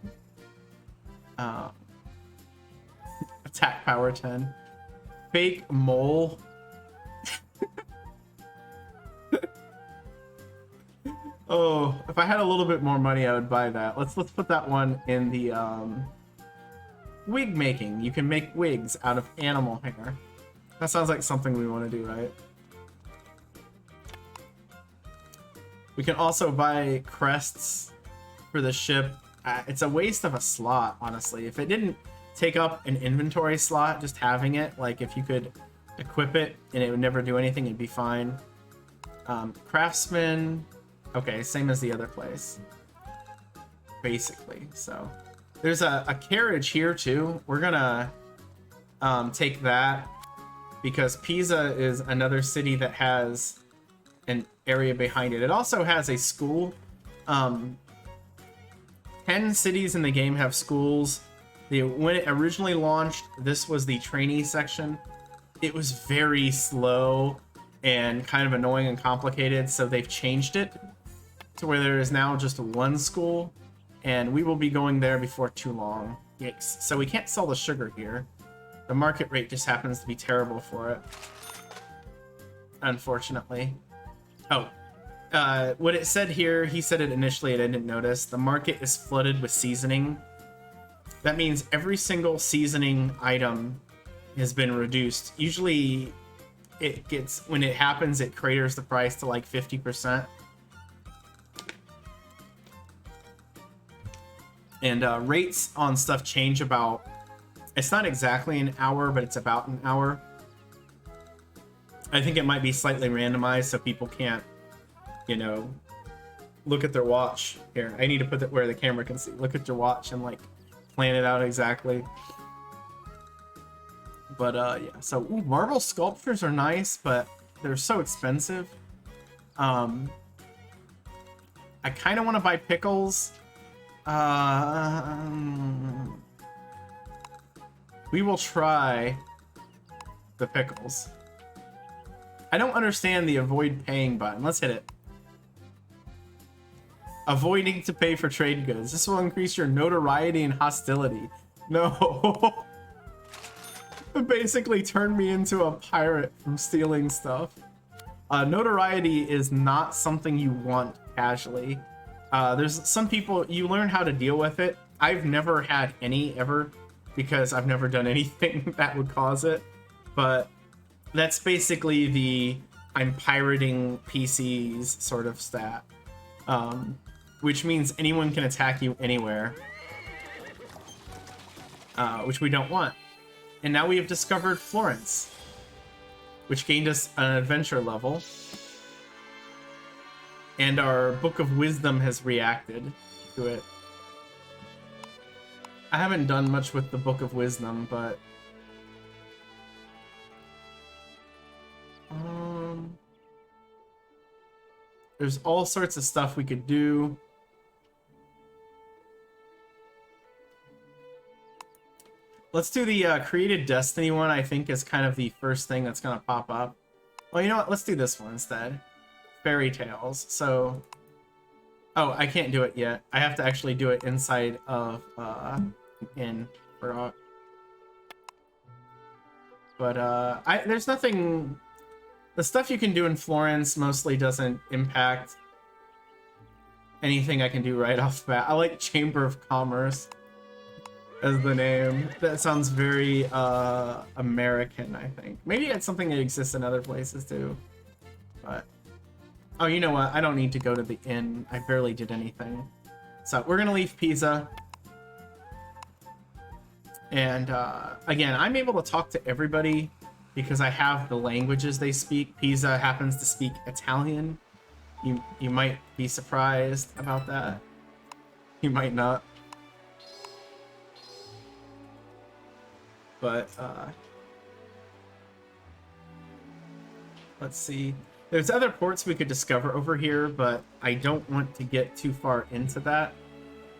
Attack power 10. Fake mole. Oh, if I had a little bit more money, I would buy that. Let's put that one in the wig making. You can make wigs out of animal hair. That sounds like something we want to do, right? We can also buy crests for the ship. It's a waste of a slot, honestly. If it didn't take up an inventory slot, just having it, like if you could equip it and it would never do anything, it'd be fine. Craftsman. Okay, same as the other place. Basically, so... There's a carriage here too. We're gonna take that because Pisa is another city that has an area behind it. It also has a school. 10 cities in the game have schools. When it originally launched, this was the trainee section. It was very slow and kind of annoying and complicated, so they've changed it to where there is now just one school. And we will be going there before too long. Yikes. So we can't sell the sugar here. The market rate just happens to be terrible for it. Unfortunately. Oh. What it said here, he said it initially and I didn't notice. The market is flooded with seasoning. That means every single seasoning item has been reduced. Usually, when it happens, it craters the price to like 50%. And rates on stuff change about, it's not exactly an hour, but it's about an hour. I think it might be slightly randomized so people can't, you know, look at their watch. Here, I need to put it where the camera can see. Look at your watch and like plan it out exactly. But yeah, so marble sculptures are nice, but they're so expensive. I kind of want to buy pickles. We will try the pickles. I don't understand the avoid paying button. Let's hit it. Avoiding to pay for trade goods. This will increase your notoriety and hostility. No. It basically turned me into a pirate from stealing stuff. Notoriety is not something you want casually. There's some people, you learn how to deal with it. I've never had any ever because I've never done anything that would cause it. But that's basically the I'm pirating PCs sort of stat. Which means anyone can attack you anywhere. Which we don't want. And now we have discovered Florence, which gained us an adventure level. And our Book of Wisdom has reacted to it. I haven't done much with the Book of Wisdom, but... there's all sorts of stuff we could do. Let's do the Created Destiny one, I think is kind of the first thing that's going to pop up. Well, you know what? Let's do this one instead. Fairy Tales. So... oh, I can't do it yet. I have to actually do it inside of... But there's nothing. The stuff you can do in Florence mostly doesn't impact anything I can do right off the bat. I like Chamber of Commerce as the name. That sounds very American, I think. Maybe it's something that exists in other places too. But oh, you know what? I don't need to go to the inn. I barely did anything. So we're gonna leave Pisa. And again, I'm able to talk to everybody because I have the languages they speak. Pisa happens to speak Italian. You might be surprised about that. You might not. But let's see. There's other ports we could discover over here, but I don't want to get too far into that.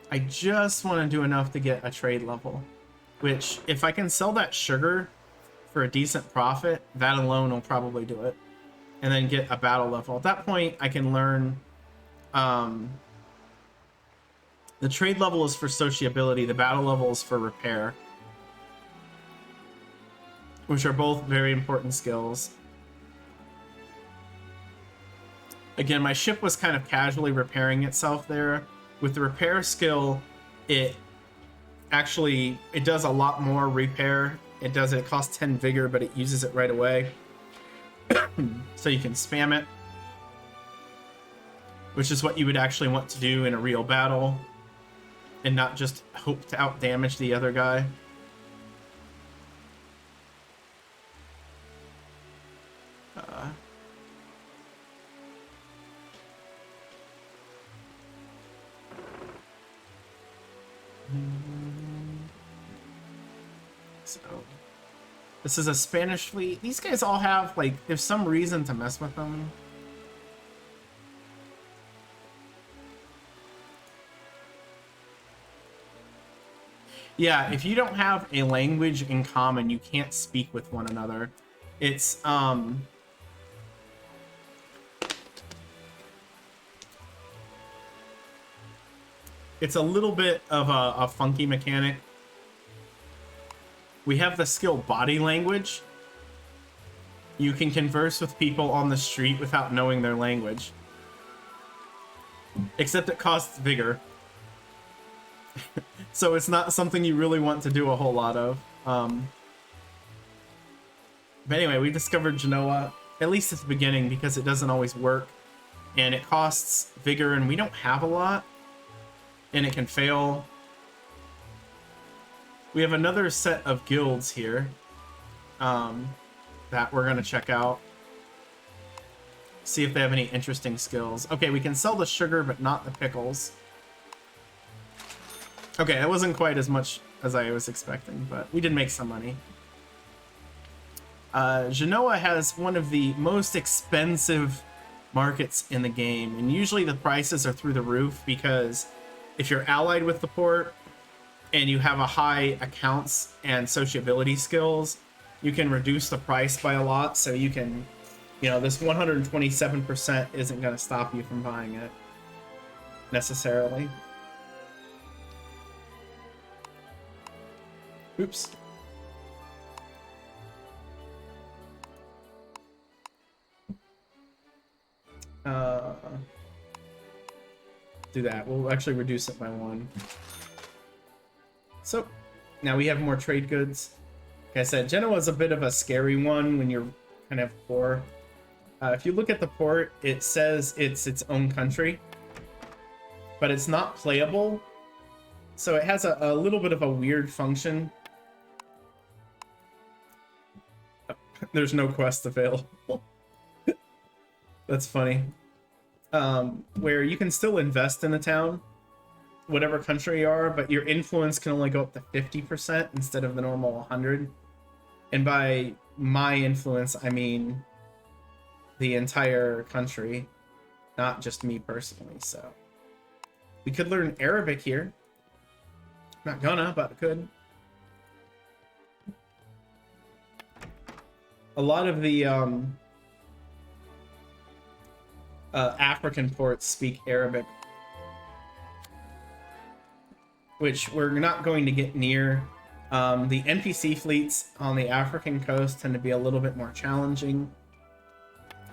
I just want to do enough to get a trade level, which if I can sell that sugar for a decent profit, that alone will probably do it. And then get a battle level. At that point, I can learn... the trade level is for sociability, the battle level is for repair, which are both very important skills. Again, my ship was kind of casually repairing itself there. With the repair skill, it does a lot more repair. It costs 10 vigor, but it uses it right away. So you can spam it, which is what you would actually want to do in a real battle and not just hope to out damage the other guy. So this is a Spanish fleet. These guys all have, like, there's some reason to mess with them. Yeah, if you don't have a language in common, you can't speak with one another. It's it's a little bit of a funky mechanic. We have the skill body language. You can converse with people on the street without knowing their language. Except it costs vigor. So it's not something you really want to do a whole lot of. But anyway, we discovered Genoa, at least at the beginning, because it doesn't always work. And it costs vigor, and we don't have a lot. And it can fail. We have another set of guilds here that we're going to check out. See if they have any interesting skills. Okay, we can sell the sugar, but not the pickles. Okay, that wasn't quite as much as I was expecting, but we did make some money. Genoa has one of the most expensive markets in the game, and usually the prices are through the roof because if you're allied with the port and you have a high accounts and sociability skills, you can reduce the price by a lot. So you can, you know, this 127% isn't going to stop you from buying it necessarily. Oops. Do that. We'll actually reduce it by 1. So now we have more trade goods. Like I said, Genoa is a bit of a scary one when you're kind of poor. If you look at the port, it says it's its own country, but it's not playable. So it has a little bit of a weird function. There's no quest available. That's funny. Where you can still invest in the town, whatever country you are, but your influence can only go up to 50% instead of the normal 100. And by my influence, I mean the entire country, not just me personally. So we could learn Arabic here. Not gonna, but could. A lot of the African ports speak Arabic, which we're not going to get near The NPC fleets on the African coast tend to be a little bit more challenging.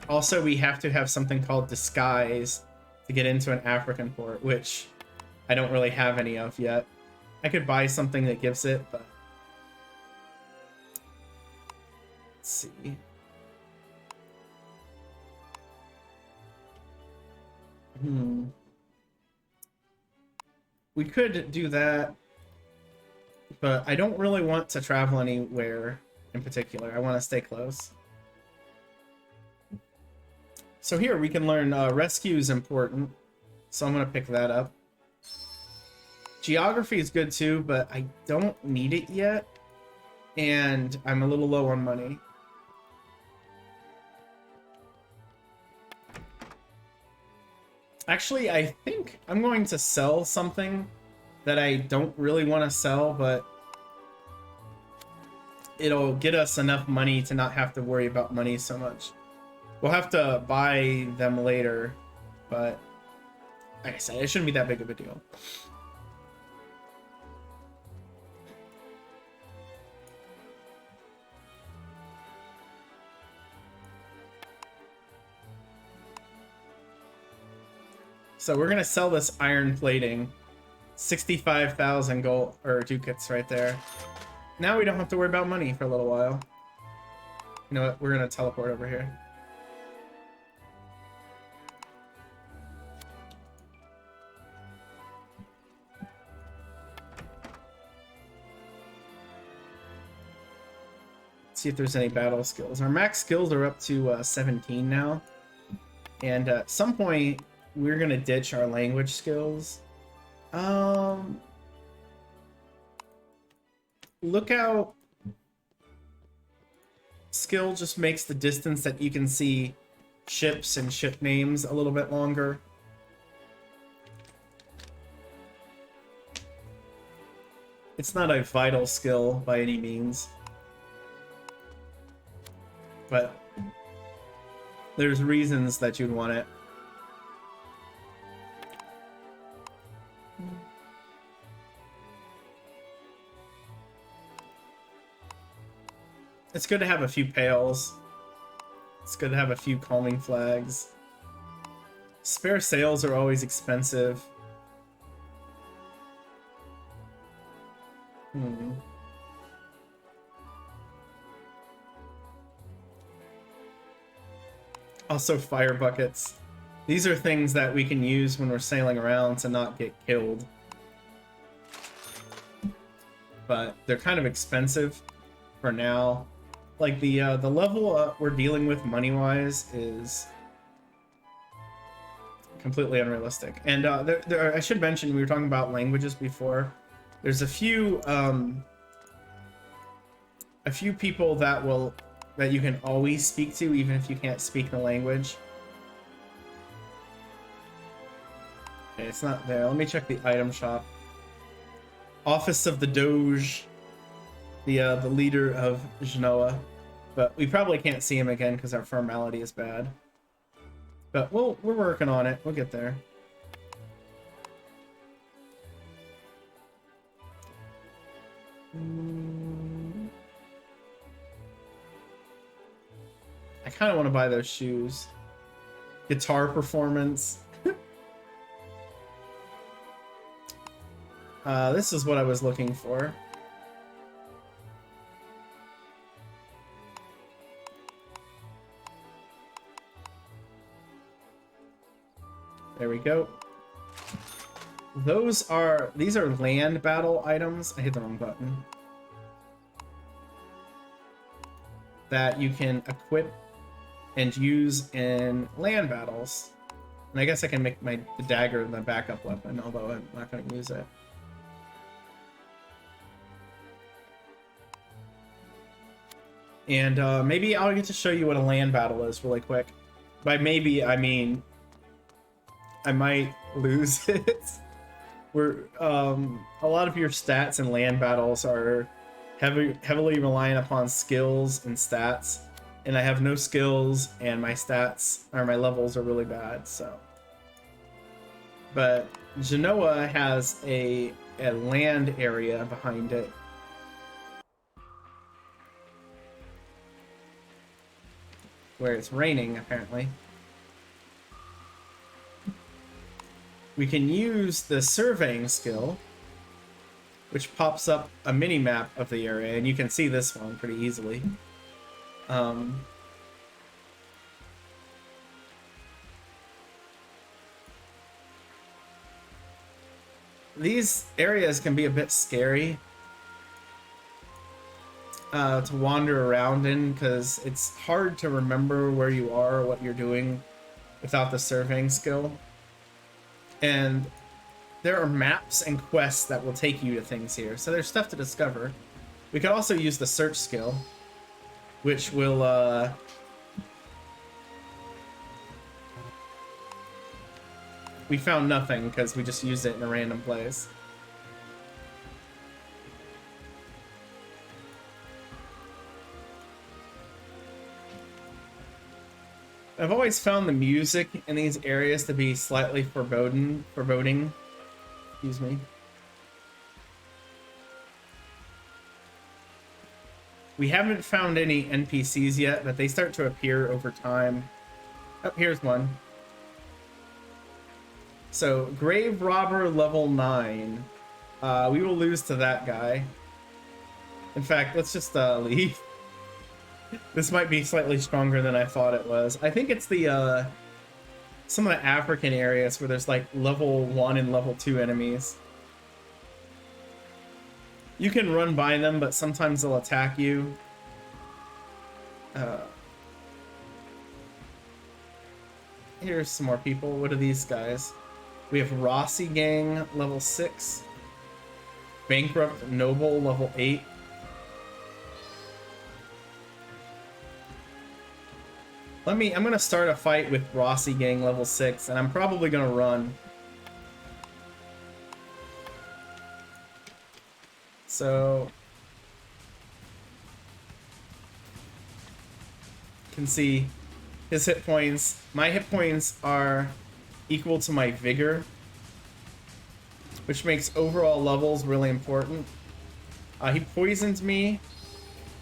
Also, we have to have something called disguise to get into an African port, which I don't really have any of yet. I could buy something that gives it, but let's see. We could do that, but I don't really want to travel anywhere in particular. I want to stay close. So here we can learn rescue is important, so I'm going to pick that up. Geography is good too, but I don't need it yet, and I'm a little low on money. Actually, I think I'm going to sell something that I don't really want to sell, but it'll get us enough money to not have to worry about money so much. We'll have to buy them later, but like I said, it shouldn't be that big of a deal. So we're gonna sell this iron plating, 65,000 gold or ducats right there. Now we don't have to worry about money for a little while. You know what? We're gonna teleport over here. See if there's any battle skills. Our max skills are up to 17 now, and at some point we're gonna ditch our language skills. Lookout skill just makes the distance that you can see ships and ship names a little bit longer. It's not a vital skill by any means, but there's reasons that you'd want it. It's good to have a few pails. It's good to have a few calming flags. Spare sails are always expensive. Also, fire buckets. These are things that we can use when we're sailing around to not get killed. But they're kind of expensive for now. Like the level we're dealing with money-wise is completely unrealistic. And I should mention, we were talking about languages before. There's a few people that you can always speak to, even if you can't speak the language. Okay, it's not there. Let me check the item shop. Office of the Doge, the leader of Genoa, but we probably can't see him again because our formality is bad. But we're working on it. We'll get there. I kind of want to buy those shoes. Guitar performance. This is what I was looking for. There we go. These are land battle items. I hit the wrong button. That you can equip and use in land battles. And I guess I can make the dagger the backup weapon, although I'm not going to use it. And maybe I'll get to show you what a land battle is really quick. By maybe, I mean I might lose it. A lot of your stats in land battles are heavily reliant upon skills and stats, and I have no skills, and my stats or my levels are really bad. So, but Genoa has a land area behind it where it's raining, apparently. We can use the surveying skill, which pops up a mini-map of the area, and you can see this one pretty easily. These areas can be a bit scary to wander around in, because it's hard to remember where you are or what you're doing without the surveying skill. And there are maps and quests that will take you to things here, so there's stuff to discover. We could also use the search skill, which will we found nothing because we just used it in a random place. I've always found the music in these areas to be slightly foreboding. Excuse me. We haven't found any NPCs yet, but they start to appear over time. Oh, here's one. So, Grave Robber level 9. We will lose to that guy. In fact, let's just leave. This might be slightly stronger than I thought it was. I think it's the some of the African areas where there's like level 1 and level 2 enemies. You can run by them, but sometimes they'll attack you. Here's some more people. What are these guys? We have Rossi Gang, level 6. Bankrupt Noble, level 8. I'm gonna start a fight with Rossi Gang, level 6, and I'm probably gonna run. So... you can see his hit points. My hit points are equal to my vigor, which makes overall levels really important. He poisoned me,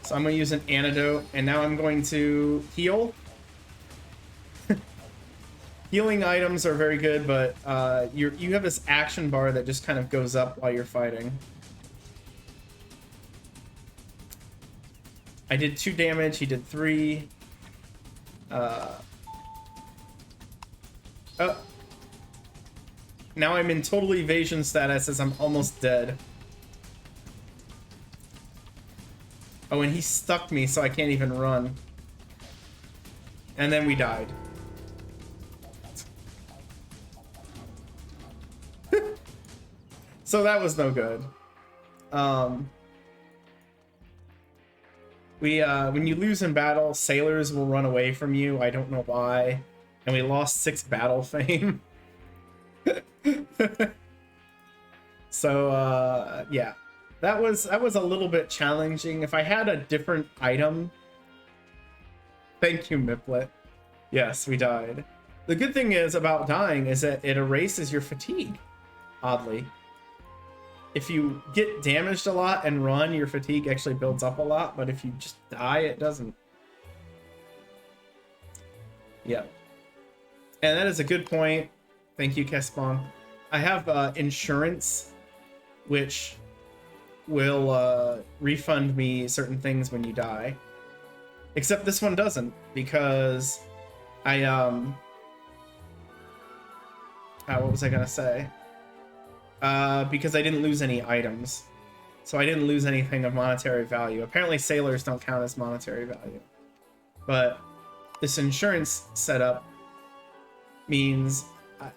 so I'm going to use an antidote, and now I'm going to heal. Healing items are very good, but you have this action bar that just kind of goes up while you're fighting. I did 2 damage, he did 3. Oh. Now I'm in total evasion status as I'm almost dead. Oh, and he stuck me so I can't even run. And then we died. So that was no good. When you lose in battle, sailors will run away from you. I don't know why. And we lost 6 battle fame. So, yeah. That was a little bit challenging. If I had a different item... Thank you, Miplet. Yes, we died. The good thing is about dying is that it erases your fatigue, oddly. If you get damaged a lot and run, your fatigue actually builds up a lot, but if you just die, it doesn't. Yeah. And that is a good point. Thank you, Kespong. I have insurance, which will refund me certain things when you die. Except this one doesn't, because I, what was I gonna say? Because I didn't lose any items. So I didn't lose anything of monetary value. Apparently sailors don't count as monetary value. But this insurance setup means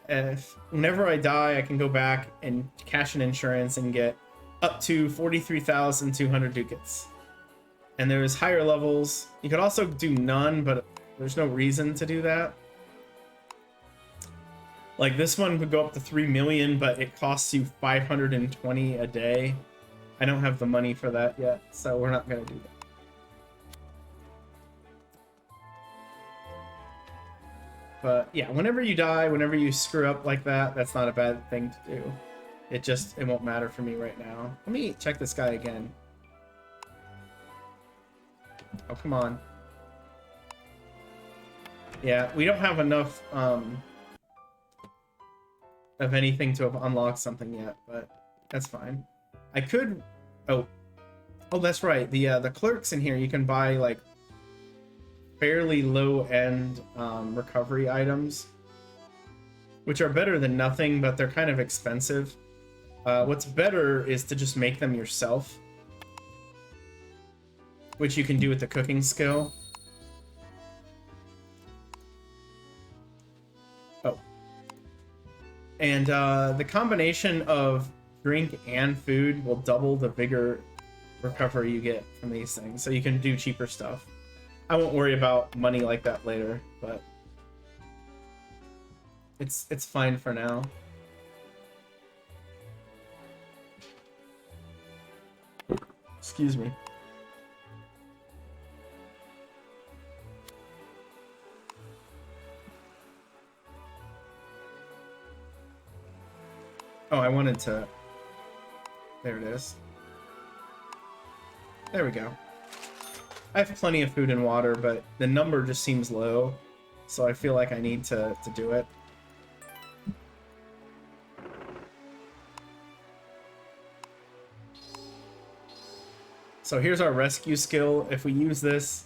if whenever I die, I can go back and cash an insurance and get up to 43,200 ducats. And there's higher levels. You could also do none, but there's no reason to do that. Like this one would go up to 3 million, but it costs you 520 a day. I don't have the money for that yet, so we're not gonna do that. But yeah, whenever you die, whenever you screw up like that, that's not a bad thing to do. It won't matter for me right now. Let me check this guy again. Oh, come on. Yeah, we don't have enough of anything to have unlocked something yet, but that's fine. I could... Oh, that's right. The clerks in here, you can buy like fairly low-end recovery items, which are better than nothing, but they're kind of expensive. What's better is to just make them yourself, which you can do with the cooking skill. Oh. And the combination of drink and food will double the vigor recovery you get from these things, so you can do cheaper stuff. I won't worry about money like that later, but it's fine for now. Excuse me. Oh, I wanted to... There it is. There we go. I have plenty of food and water, but the number just seems low, so I feel like I need to do it. So here's our rescue skill. If we use this,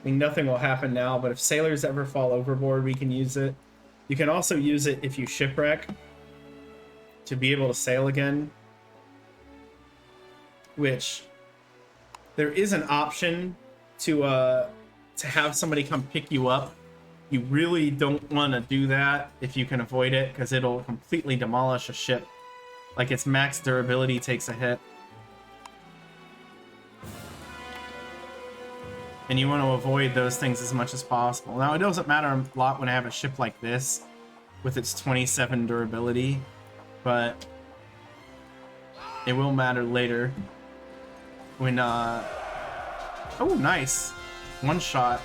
I mean, nothing will happen now, but if sailors ever fall overboard, we can use it. You can also use it if you shipwreck to be able to sail again, which there is an option to have somebody come pick you up. You really don't want to do that if you can avoid it, because it'll completely demolish a ship. Like, its max durability takes a hit. And you want to avoid those things as much as possible. Now, it doesn't matter a lot when I have a ship like this with its 27 durability, but it will matter later when oh, nice. One shot.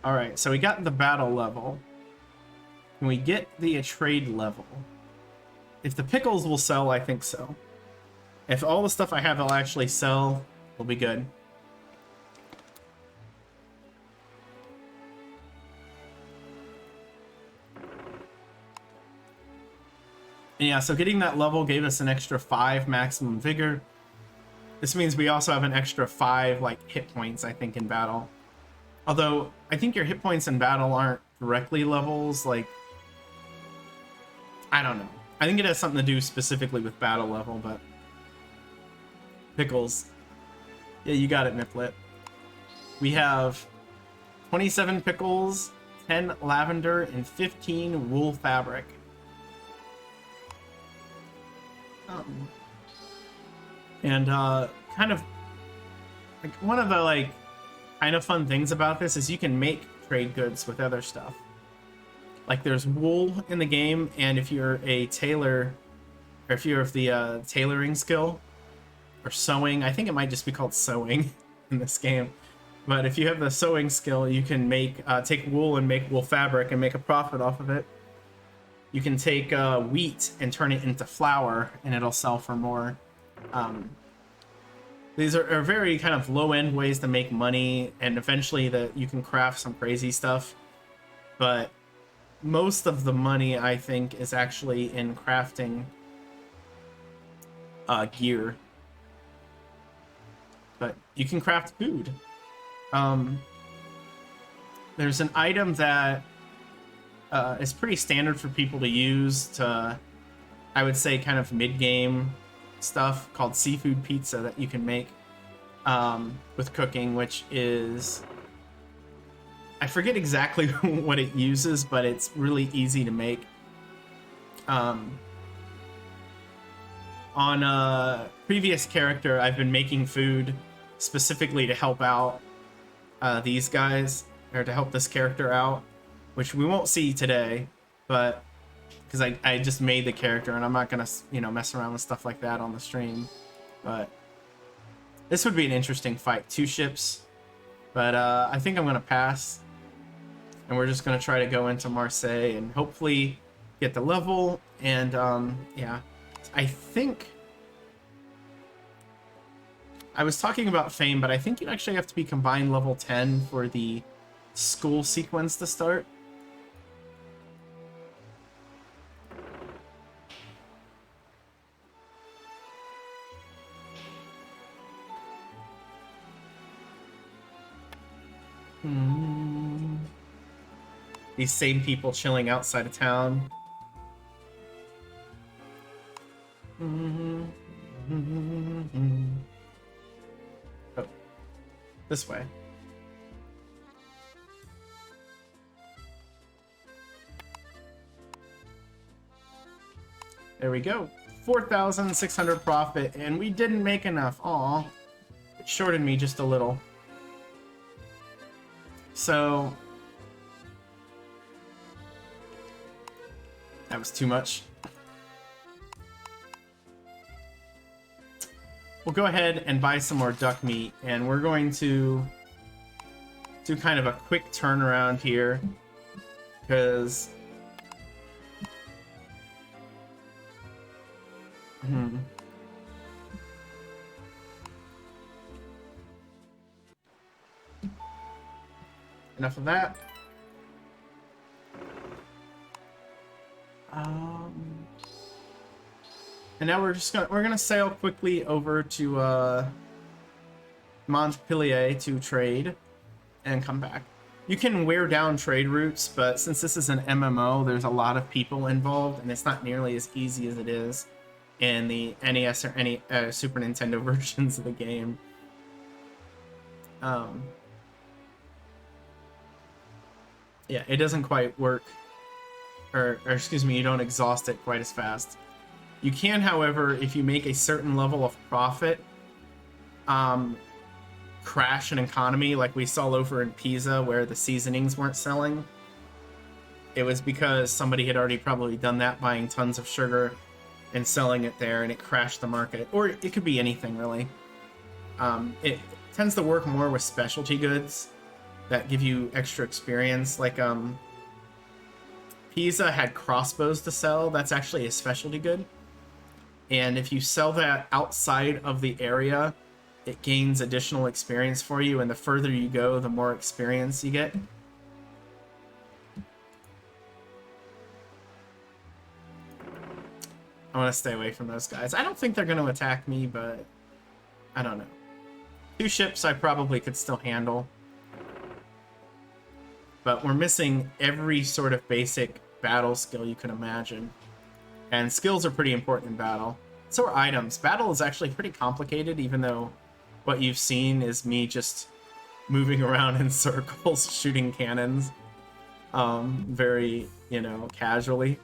Alright, so we got the battle level. Can we get the trade level? If the pickles will sell, I think so. If all the stuff I have will actually sell, we'll be good. And yeah, so getting that level gave us an extra 5 maximum vigor. This means we also have an extra 5 like hit points, I think, in battle. Although I think your hit points in battle aren't directly levels, like, I don't know. I think it has something to do specifically with battle level, but pickles. Yeah, you got it, Niplet. We have 27 pickles, 10 lavender, and 15 wool fabric. And kind of like one of the like kind of fun things about this is you can make trade goods with other stuff. Like, there's wool in the game, and if you're a tailor, or if you're of the tailoring skill or sewing, I think it might just be called sewing in this game, but if you have the sewing skill, you can make take wool and make wool fabric and make a profit off of it. You can take wheat and turn it into flour, and it'll sell for more. These are very kind of low-end ways to make money, and eventually that you can craft some crazy stuff. But most of the money, I think, is actually in crafting gear. But you can craft food. There's an item that is pretty standard for people to use to, I would say, kind of mid-game stuff called seafood pizza that you can make with cooking, which is... I forget exactly what it uses, but it's really easy to make. On a previous character, I've been making food specifically to help out these guys, or to help this character out, which we won't see today, but because I just made the character and I'm not gonna, you know, mess around with stuff like that on the stream. But this would be an interesting fight. 2 ships, but I think I'm gonna pass. And we're just going to try to go into Marseille and hopefully get the level. And, yeah, I think I was talking about fame, but I think you actually have to be combined level 10 for the school sequence to start. These same people chilling outside of town. Oh, this way. There we go. 4,600 profit, and we didn't make enough. Aw. It shorted me just a little. So that was too much. We'll go ahead and buy some more duck meat, and we're going to do kind of a quick turnaround here, because enough of that. And now we're gonna sail quickly over to Montpellier to trade and come back. You can wear down trade routes, but since this is an MMO, there's a lot of people involved, and it's not nearly as easy as it is in the NES or any Super Nintendo versions of the game. Yeah, it doesn't quite work, or excuse me, you don't exhaust it quite as fast. You can, however, if you make a certain level of profit, crash an economy like we saw over in Pisa where the seasonings weren't selling. It was because somebody had already probably done that, buying tons of sugar and selling it there, and it crashed the market. Or it could be anything, really. It tends to work more with specialty goods that give you extra experience. Like, Pisa had crossbows to sell. That's actually a specialty good. And if you sell that outside of the area, it gains additional experience for you, and the further you go, the more experience you get. I want to stay away from those guys. I don't think they're going to attack me, but I don't know. 2 ships I probably could still handle. But we're missing every sort of basic battle skill you can imagine. And skills are pretty important in battle. So are items. Battle is actually pretty complicated, even though what you've seen is me just moving around in circles, shooting cannons. Very, you know, casually.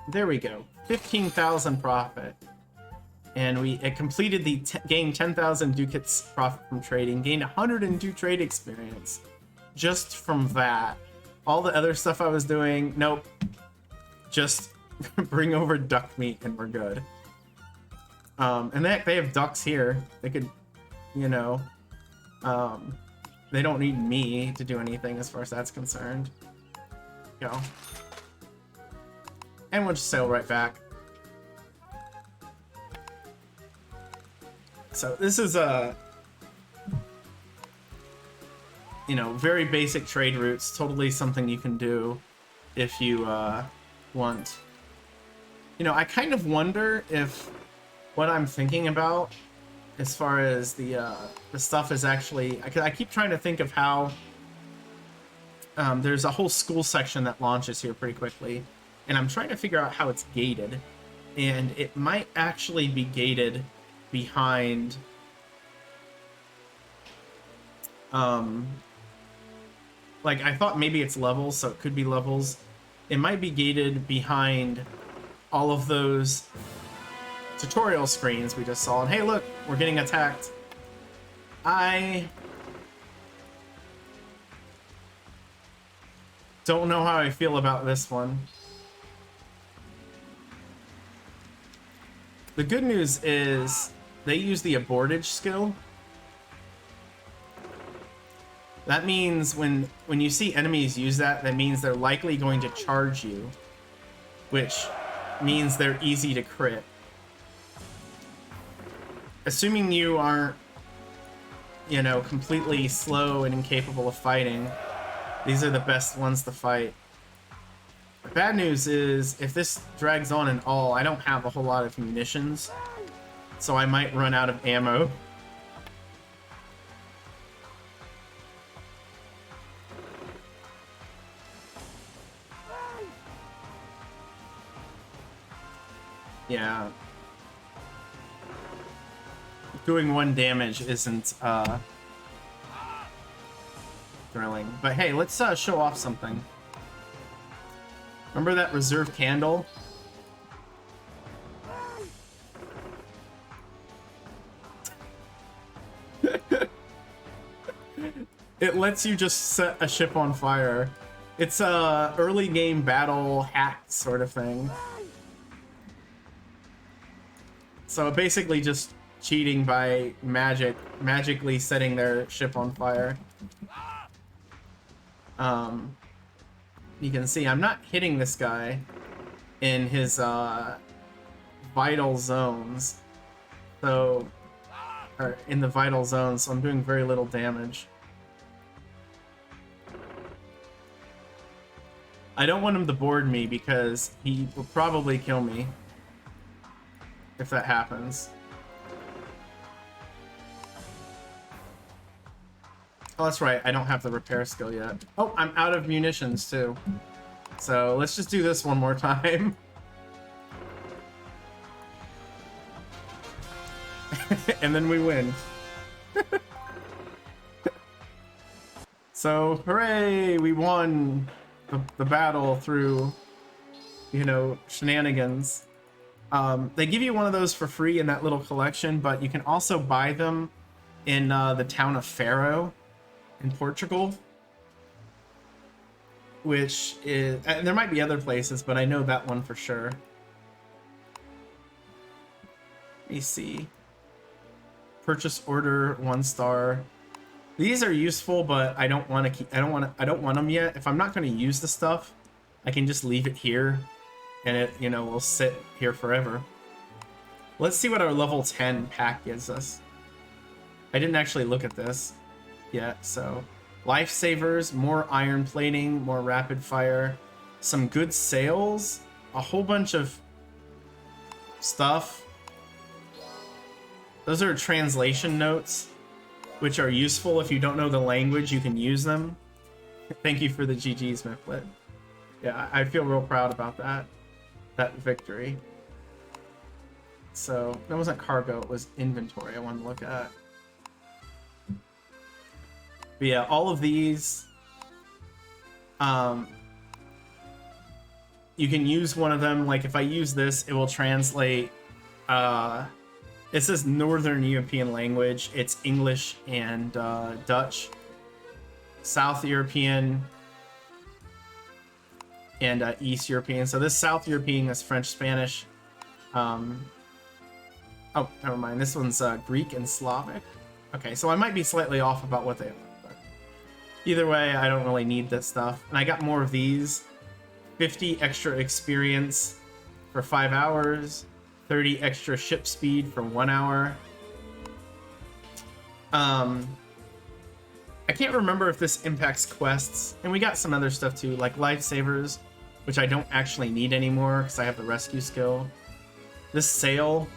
There we go. 15,000 profit. And it completed the gained 10,000 ducats profit from trading, gained 102 trade experience just from that. All the other stuff I was doing, nope. Just bring over duck meat and we're good. And they have ducks here. They could, you know, they don't need me to do anything as far as that's concerned. Go. And we'll just sail right back. So this is a, you know, very basic trade routes. Totally something you can do if you want. You know, I kind of wonder if what I'm thinking about as far as the stuff is actually, I keep trying to think of how there's a whole school section that launches here pretty quickly, and I'm trying to figure out how it's gated, and it might actually be gated behind like I thought maybe it's levels, so it could be levels. It might be gated behind all of those tutorial screens we just saw. And hey, look, we're getting attacked. I don't know how I feel about this one. The good news is they use the abortage skill, That means when you see enemies use that, that means they're likely going to charge you, which means they're easy to crit. Assuming you aren't, you know, completely slow and incapable of fighting, these are the best ones to fight. The bad news is, if this drags on and all, I don't have a whole lot of munitions, so I might run out of ammo. Yeah. Doing 1 damage isn't thrilling. But hey, let's show off something. Remember that reserve candle? It lets you just set a ship on fire. It's a early game battle hack sort of thing. So basically just cheating by magically setting their ship on fire. You can see I'm not hitting this guy in his vital zones, so, or in the vital zones, so I'm doing very little damage. I don't want him to board me because he will probably kill me if that happens. Oh, that's right, I don't have the repair skill yet. Oh, I'm out of munitions too. So let's just do this one more time. And then we win. So, hooray! We won the battle through, you know, shenanigans. They give you one of those for free in that little collection, but you can also buy them in the town of Faro in Portugal, which is, there might be other places, but I know that one for sure. Let me see. Purchase order 1 star. These are useful, but I don't want to keep. I don't want them yet. If I'm not going to use the stuff, I can just leave it here, and it, you know, will sit here forever. Let's see what our level 10 pack gives us. I didn't actually look at this yet, so lifesavers, more iron plating, more rapid fire, some good sales, a whole bunch of stuff. Those are translation notes, which are useful if you don't know the language. You can use them. Thank you for the GG's, Mifflet. Yeah, I feel real proud about that victory. So that wasn't cargo, it was inventory I wanted to look at. But yeah, all of these, you can use one of them. Like if I use this, it will translate, it says Northern European language. It's English and Dutch. South European and East European. So this South European is French, Spanish. Oh, never mind. This one's Greek and Slavic. Okay, so I might be slightly off about what they are. Either way, I don't really need this stuff. And I got more of these. 50 extra experience for 5 hours. 30 extra ship speed for 1 hour. I can't remember if this impacts quests. And we got some other stuff too, like lifesavers, which I don't actually need anymore because I have the rescue skill. This sail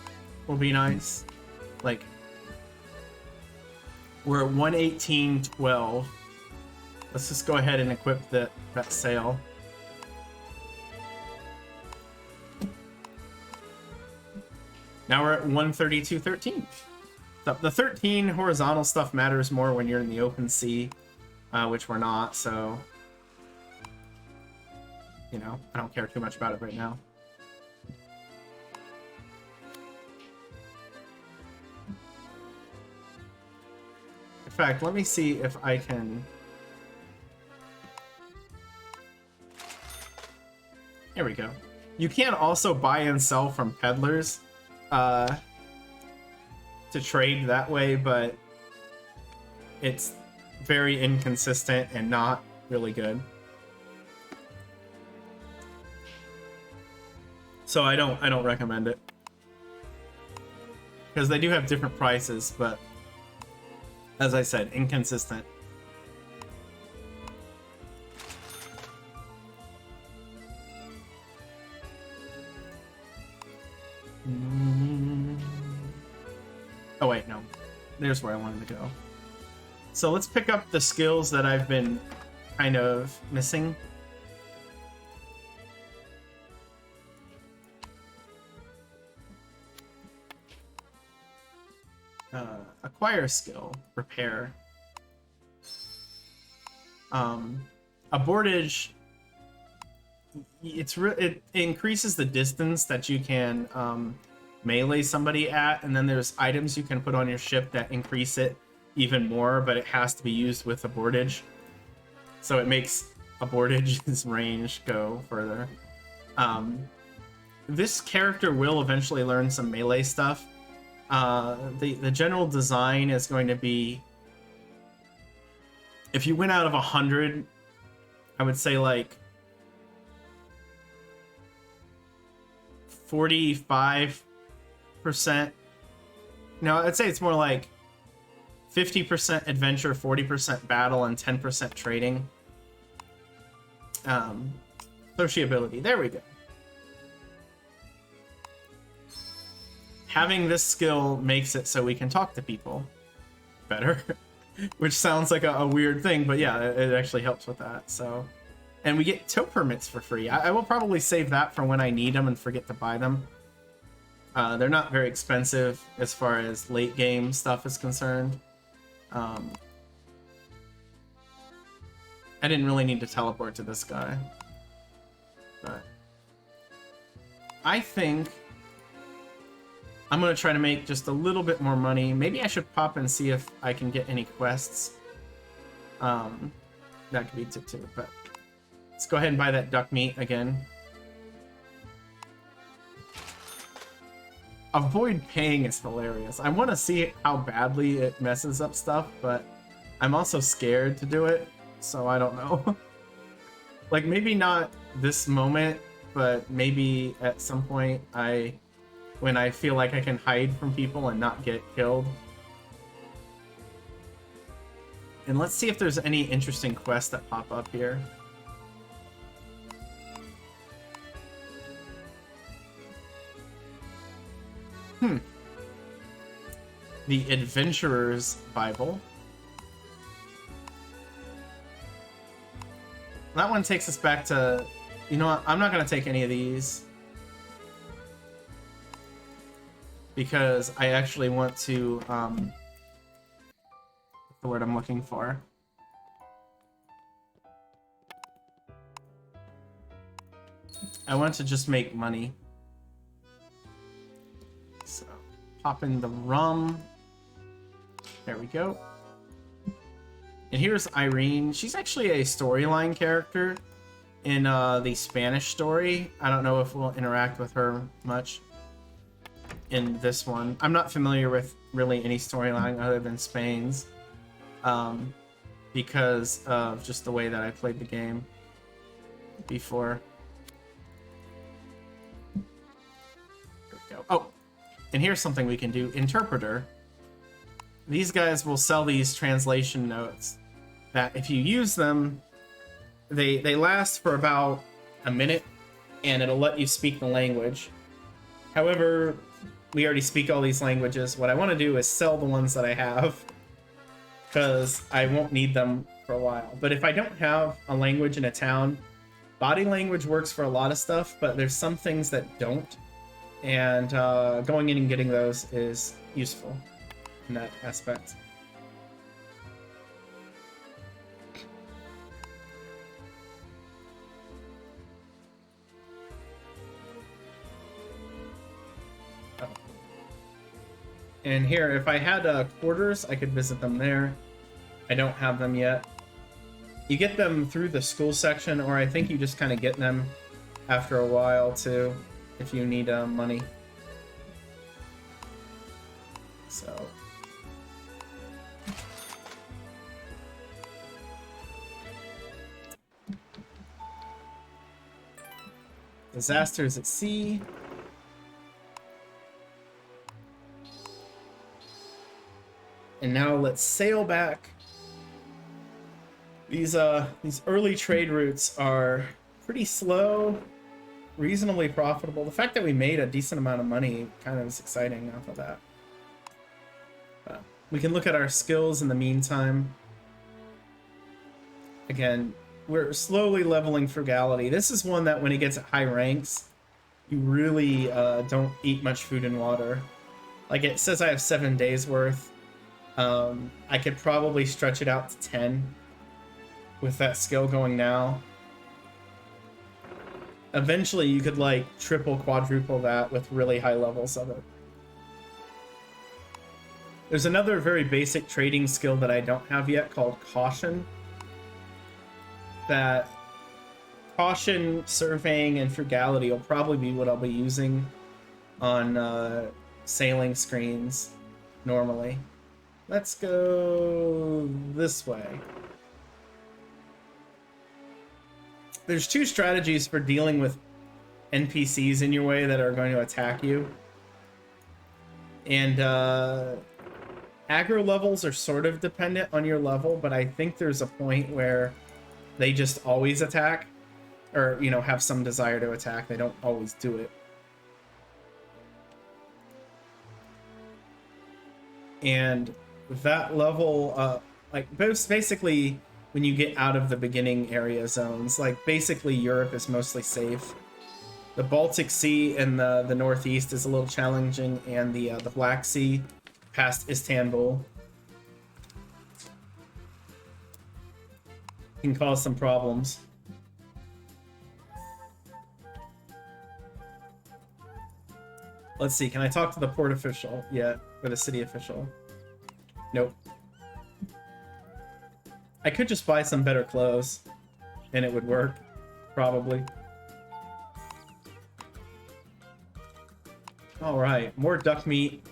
will be nice. Like, we're at 118.12. Let's just go ahead and equip that sail. Now we're at 132.13. So the 13 horizontal stuff matters more when you're in the open sea, which we're not, so, you know, I don't care too much about it right now. In fact, let me see if I can... There we go. You can also buy and sell from peddlers to trade that way, but it's very inconsistent and not really good. So I don't recommend it. Because they do have different prices, but as I said, inconsistent. Oh wait, no. There's where I wanted to go. So let's pick up the skills that I've been kind of missing. Acquire skill, repair. A boardage, it increases the distance that you can melee somebody at, and then there's items you can put on your ship that increase it even more, but it has to be used with a boardage. So it makes a boardage's range go further. This character will eventually learn some melee stuff. The general design is going to be, if you went out of 100, I would say like 45%. No, I'd say it's more like 50% adventure, 40% battle, and 10% trading. Sociability, there we go. Having this skill makes it so we can talk to people better, which sounds like a weird thing, but yeah, it actually helps with that. So, and we get tow permits for free. I will probably save that for when I need them and forget to buy them. They're not very expensive as far as late game stuff is concerned. I didn't really need to teleport to this guy, but I think I'm going to try to make just a little bit more money. Maybe I should pop and see if I can get any quests. That could be tip too, but let's go ahead and buy that duck meat again. Avoid paying is hilarious. I want to see how badly it messes up stuff, but I'm also scared to do it, so I don't know. Like, maybe not this moment, but maybe at some point when I feel like I can hide from people and not get killed. And let's see if there's any interesting quests that pop up here. The Adventurer's Bible. That one takes us back to... You know what? I'm not going to take any of these, because I actually want to, what's the word I'm looking for? I want to just make money. So, pop in the rum. There we go. And here's Irene. She's actually a storyline character in the Spanish story. I don't know if we'll interact with her much in this one. I'm not familiar with really any storyline other than Spain's, because of just the way that I played the game before. There we go. Oh, and here's something we can do. Interpreter. These guys will sell these translation notes that if you use them, they last for about a minute, and it'll let you speak the language. However, we already speak all these languages. What I want to do is sell the ones that I have, because I won't need them for a while. But if I don't have a language in a town, body language works for a lot of stuff, but there's some things that don't, and going in and getting those is useful in that aspect. And here, if I had quarters, I could visit them there. I don't have them yet. You get them through the school section, or I think you just kind of get them after a while too, if you need money. So, Disasters at sea. And now let's sail back. These early trade routes are pretty slow, reasonably profitable. The fact that we made a decent amount of money kind of is exciting off of that. We can look at our skills in the meantime. Again, we're slowly leveling frugality. This is one that when it gets at high ranks, you really don't eat much food and water. Like it says I have 7 days worth. I could probably stretch it out to 10 with that skill going now. Eventually you could like triple, quadruple that with really high levels of it. There's another very basic trading skill that I don't have yet called Caution. That Caution, Surveying, and Frugality will probably be what I'll be using on sailing screens normally. Let's go this way. There's 2 strategies for dealing with NPCs in your way that are going to attack you. And aggro levels are sort of dependent on your level, but I think there's a point where they just always attack, or, you know, have some desire to attack. They don't always do it. And that level, like, basically, when you get out of the beginning area zones, like, basically Europe is mostly safe. The Baltic Sea in the northeast is a little challenging, and the Black Sea past Istanbul can cause some problems. Let's see, can I talk to the port official yet? Or the city official? Nope. I could just buy some better clothes, and it would work, probably. Alright, more duck meat.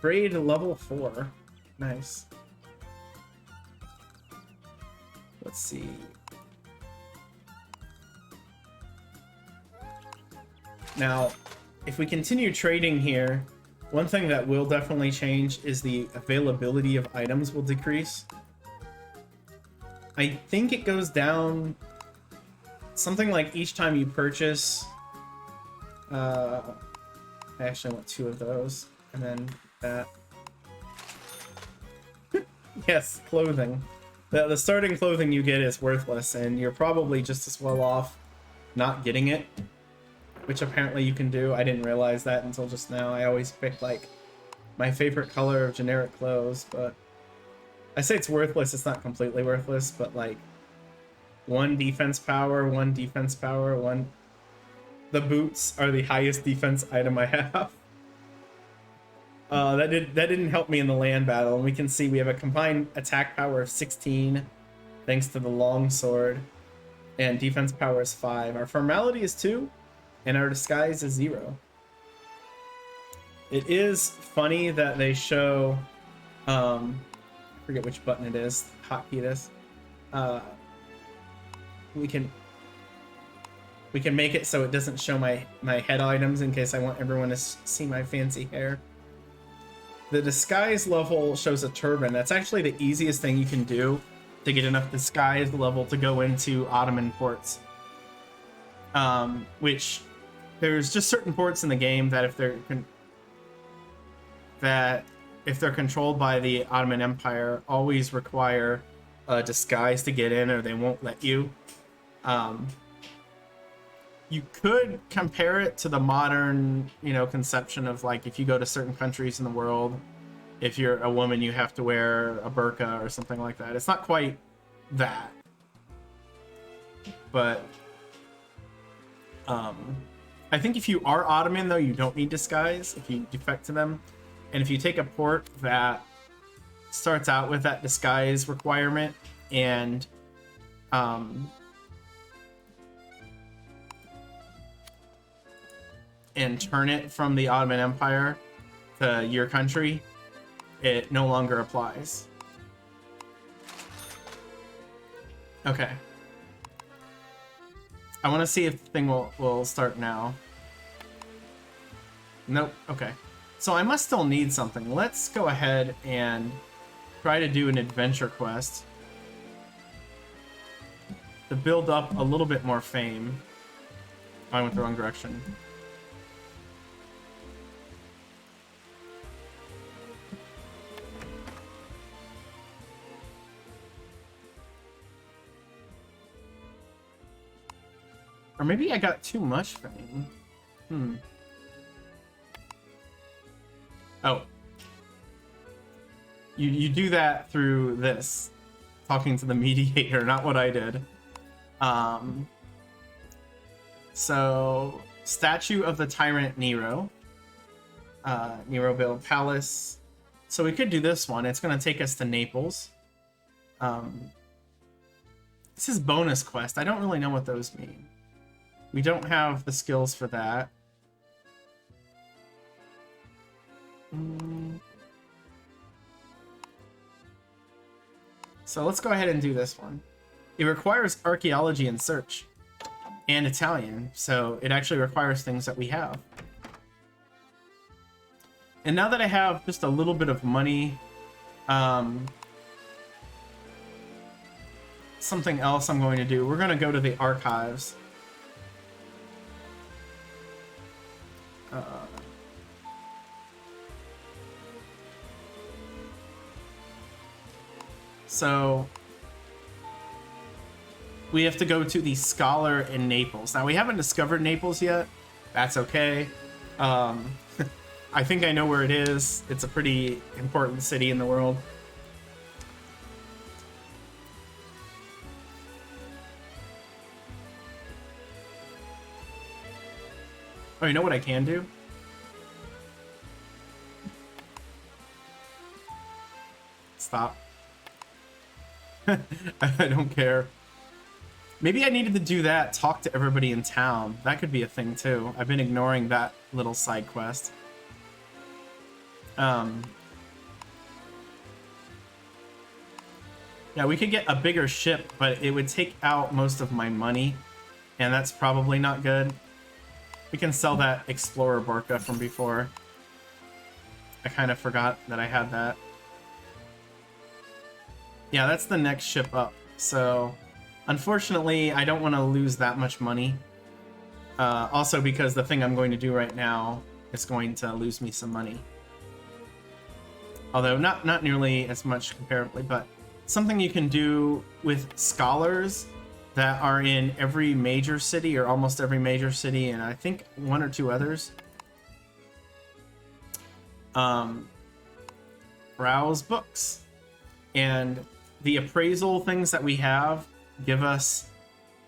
Trade level 4. Nice. Let's see. Now, if we continue trading here, one thing that will definitely change is the availability of items will decrease. I think it goes down something like each time you purchase. I actually want 2 of those, and then that. Yes, clothing. The starting clothing you get is worthless, and you're probably just as well off not getting it, which apparently you can do. I didn't realize that until just now. I always pick like my favorite color of generic clothes, but I say it's worthless. It's not completely worthless, but like 1 defense power, 1 defense power, 1. The boots are the highest defense item I have. That didn't help me in the land battle, and we can see we have a combined attack power of 16 thanks to the long sword, and defense power is 5. Our formality is 2, and our disguise is 0. It is funny that they show, I forget which button it is, hotkey it is. We can make it so it doesn't show my head items in case I want everyone to see my fancy hair. The disguise level shows a turban. That's actually the easiest thing you can do to get enough disguise level to go into Ottoman ports. Which there's just certain ports in the game that if they're controlled by the Ottoman Empire, always require a disguise to get in, or they won't let you. You could compare it to the modern, conception of like if you go to certain countries in the world, if you're a woman, you have to wear a burqa or something like that. It's not quite that, but I think if you are Ottoman, though, you don't need disguise if you defect to them, and if you take a port that starts out with that disguise requirement and turn it from the Ottoman Empire to your country, it no longer applies. Okay. I want to see if the thing will start now. Nope. Okay. So I must still need something. Let's go ahead and try to do an adventure quest to build up a little bit more fame. I went the wrong direction. Or maybe I got too much fame. Oh. You do that through this. Talking to the mediator, not what I did. So, Statue of the Tyrant Nero. Nero built Palace. So we could do this one. It's going to take us to Naples. This is bonus quest. I don't really know what those mean. We don't have the skills for that. So let's go ahead and do this one. It requires archaeology and search. And Italian. So it actually requires things that we have. And now that I have just a little bit of money, something else I'm going to do. We're going to go to the archives. So we have to go to the Scholar in Naples. Now we haven't discovered Naples yet. That's okay. I think I know where it is. It's a pretty important city in the world. Oh, you know what I can do? Stop. I don't care. Maybe I needed to do that, talk to everybody in town. That could be a thing too. I've been ignoring that little side quest. Yeah, we could get a bigger ship, but it would take out most of my money, and that's probably not good. We can sell that Explorer Borka from before. I kind of forgot that I had that. Yeah, that's the next ship up. So, unfortunately, I don't want to lose that much money. Also because the thing I'm going to do right now is going to lose me some money. Although not nearly as much comparably, but something you can do with scholars that are in every major city, or almost every major city, and I think one or two others. Browse books. And the appraisal things that we have give us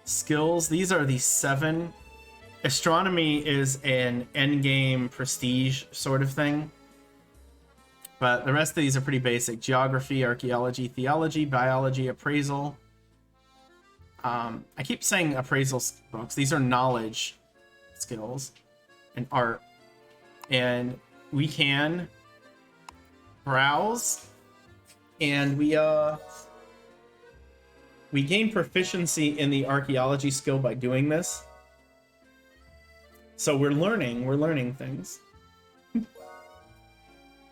skills. These are the 7. Astronomy is an endgame prestige sort of thing. But the rest of these are pretty basic. Geography, archaeology, theology, biology, appraisal. I keep saying appraisal books. These are knowledge skills and art. And we can browse, and we gain proficiency in the archaeology skill by doing this. So we're learning things.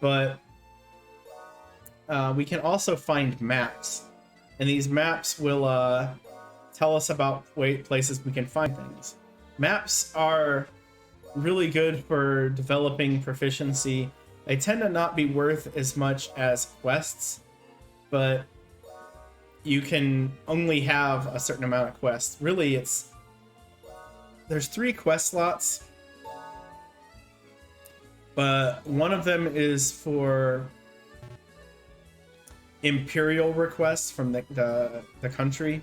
But we can also find maps, and these maps will tell us about places we can find things. Maps are really good for developing proficiency. They tend to not be worth as much as quests, but you can only have a certain amount of quests. Really, there's 3 quest slots, but one of them is for imperial requests from the country.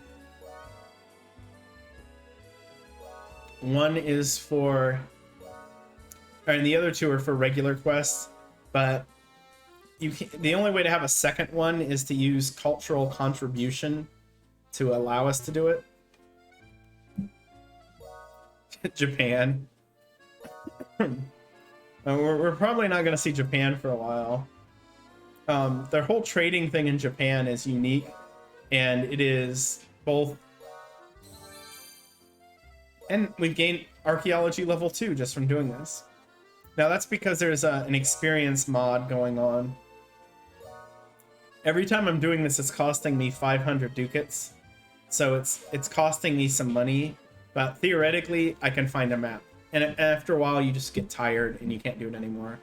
One is for, and the other 2 are for regular quests, but the only way to have a second one is to use cultural contribution to allow us to do it. Japan. We're probably not going to see Japan for a while. Their whole trading thing in Japan is unique, and it is both And we've gained archaeology level 2 just from doing this. Now that's because there's an experience mod going on. Every time I'm doing this, it's costing me 500 ducats. So it's costing me some money, but theoretically I can find a map. And after a while you just get tired and you can't do it anymore.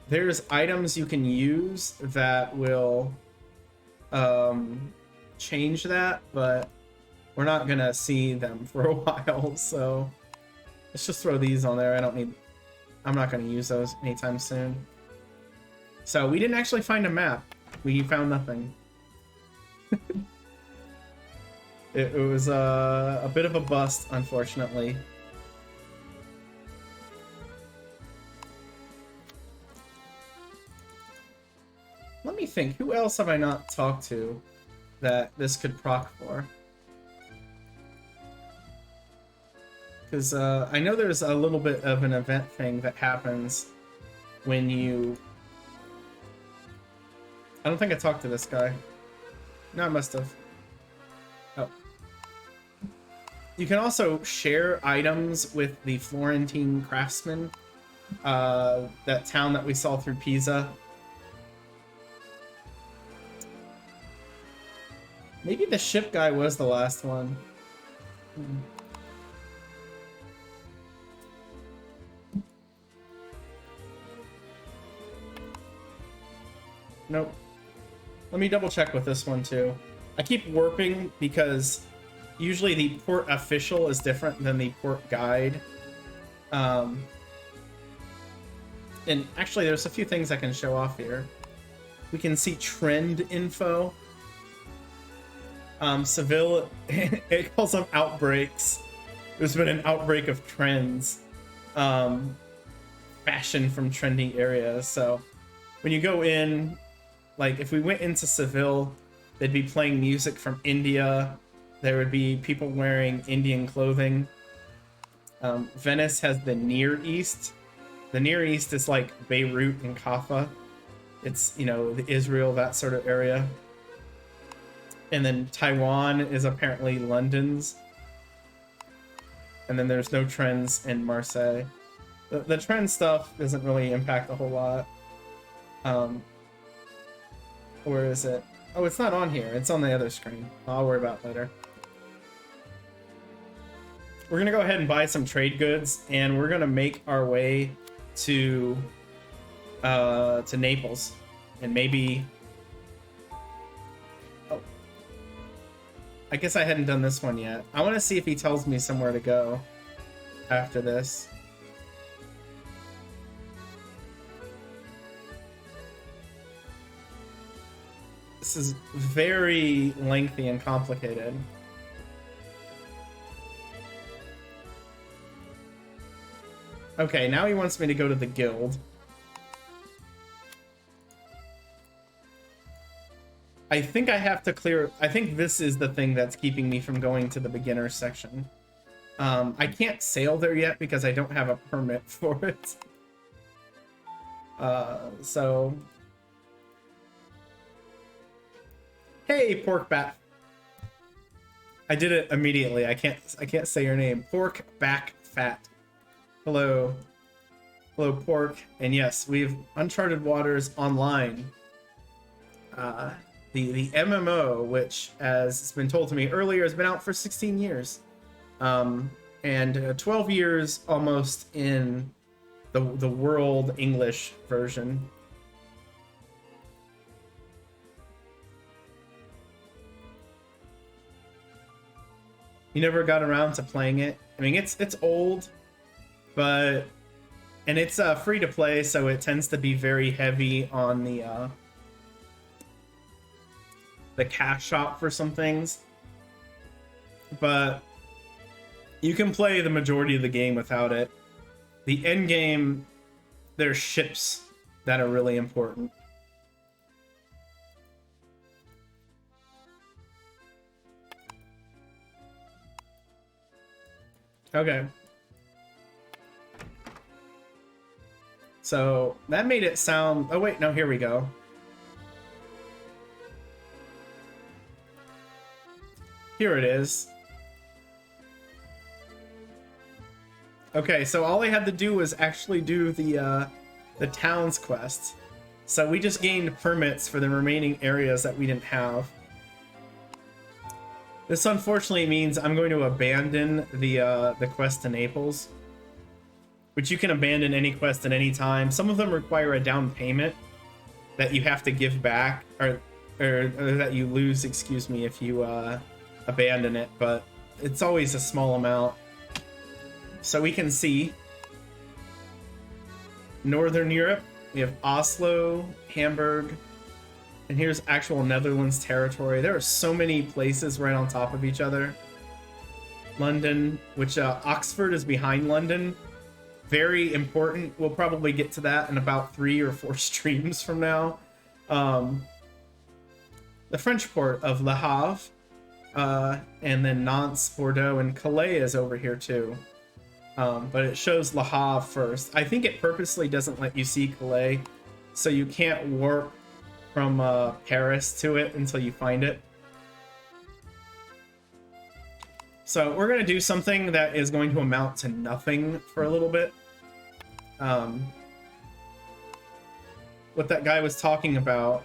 There's items you can use that will change that, but we're not gonna see them for a while, so let's just throw these on there. I'm not gonna use those anytime soon. So we didn't actually find a map. We found nothing. It was a bit of a bust, unfortunately. Let me think, who else have I not talked to that this could proc for? Because I know there's a little bit of an event thing that happens when you... I don't think I talked to this guy. No, I must have. Oh. You can also share items with the Florentine craftsman. That town that we saw through Pisa. Maybe the ship guy was the last one. Nope. Let me double check with this one too. I keep warping because usually the port official is different than the port guide. And actually there's a few things I can show off here. We can see trend info. Seville, it calls them outbreaks. There's been an outbreak of trends. Fashion from trending areas. So when you go in, like if we went into Seville, they'd be playing music from India. There would be people wearing Indian clothing. Venice has the Near East. The Near East is like Beirut and Kaffa. It's, you know, the Israel, that sort of area. And then Taiwan is apparently London's. And then there's no trends in Marseille. The trend stuff doesn't really impact a whole lot. Where is it? Oh, it's not on here. It's on the other screen. I'll worry about it later. We're gonna go ahead and buy some trade goods, and we're gonna make our way to Naples, and maybe. Oh, I guess I hadn't done this one yet. I want to see if he tells me somewhere to go after this. This is very lengthy and complicated. Okay, now he wants me to go to the guild. I think I have to clear... I think this is the thing that's keeping me from going to the beginner section. I can't sail there yet because I don't have a permit for it. So... Hey, Pork Bat. I did it immediately. I can't say your name. Pork Back Fat. Hello. Hello, Pork. And yes, we've Uncharted Waters Online. The MMO, which, as it's been told to me earlier, has been out for 16 years. And 12 years almost in the world English version. You never got around to playing it. I mean, it's old, but and it's free to play, so it tends to be very heavy on the cash shop for some things. But you can play the majority of the game without it. The end game, there's ships that are really important. Okay. So that made it sound... Oh wait, no, here we go. Here it is. Okay, so all I had to do was actually do the town's quest. So we just gained permits for the remaining areas that we didn't have. This unfortunately means I'm going to abandon the quest to Naples, which you can abandon any quest at any time. Some of them require a down payment that you have to give back, or that you lose, excuse me, if you abandon it, but it's always a small amount. So we can see Northern Europe, we have Oslo, Hamburg, and here's actual Netherlands territory. There are so many places right on top of each other. London, which Oxford is behind London. Very important. We'll probably get to that in about 3 or 4 streams from now. The French port of Le Havre, and then Nantes, Bordeaux, and Calais is over here too. But it shows Le Havre first. I think it purposely doesn't let you see Calais, so you can't warp from Paris to it until you find it. So we're going to do something that is going to amount to nothing for a little bit. What that guy was talking about.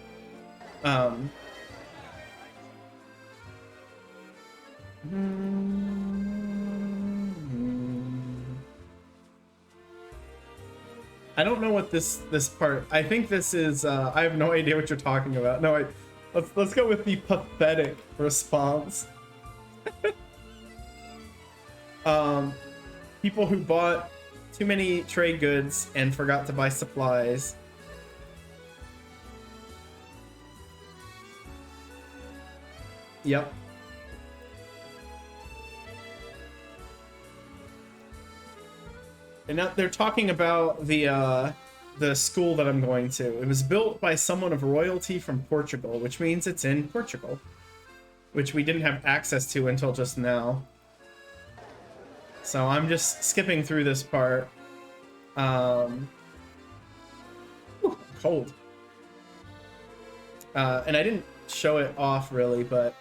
I don't know what this part. I think this is. I have no idea what you're talking about. No, let's go with the pathetic response. People who bought too many trade goods and forgot to buy supplies. Yep. And now they're talking about the school that I'm going to. It was built by someone of royalty from Portugal, which means it's in Portugal, which we didn't have access to until just now. So I'm just skipping through this part. Ooh, cold. And I didn't show it off really, but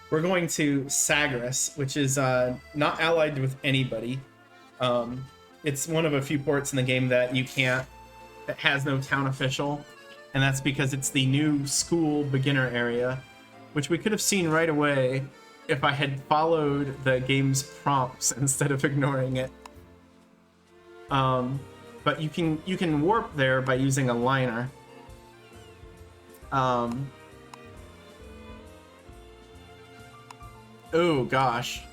we're going to Sagres, which is not allied with anybody. It's one of a few ports in the game that that has no town official, and that's because it's the new school beginner area, which we could have seen right away if I had followed the game's prompts instead of ignoring it. But you can warp there by using a liner. Oh gosh.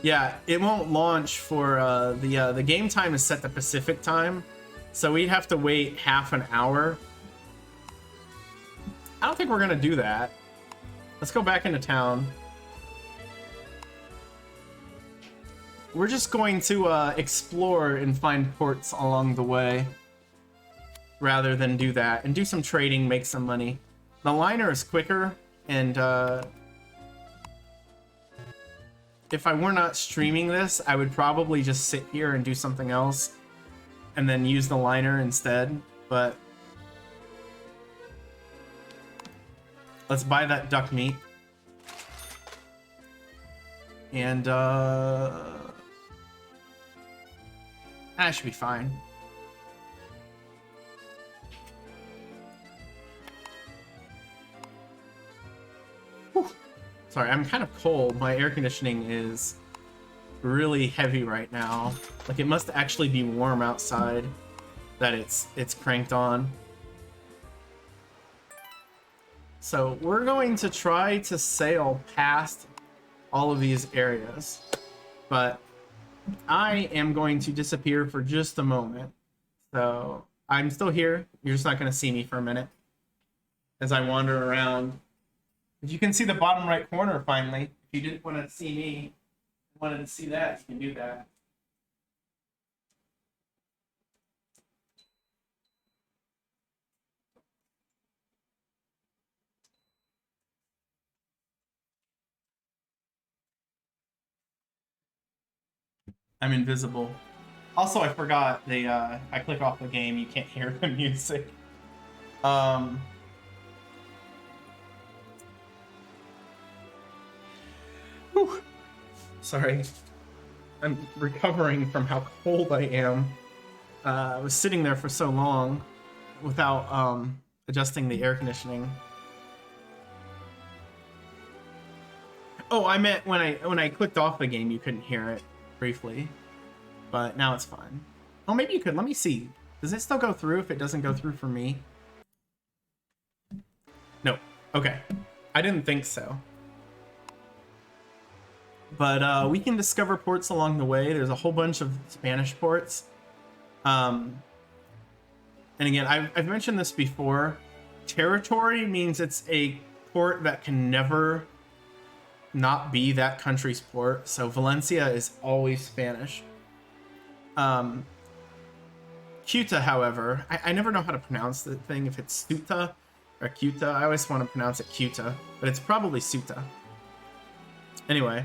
Yeah, it won't launch for the game time is set to Pacific time, so we'd have to wait half an hour. I don't think we're gonna do that. Let's go back into town. We're just going to explore and find ports along the way, rather than do that and do some trading, make some money. The liner is quicker, and if I were not streaming this, I would probably just sit here and do something else and then use the liner instead, but let's buy that duck meat. And that should be fine. Whew. Sorry, I'm kind of cold. My air conditioning is really heavy right now. Like, it must actually be warm outside that it's cranked on. So we're going to try to sail past all of these areas, but I am going to disappear for just a moment. So I'm still here. You're just not going to see me for a minute as I wander around. But you can see the bottom right corner finally. If you didn't want to see me, wanted to see that, you can do that. I'm invisible. Also, I forgot I click off the game, you can't hear the music. Whew. Sorry. I'm recovering from how cold I am. I was sitting there for so long without adjusting the air conditioning. Oh, I meant when I clicked off the game, you couldn't hear it briefly, but now it's fine. Oh, maybe you could. Let me see. Does it still go through if it doesn't go through for me? No. Okay. I didn't think so. But we can discover ports along the way. There's a whole bunch of Spanish ports. And again, I've mentioned this before. Territory means it's a port that can never not be that country's port. So Valencia is always Spanish. Ceuta, however, I never know how to pronounce the thing, if it's Ceuta or Ceuta. I always want to pronounce it Ceuta, but it's probably Ceuta. Anyway,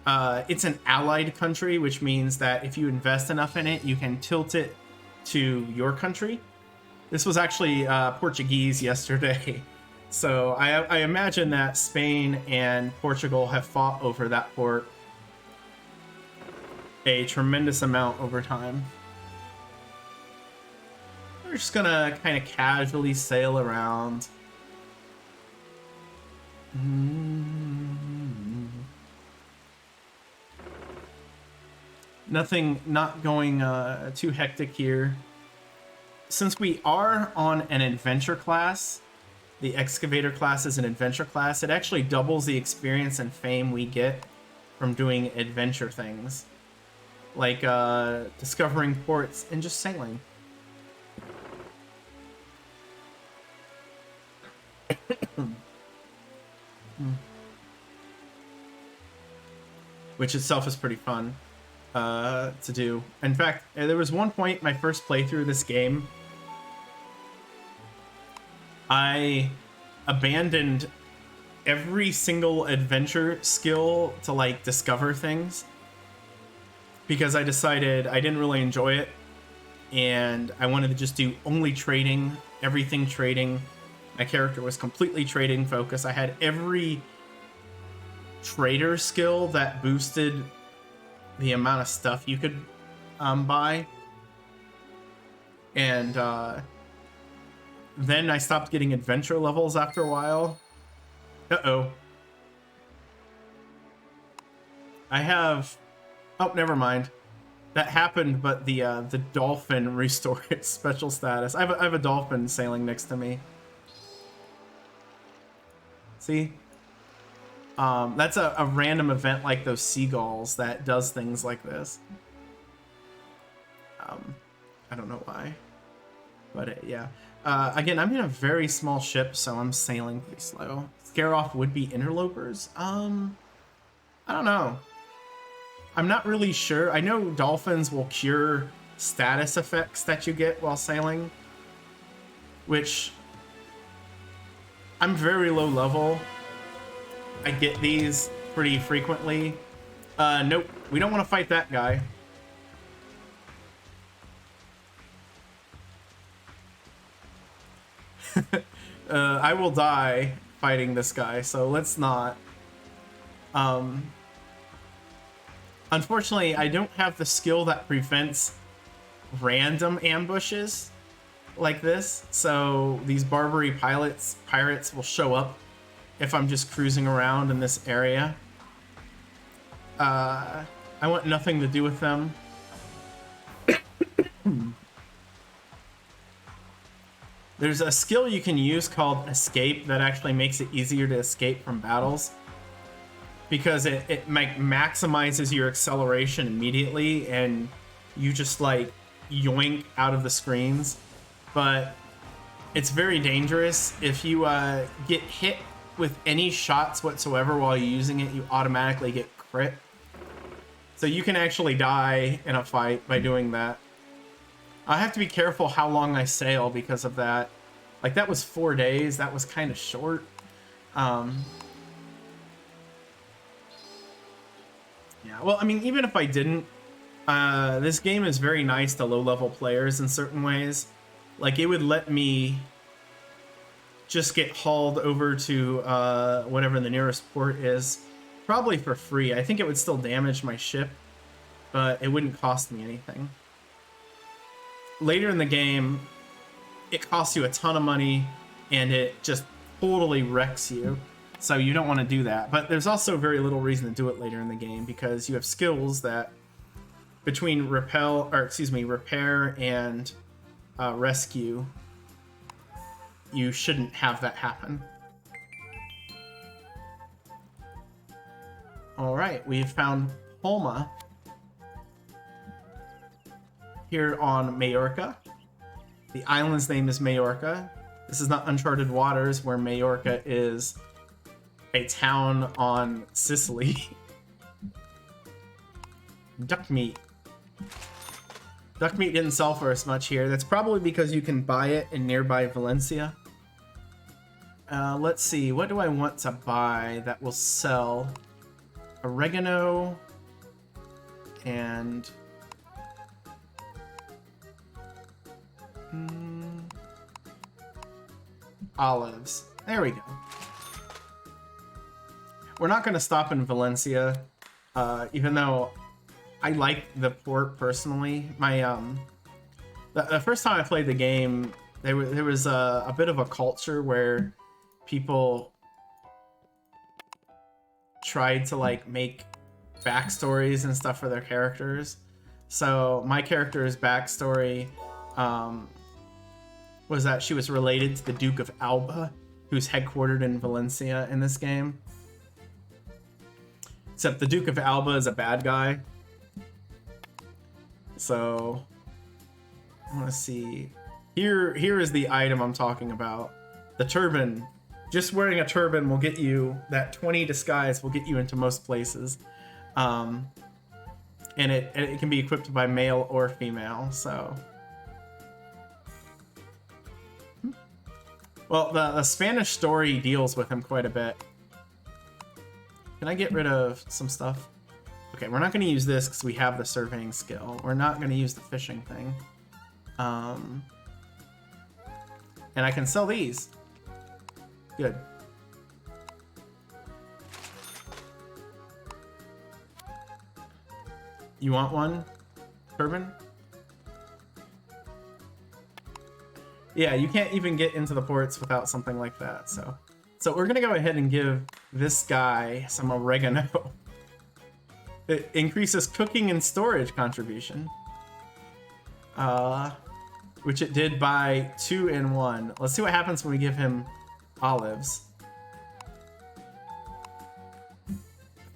it's an allied country, which means that if you invest enough in it, you can tilt it to your country. This was actually Portuguese yesterday. So I imagine that Spain and Portugal have fought over that port a tremendous amount over time. We're just gonna kind of casually sail around. Nothing, not going too hectic here. Since we are on an adventure class, the excavator class is an adventure class, it actually doubles the experience and fame we get from doing adventure things. Like discovering ports and just sailing. Which itself is pretty fun to do. In fact, there was one point my first playthrough of this game, I abandoned every single adventure skill to like discover things because I decided I didn't really enjoy it and I wanted to just do only trading, everything trading. My character was completely trading focused. I had every trader skill that boosted the amount of stuff you could buy. And then I stopped getting adventure levels after a while. Uh-oh. I have... Oh, never mind. That happened, but the dolphin restored its special status. I have a dolphin sailing next to me. See? That's a random event like those seagulls that does things like this. I don't know why. But yeah. Again, I'm in a very small ship, so I'm sailing pretty slow. Scare off would-be interlopers? I don't know. I'm not really sure. I know dolphins will cure status effects that you get while sailing, which I'm very low level. I get these pretty frequently. Nope, we don't want to fight that guy. I will die fighting this guy, so let's not. Unfortunately, I don't have the skill that prevents random ambushes like this, so these Barbary pirates will show up if I'm just cruising around in this area. I want nothing to do with them. There's a skill you can use called Escape that actually makes it easier to escape from battles, because it maximizes your acceleration immediately and you just like yoink out of the screens. But it's very dangerous. If you get hit with any shots whatsoever while you're using it, you automatically get crit. So you can actually die in a fight by doing that. I have to be careful how long I sail because of that. Like, that was 4 days. That was kind of short. Yeah, well, I mean, even if I didn't, this game is very nice to low-level players in certain ways. Like, it would let me just get hauled over to whatever the nearest port is, probably for free. I think it would still damage my ship, but it wouldn't cost me anything. Later in the game, it costs you a ton of money, and it just totally wrecks you. So you don't want to do that. But there's also very little reason to do it later in the game, because you have skills that between repair and rescue, you shouldn't have that happen. All right, we've found Palma here on Majorca. The island's name is Majorca. This is not Uncharted Waters, where Majorca is a town on Sicily. Duck meat. Duck meat didn't sell for as much here. That's probably because you can buy it in nearby Valencia. Let's see, what do I want to buy that will sell? Oregano and olives. There we go. We're not going to stop in Valencia, even though I like the port personally. My the first time I played the game, there was a bit of a culture where people tried to like make backstories and stuff for their characters. So my character's backstory was that she was related to the Duke of Alba, who's headquartered in Valencia in this game. Except the Duke of Alba is a bad guy. So I want to see. Here is the item I'm talking about. The turban. Just wearing a turban will get you, that 20 disguise will get you into most places. And it can be equipped by male or female, so. Well, the Spanish story deals with him quite a bit. Can I get rid of some stuff? Okay, we're not going to use this because we have the surveying skill. We're not going to use the fishing thing. And I can sell these. Good. You want one? Turban? Yeah, you can't even get into the ports without something like that, so we're gonna go ahead and give this guy some oregano. It increases cooking and storage contribution. Which it did by 2 and 1. Let's see what happens when we give him olives.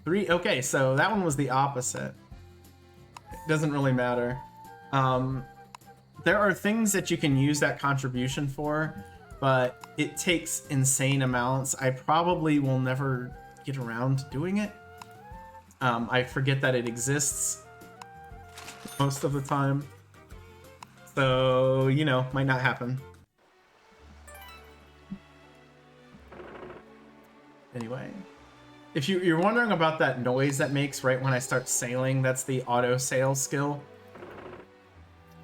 3, okay, so that one was the opposite. It doesn't really matter. There are things that you can use that contribution for, but it takes insane amounts. I probably will never get around to doing it. I forget that it exists most of the time. So, you know, might not happen. Anyway, if you're wondering about that noise that makes right when I start sailing, that's the auto sail skill.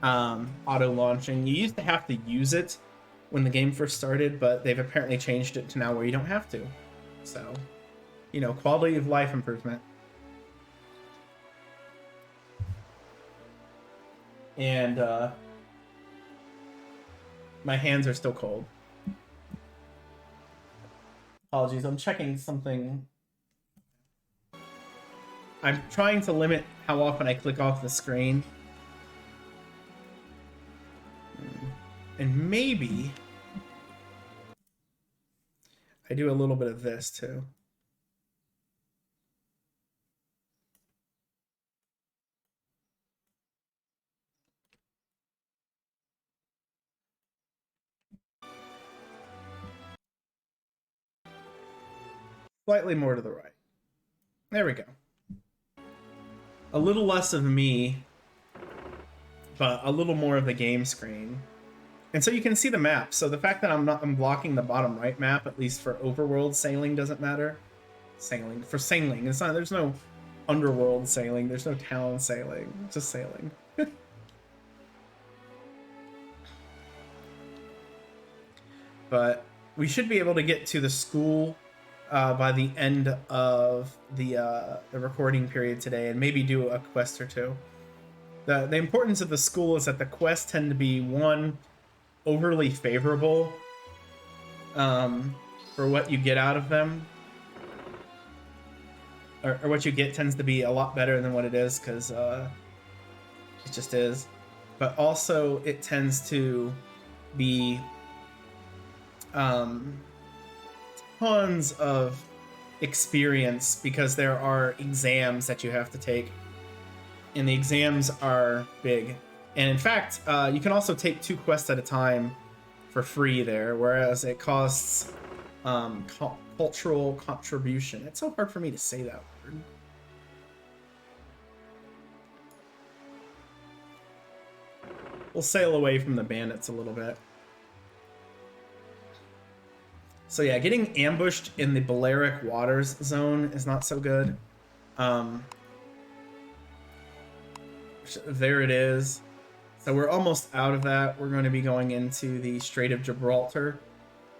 Auto launching. You used to have to use it when the game first started, but they've apparently changed it to now where you don't have to. So, you know, quality of life improvement. And my hands are still cold. Apologies, I'm checking something. I'm trying to limit how often I click off the screen. And maybe I do a little bit of this too. Slightly more to the right. There we go. A little less of me, but a little more of the game screen. And so you can see the map. So the fact that I'm blocking the bottom right map, at least for overworld sailing, doesn't matter. Sailing. For sailing. It's not, there's no underworld sailing. There's no town sailing. It's just sailing. But we should be able to get to the school by the end of the recording period today, and maybe do a quest or two. The importance of the school is that the quests tend to be, one, overly favorable for what you get out of them, or what you get tends to be a lot better than what it is, because it just is. But also it tends to be tons of experience, because there are exams that you have to take, and the exams are big. And in fact, you can also take 2 quests at a time for free there, whereas it costs cultural contribution. It's so hard for me to say that word. We'll sail away from the bandits a little bit. So yeah, getting ambushed in the Balearic Waters zone is not so good. There it is. So we're almost out of that. We're going to be going into the Strait of Gibraltar.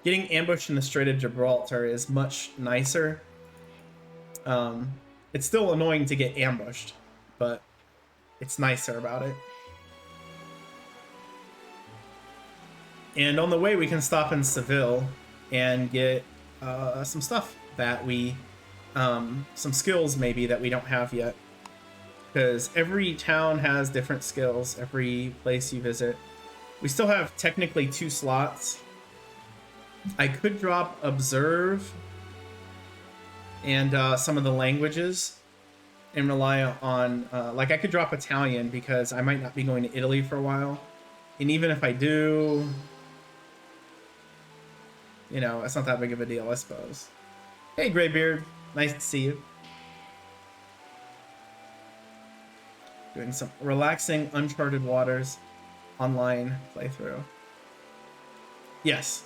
Getting ambushed in the Strait of Gibraltar is much nicer. It's still annoying to get ambushed, but it's nicer about it. And on the way, we can stop in Seville and get some stuff that we, some skills maybe that we don't have yet. Because every town has different skills, every place you visit. We still have technically 2 slots. I could drop Observe and some of the languages and rely on, like I could drop Italian because I might not be going to Italy for a while. And even if I do, you know, it's not that big of a deal, I suppose. Hey, Greybeard, nice to see you. Doing some relaxing Uncharted Waters Online playthrough. Yes.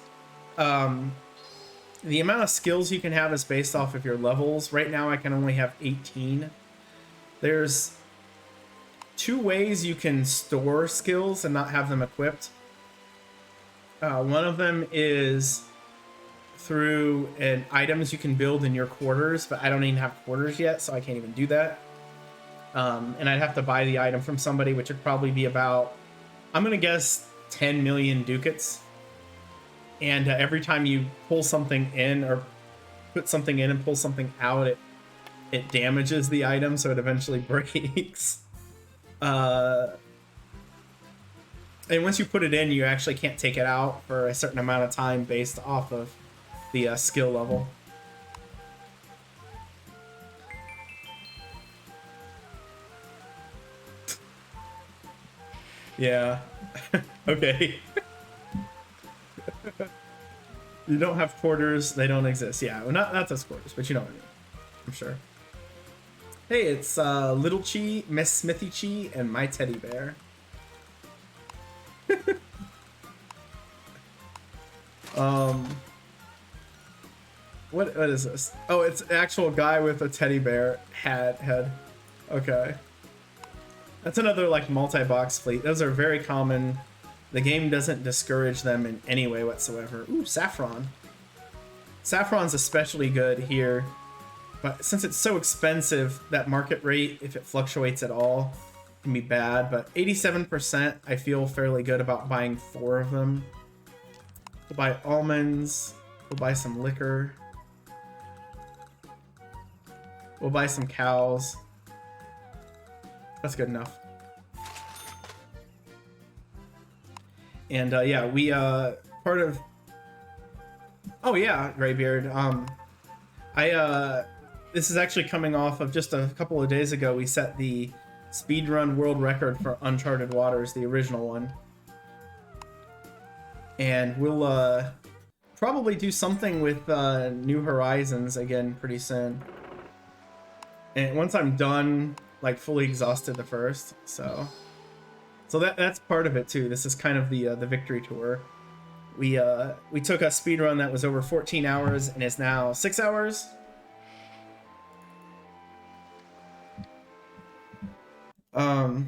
The amount of skills you can have is based off of your levels. Right now I can only have 18. There's 2 ways you can store skills and not have them equipped. One of them is through items you can build in your quarters, but I don't even have quarters yet, so I can't even do that. And I'd have to buy the item from somebody, which would probably be about, I'm going to guess, 10 million ducats. And every time you pull something in or put something in and pull something out, it damages the item, so it eventually breaks. And once you put it in, you actually can't take it out for a certain amount of time based off of the skill level. Yeah. Okay. You don't have quarters, they don't exist. Yeah, well, not as quarters, but you know what I mean. I'm sure. Hey, it's Little Chi, Miss Smithy Chi, and my teddy bear. What is this? Oh, it's an actual guy with a teddy bear head. Okay. That's another like multi-box fleet. Those are very common. The game doesn't discourage them in any way whatsoever. Ooh, saffron. Saffron's especially good here, but since it's so expensive, that market rate, if it fluctuates at all, can be bad. But 87%, I feel fairly good about buying 4 of them. We'll buy almonds. We'll buy some liquor. We'll buy some cows. That's good enough. And yeah, we part of. Oh yeah, Greybeard. This is actually coming off of just a couple of days ago. We set the speedrun world record for Uncharted Waters, the original one. And we'll probably do something with New Horizons again pretty soon. And once I'm done, like fully exhausted the first, so that's part of it too. This is kind of the victory tour. We took a speedrun that was over 14 hours and is now 6 hours. I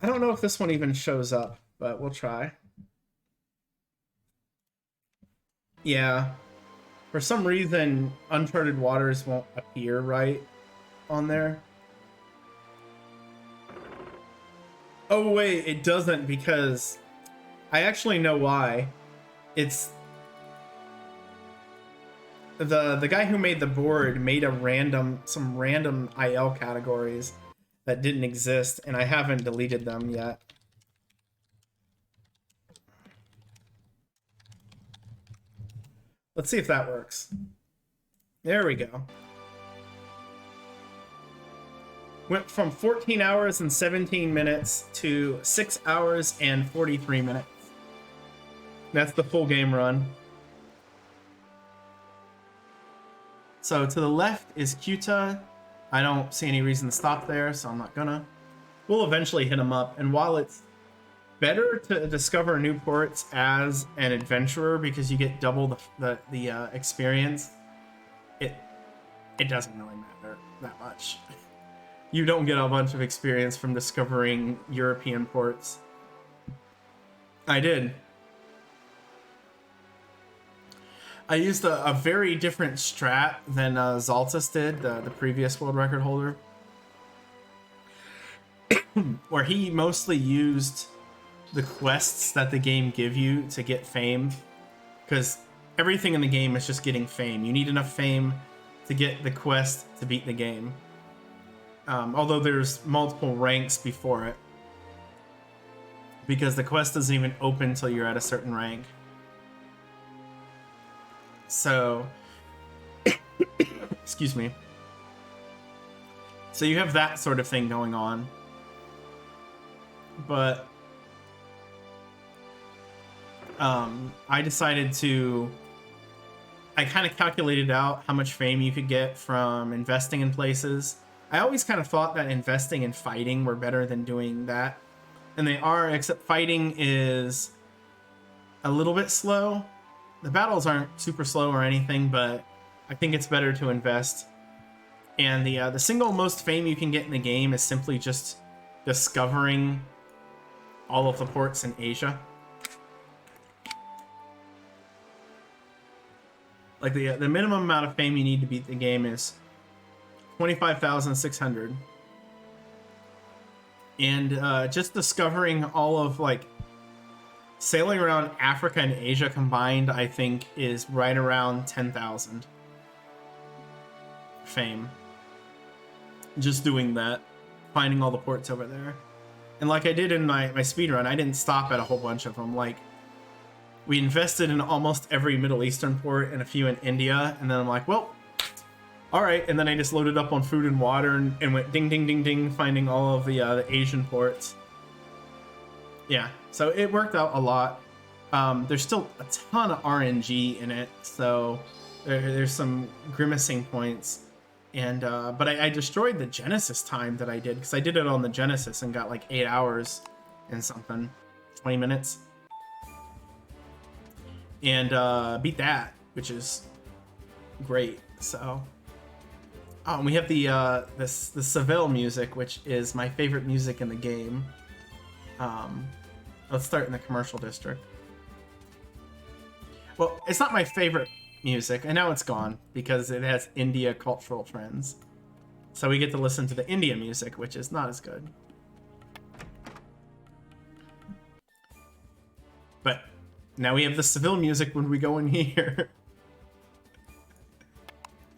don't know if this one even shows up, but we'll try. Yeah. For some reason, Uncharted Waters won't appear right on there. Oh wait, it doesn't, because I actually know why. It's the guy who made the board made some random IL categories that didn't exist, and I haven't deleted them yet. Let's see if that works. There we go. Went from 14 hours and 17 minutes to 6 hours and 43 minutes. That's the full game run. So to the left is Kuta. I don't see any reason to stop there, so I'm not gonna. We'll eventually hit him up, and while it's better to discover new ports as an adventurer because you get double the experience, it doesn't really matter that much. You don't get a bunch of experience from discovering European ports. I did. I used a very different strat than Zaltis did, the previous world record holder, where he mostly used the quests that the game give you to get fame, because everything in the game is just getting fame. You need enough fame to get the quest to beat the game. Although there's multiple ranks before it, because the quest doesn't even open until you're at a certain rank. So, excuse me. So you have that sort of thing going on. But I decided to... I kind of calculated out how much fame you could get from investing in places. I always kind of thought that investing and fighting were better than doing that. And they are, except fighting is a little bit slow. The battles aren't super slow or anything, but I think it's better to invest. And the single most fame you can get in the game is simply just discovering all of the ports in Asia. Like the minimum amount of fame you need to beat the game is 25,600. And just discovering all of, like, sailing around Africa and Asia combined, I think, is right around 10,000 fame. Just doing that, finding all the ports over there. And like I did in my speedrun, I didn't stop at a whole bunch of them. Like, we invested in almost every Middle Eastern port and a few in India, and then I'm like, well, all right. And then I just loaded up on food and water and went ding, ding, ding, ding, finding all of the Asian ports. Yeah, so it worked out a lot. There's still a ton of RNG in it, so there's some grimacing points. And but I destroyed the Genesis time that I did, because I did it on the Genesis and got like 8 hours and something, 20 minutes. And beat that, which is great. So, oh, and we have the Seville music, which is my favorite music in the game. Let's start in the commercial district. Well, it's not my favorite music. I know it's gone because it has India cultural trends. So we get to listen to the India music, which is not as good. But now we have the Seville music when we go in here.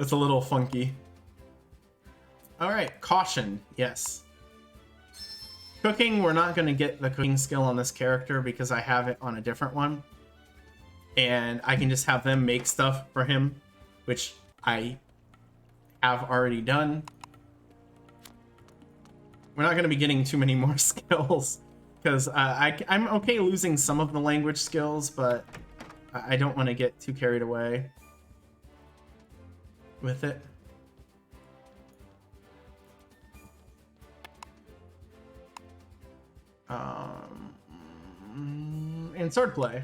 It's a little funky. Alright, caution, yes. Cooking, we're not going to get the cooking skill on this character because I have it on a different one. And I can just have them make stuff for him, which I have already done. We're not going to be getting too many more skills, because I'm okay losing some of the language skills, but I don't want to get too carried away with it. And swordplay.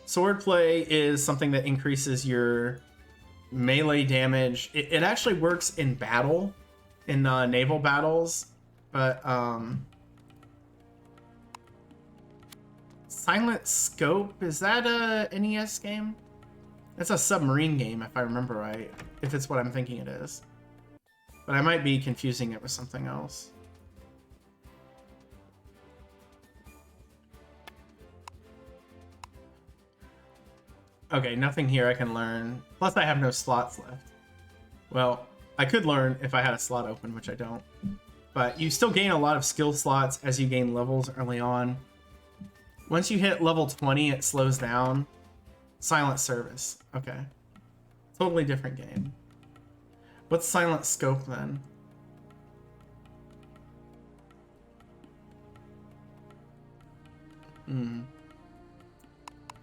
Swordplay is something that increases your melee damage. It actually works in battle, in naval battles, but Silent Scope, is that a NES game? It's a submarine game, if I remember right. If it's what I'm thinking it is. But I might be confusing it with something else. Okay, nothing here I can learn. Plus, I have no slots left. Well, I could learn if I had a slot open, which I don't. But you still gain a lot of skill slots as you gain levels early on. Once you hit level 20, it slows down. Silent Service. Okay. Totally different game. What's Silent Scope then?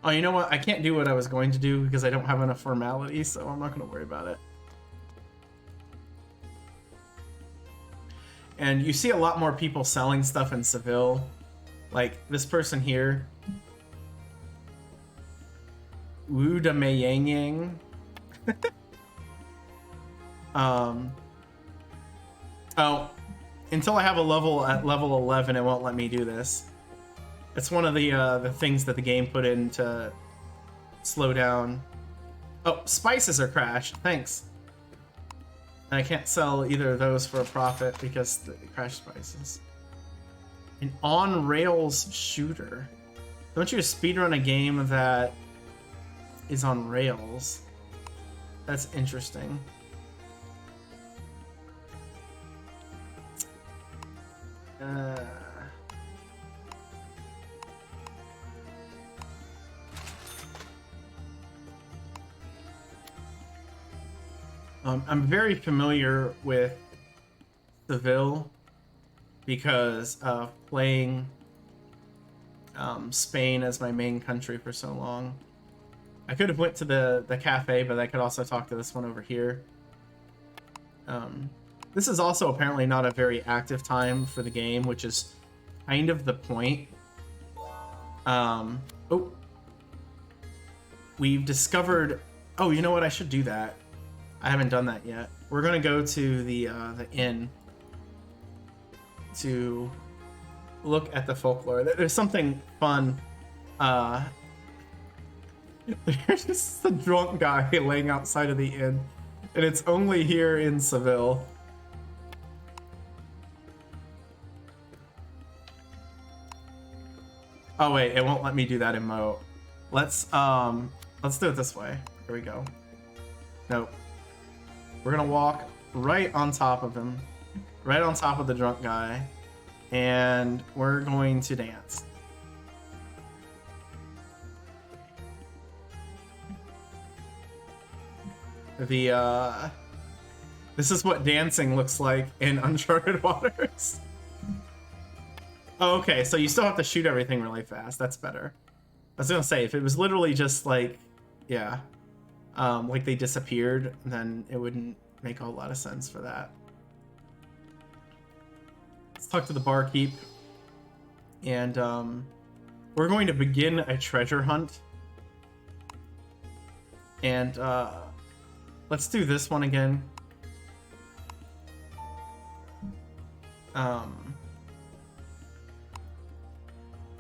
Oh, you know what? I can't do what I was going to do because I don't have enough formality, so I'm not going to worry about it. And you see a lot more people selling stuff in Seville. Like this person here. Wu Da Mei Yang Yang. Oh, until I have a level at level 11, it won't let me do this. It's one of the things that the game put in to slow down. Oh, spices are crashed. Thanks. And I can't sell either of those for a profit because the crashed spices. An on-rails shooter. Don't you speedrun a game that is on rails? That's interesting. I'm very familiar with Seville because of playing Spain as my main country for so long. I could have went to the cafe, but I could also talk to this one over here. This is also apparently not a very active time for the game, which is kind of the point. Oh, we've discovered. Oh, you know what? I should do that. I haven't done that yet. We're gonna go to the inn to look at the folklore. There's something fun. There's just a drunk guy laying outside of the inn, and it's only here in Seville. Oh wait, it won't let me do that emote. Let's do it this way. Here we go. Nope. We're gonna walk right on top of him, right on top of the drunk guy, and we're going to dance. This is what dancing looks like in Uncharted Waters. Oh, okay, so you still have to shoot everything really fast. That's better. I was gonna say, if it was literally just like, yeah, like they disappeared, then it wouldn't make a whole lot of sense for that. Let's talk to the barkeep. And we're going to begin a treasure hunt. And let's do this one again.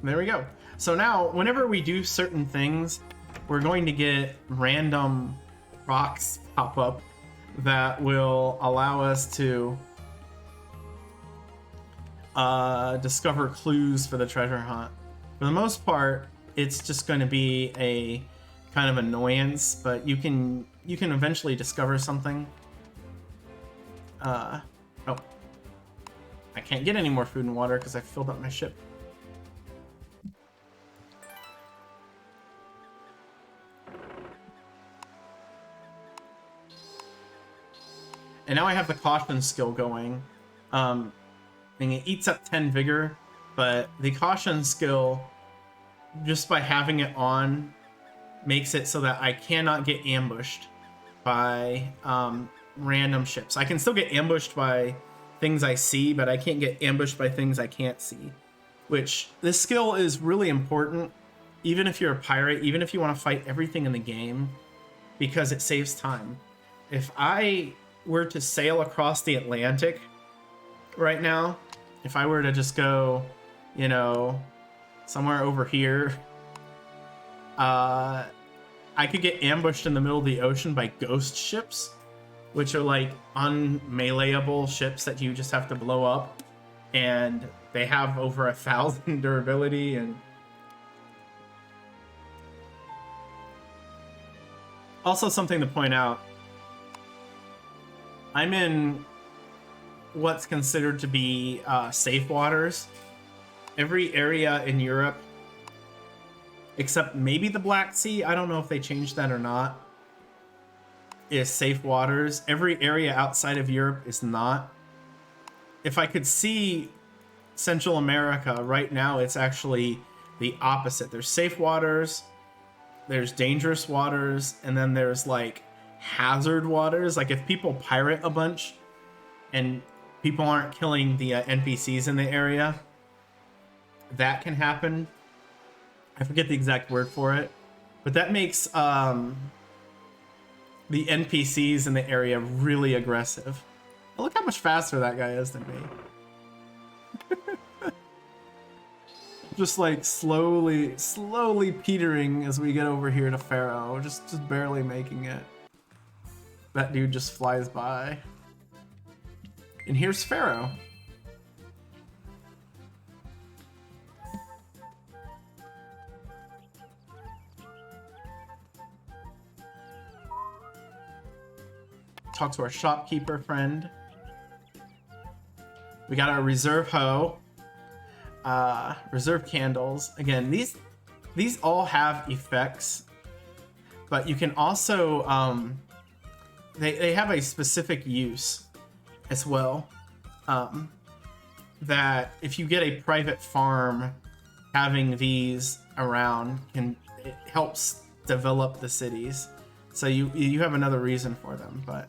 There we go. So now, whenever we do certain things, we're going to get random rocks pop up that will allow us to discover clues for the treasure hunt. For the most part, it's just going to be a kind of annoyance, but you can eventually discover something. Oh, I can't get any more food and water because I filled up my ship. And now I have the caution skill going. And it eats up 10 vigor, but the caution skill, just by having it on, makes it so that I cannot get ambushed by random ships. I can still get ambushed by things I see, but I can't get ambushed by things I can't see. Which, this skill is really important, even if you're a pirate, even if you want to fight everything in the game, because it saves time. If I were to sail across the Atlantic right now, if I were to just go, you know, somewhere over here, I I could get ambushed in the middle of the ocean by ghost ships, which are like unmeleeable ships that you just have to blow up, and they have over 1,000 durability. And also something to point out, I'm in what's considered to be safe waters. Every area in Europe, except maybe the Black Sea, I don't know if they changed that or not, is safe waters. Every area outside of Europe is not. If I could see Central America right now, it's actually the opposite. There's safe waters, there's dangerous waters, and then there's like hazard waters. Like if people pirate a bunch and people aren't killing the NPCs in the area, that can happen. I forget the exact word for it, but that makes the NPCs in the area really aggressive. Oh, look how much faster that guy is than me. Just like slowly petering as we get over here to Pharaoh, just barely making it. That dude just flies by. And here's Pharaoh. Talk to our shopkeeper friend. We got our reserve hoe, reserve candles. Again, these all have effects, but you can also they have a specific use as well. That if you get a private farm, having these around it helps develop the cities. So you have another reason for them, but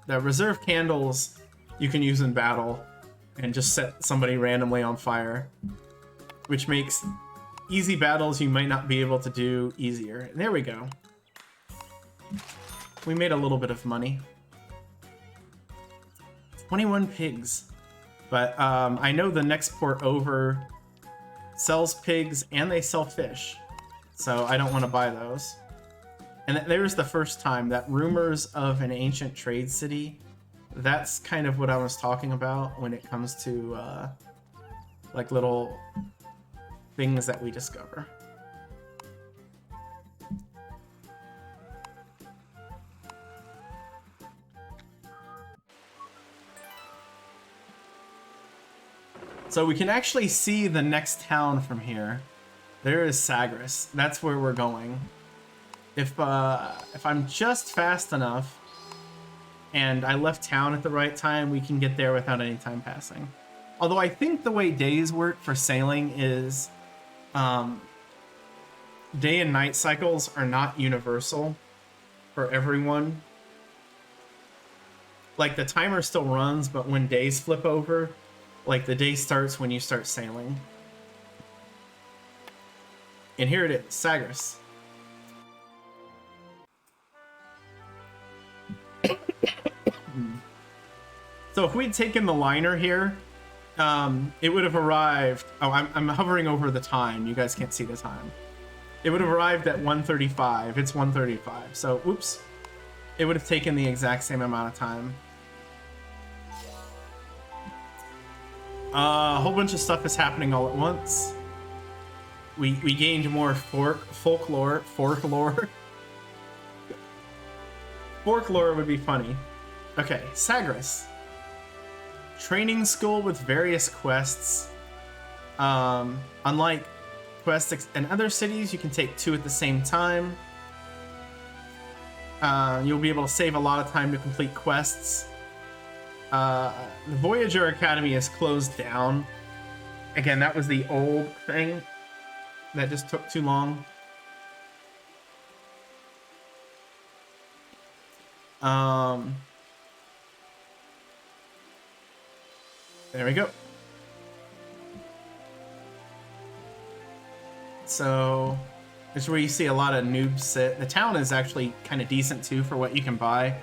the reserve candles you can use in battle and just set somebody randomly on fire, which makes easy battles you might not be able to do easier. And there we go. We made a little bit of money. 21 pigs. But I know the next port over sells pigs and they sell fish, so I don't want to buy those. And there's the first time that rumors of an ancient trade city. That's kind of what I was talking about when it comes to like little things that we discover. So we can actually see the next town from here. There is Sagres. That's where we're going. If I'm just fast enough and I left town at the right time, we can get there without any time passing. Although I think the way days work for sailing is day and night cycles are not universal for everyone. Like the timer still runs, but when days flip over, like the day starts when you start sailing. And here it is, Sagres. So if we'd taken the liner here, it would have arrived. Oh, I'm hovering over the time. You guys can't see the time. It would have arrived at 1:35. It's 1:35. So, oops. It would have taken the exact same amount of time. A whole bunch of stuff is happening all at once. We gained more folklore. Folklore would be funny. Okay, Sagres. Training school with various quests. Unlike quests in other cities, you can take 2 at the same time. You'll be able to save a lot of time to complete quests. The Voyager Academy is closed down. Again, that was the old thing that just took too long. There we go. So this is where you see a lot of noobs sit. The town is actually kind of decent too for what you can buy.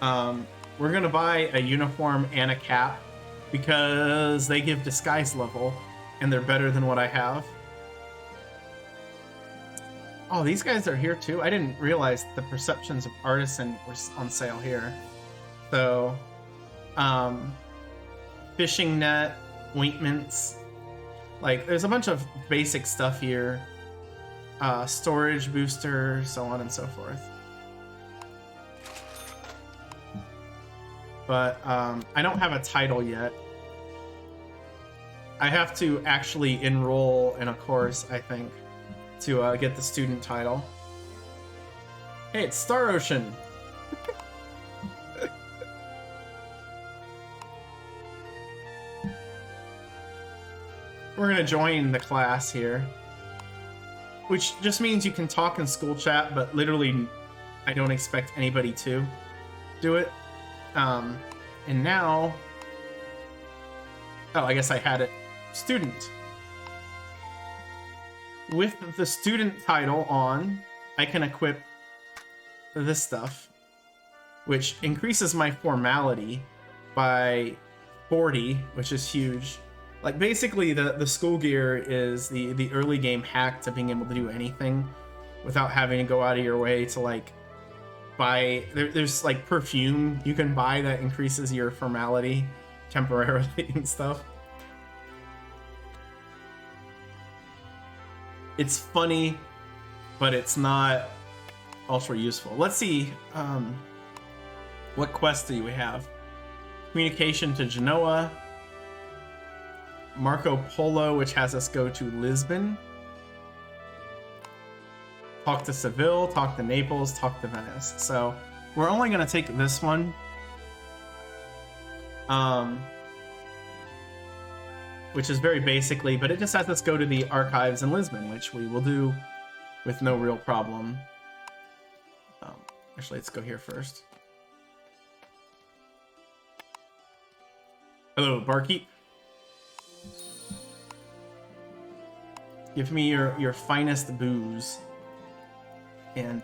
We're gonna buy a uniform and a cap because they give disguise level and they're better than what I have. Oh, these guys are here too? I didn't realize the Perceptions of Artisan were on sale here. So, fishing net, ointments, like there's a bunch of basic stuff here. Storage booster, so on and so forth. But I don't have a title yet. I have to actually enroll in a course, I think, to get the student title. Hey, it's Star Ocean! We're gonna join the class here. Which just means you can talk in school chat, but literally I don't expect anybody to do it. And now... Oh, I guess I had it. Student. With the student title on, I can equip this stuff, which increases my formality by 40, which is huge. Like, basically, the school gear is the early game hack to being able to do anything without having to go out of your way to, like, buy... There's, like, perfume you can buy that increases your formality temporarily and stuff. It's funny, but it's not ultra useful. Let's see, what quest do we have? Communication to Genoa. Marco Polo, which has us go to Lisbon. Talk to Seville, talk to Naples, talk to Venice. So we're only going to take this one. Which is very basically, but it just has us go to the archives in Lisbon, which we will do with no real problem. Actually, let's go here first. Hello, barkeep. Give me your finest booze. And,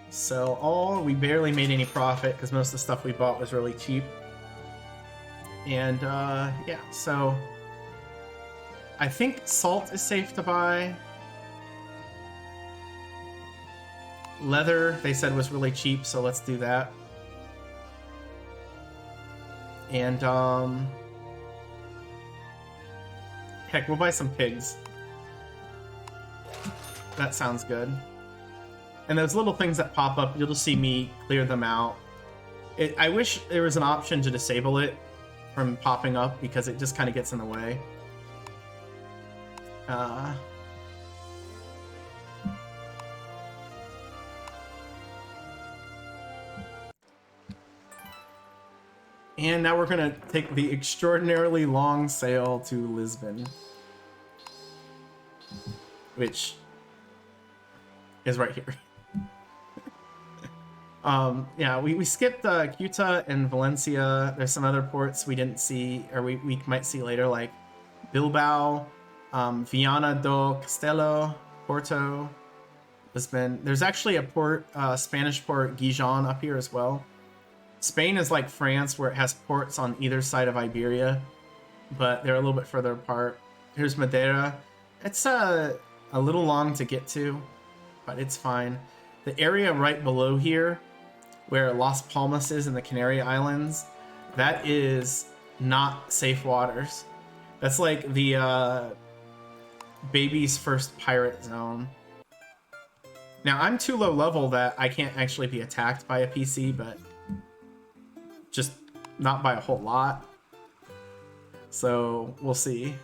sell all. We barely made any profit because most of the stuff we bought was really cheap. And, yeah, so... I think salt is safe to buy. Leather, they said, was really cheap, so let's do that. And, heck, we'll buy some pigs. That sounds good. And those little things that pop up, you'll just see me clear them out. I wish there was an option to disable it from popping up, because it just kind of gets in the way. And now we're gonna take the extraordinarily long sail to Lisbon, which is right here. Yeah, we skipped Ceuta and Valencia. There's some other ports we didn't see, or we might see later, like Bilbao, Viana do Castelo, Porto, Lisbon. There's actually a port, Spanish port, Gijon, up here as well. Spain is like France, where it has ports on either side of Iberia, but they're a little bit further apart. Here's Madeira. It's a little long to get to, but it's fine. The area right below here, where Las Palmas is in the Canary Islands, that is not safe waters. That's like the baby's first pirate zone. Now, I'm too low level that I can't actually be attacked by a PC, but just not by a whole lot. So we'll see.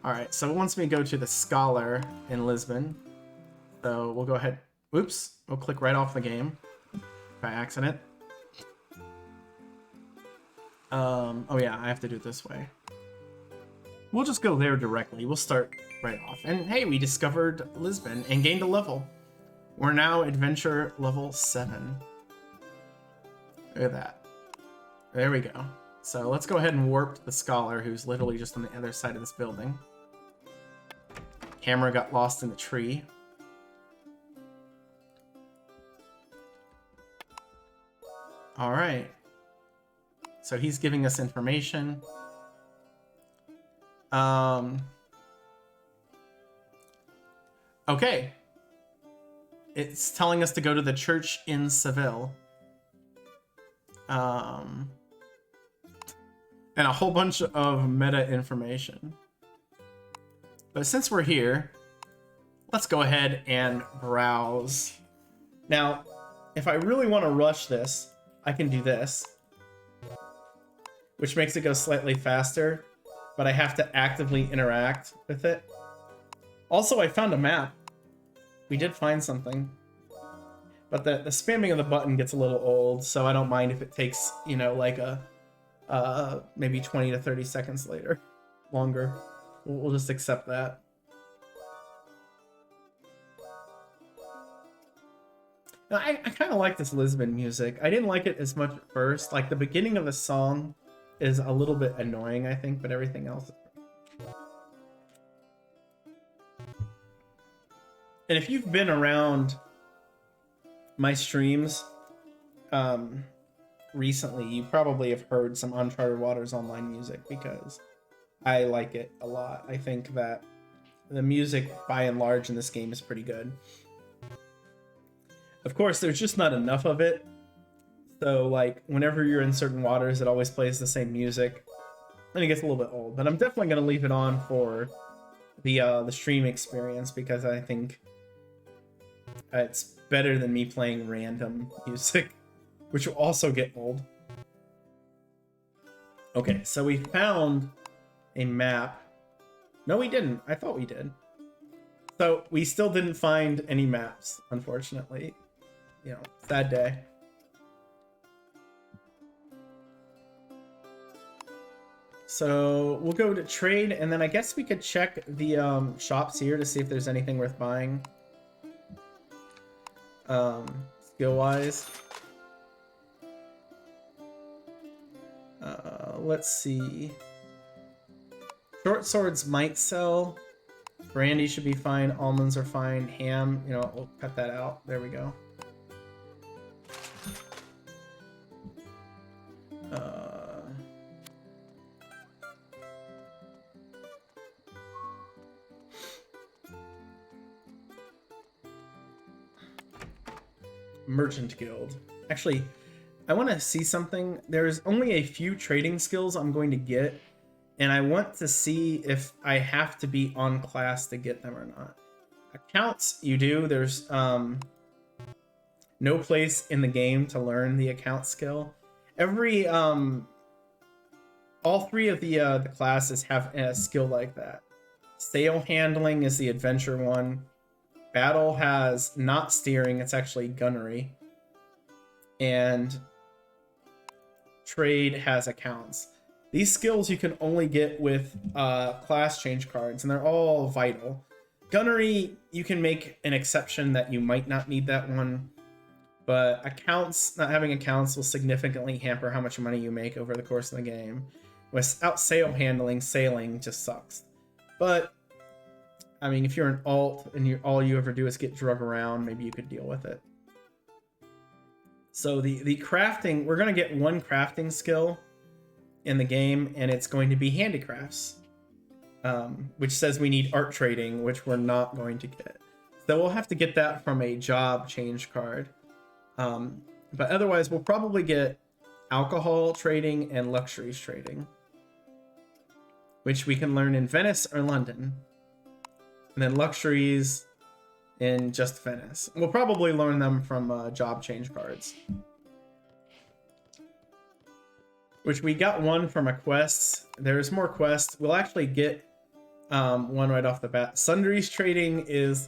Alright, so it wants me to go to the Scholar in Lisbon. So we'll go ahead. Oops, we'll click right off the game by accident. Oh yeah, I have to do it this way. We'll just go there directly. We'll start right off. And hey, we discovered Lisbon and gained a level. We're now adventure level 7. Look at that. There we go. So let's go ahead and warp the Scholar, who's literally just on the other side of this building. Camera got lost in the tree. Alright. So he's giving us information. Okay. It's telling us to go to the church in Seville. And a whole bunch of meta information. But since we're here, let's go ahead and browse. Now, if I really want to rush this, I can do this, which makes it go slightly faster, but I have to actively interact with it. Also, I found a map. We did find something. But the spamming of the button gets a little old, so I don't mind if it takes, you know, like maybe 20 to 30 seconds longer. We'll just accept that. Now, I kind of like this Lisbon music. I didn't like it as much at first. Like, the beginning of the song is a little bit annoying, I think, but everything else is... And if you've been around my streams recently, you probably have heard some Uncharted Waters Online music, because I like it a lot. I think that the music, by and large, in this game is pretty good. Of course, there's just not enough of it. So, like, whenever you're in certain waters, it always plays the same music. And it gets a little bit old. But I'm definitely going to leave it on for the stream experience, because I think it's better than me playing random music, which will also get old. Okay, so we found a map. No, we didn't. I thought we did. So we still didn't find any maps, unfortunately. You know, sad day. So we'll go to trade, and then I guess we could check the shops here to see if there's anything worth buying. Skill-wise. Let's see. Short swords might sell. Brandy should be fine. Almonds are fine. Ham, you know, we'll cut that out. There we go. Merchant Guild. Actually, I want to see something. There's only a few trading skills I'm going to get, and I want to see if I have to be on class to get them or not. Accounts, you do. There's no place in the game to learn the account skill. Every all three of the classes have a skill like that. Sail handling is the adventure one. Battle has not steering, it's actually gunnery. And trade has accounts. These skills you can only get with class change cards, and they're all vital. Gunnery, you can make an exception that you might not need that one, but accounts, not having accounts will significantly hamper how much money you make over the course of the game. Without sail handling, sailing just sucks. But I mean, if you're an alt and all you ever do is get drug around, maybe you could deal with it. So the crafting, we're going to get one crafting skill in the game, and it's going to be handicrafts, which says we need art trading, which we're not going to get. So we'll have to get that from a job change card. But otherwise, we'll probably get alcohol trading and luxuries trading, which we can learn in Venice or London. And then luxuries in just Venice. We'll probably learn them from job change cards. Which we got one from a quest. There's more quests. We'll actually get one right off the bat. Sundries trading is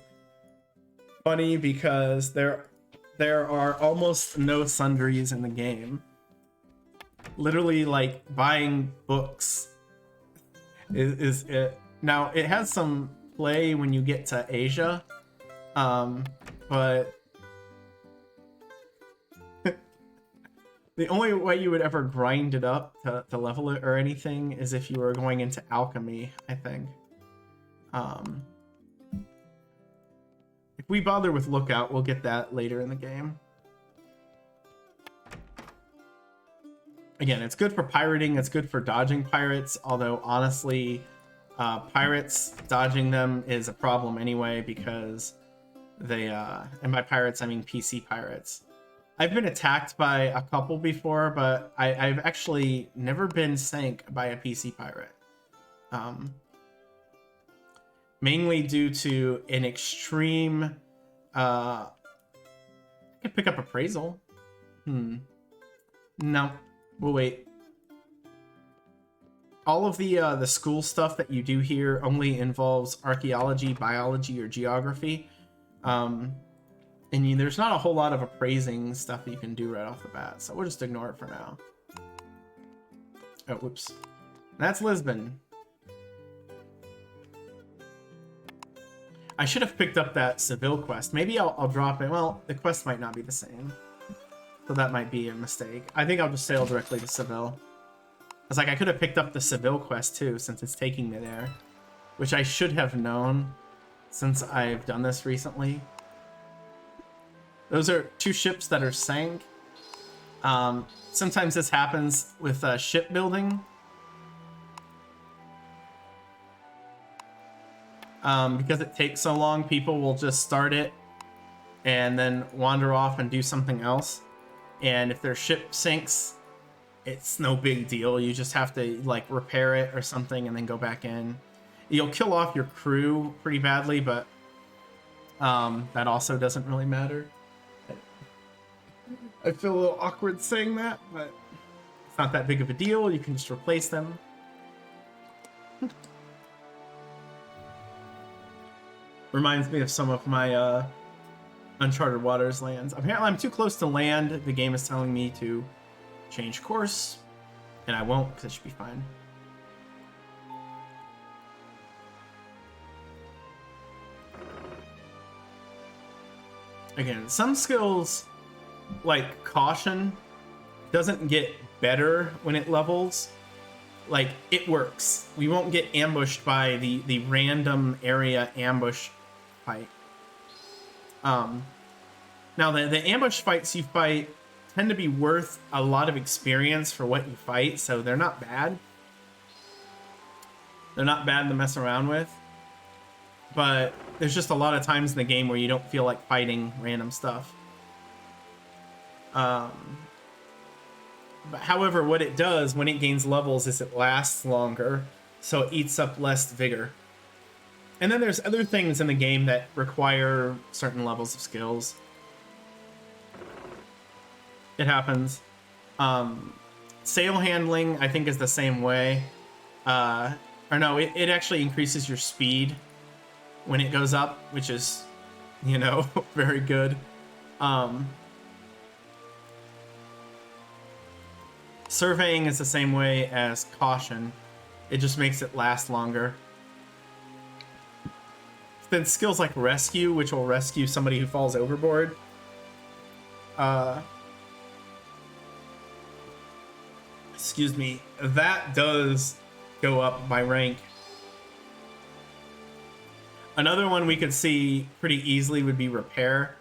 funny because there are almost no sundries in the game. Literally, like, buying books is it. Now, it has some play when you get to Asia, but the only way you would ever grind it up to level it or anything is if you were going into alchemy, I think. If we bother with Lookout, we'll get that later in the game. Again, it's good for pirating, it's good for dodging pirates, although honestly, Pirates, dodging them is a problem anyway because they, and by pirates I mean PC pirates. I've been attacked by a couple before, but I've actually never been sank by a PC pirate. Mainly due to an extreme, I could pick up appraisal. No, we'll wait. All of the school stuff that you do here only involves archaeology, biology, or geography. And there's not a whole lot of appraising stuff you can do right off the bat, so we'll just ignore it for now. Oh, whoops. That's Lisbon. I should have picked up that Seville quest. Maybe I'll drop it. Well, the quest might not be the same, so that might be a mistake. I think I'll just sail directly to Seville. It's like I could have picked up the Seville quest too, since it's taking me there, which I should have known since I've done this recently. Those are 2 ships that are sank. Sometimes this happens with shipbuilding. Because it takes so long, people will just start it and then wander off and do something else. And if their ship sinks, it's no big deal. You just have to like repair it or something and then go back in. You'll kill off your crew pretty badly, but that also doesn't really matter. I feel a little awkward saying that, but it's not that big of a deal. You can just replace them. Reminds me of some of my Uncharted Waters lands. Apparently I'm too close to land. The game is telling me to change course, and I won't because it should be fine. Again, some skills like caution doesn't get better when it levels. Like, it works. We won't get ambushed by the random area ambush fight. Now the ambush fights you fight tend to be worth a lot of experience for what you fight, so they're not bad. They're not bad to mess around with. But there's just a lot of times in the game where you don't feel like fighting random stuff. But however, what it does when it gains levels is it lasts longer, so it eats up less vigor. And then there's other things in the game that require certain levels of skills. It happens. Sail handling, I think, is the same way. Or no, it actually increases your speed when it goes up, which is, you know, very good. Surveying is the same way as caution. It just makes it last longer. Then skills like rescue, which will rescue somebody who falls overboard. Excuse me. That does go up by rank. Another one we could see pretty easily would be repair.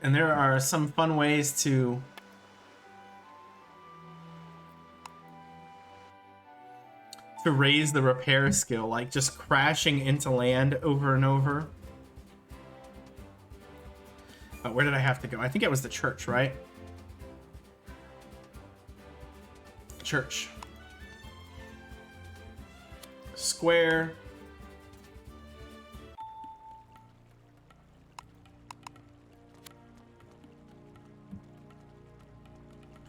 And there are some fun ways to raise the repair skill, like just crashing into land over and over. Where did I have to go? I think it was the church, right? Church. Square.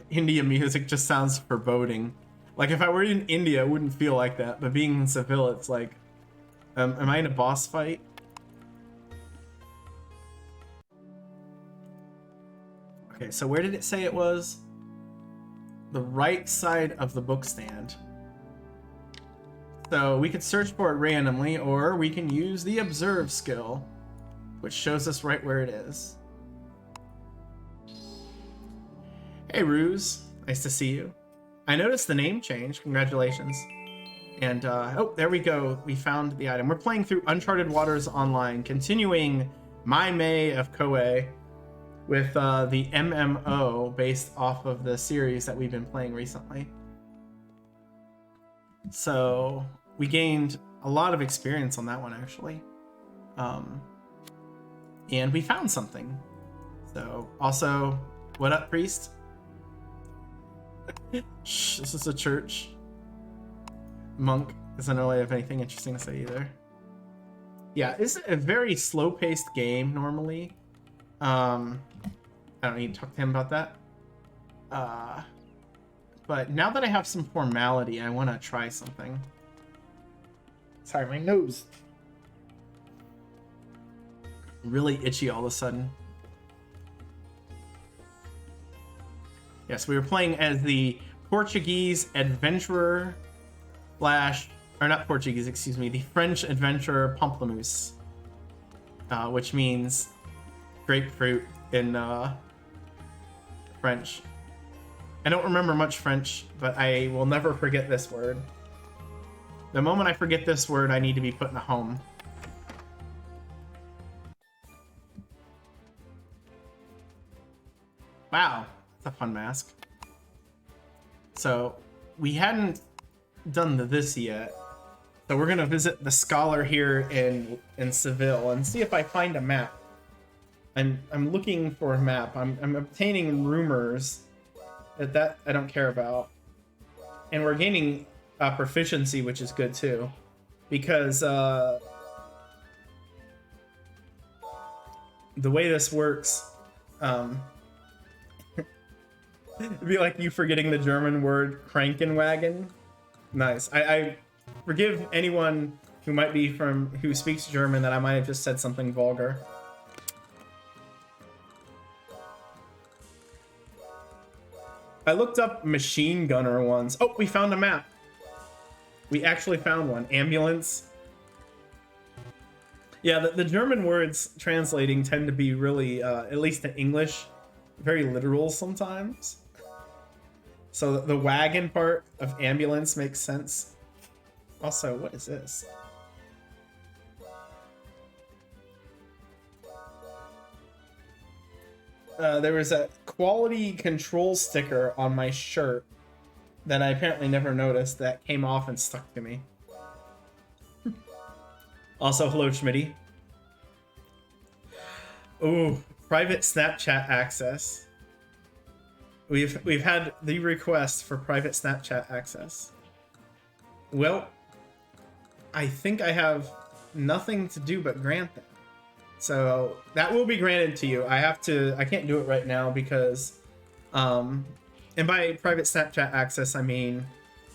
India music just sounds foreboding. Like, if I were in India, it wouldn't feel like that. But being in Seville, it's like... am I in a boss fight? Okay, so where did it say it was? The right side of the book stand. So we could search for it randomly, or we can use the observe skill, which shows us right where it is. Hey, Ruse. Nice to see you. I noticed the name change. Congratulations. And, oh, there we go. We found the item. We're playing through Uncharted Waters Online, continuing my May of Koei. with the MMO based off of the series that we've been playing recently. So we gained a lot of experience on that one, actually. And we found something. So also, what up, priest? Shh, this is a church. Monk doesn't really have anything interesting to say either. Yeah, it's a very slow-paced game normally. I don't need to talk to him about that. But now that I have some formality, I want to try something. Sorry, my nose. Really itchy all of a sudden. Yes, we were playing as the Portuguese adventurer slash, or not Portuguese, excuse me, the French adventurer Pamplemousse, which means grapefruit in French. I don't remember much French, but I will never forget this word. The moment I forget this word, I need to be put in a home. Wow, that's a fun mask. So, we hadn't done this yet. So we're gonna visit the scholar here in Seville and see if I find a map. I'm looking for a map. I'm obtaining rumors that I don't care about. And we're gaining proficiency, which is good too. Because the way this works, it'd be like you forgetting the German word Krankenwagen. Nice. I forgive anyone who might be who speaks German that I might have just said something vulgar. I looked up machine gunner once. Oh, we found a map. We actually found one. Ambulance. Yeah, the German words translating tend to be really, at least in English, very literal sometimes. So the wagon part of ambulance makes sense. Also, what is this? There was a quality control sticker on my shirt that I apparently never noticed that came off and stuck to me. Also, hello, Schmitty. Ooh, private Snapchat access. We've had the request for private Snapchat access. Well, I think I have nothing to do but grant that. So that will be granted to you. I can't do it right now because, and by private Snapchat access, I mean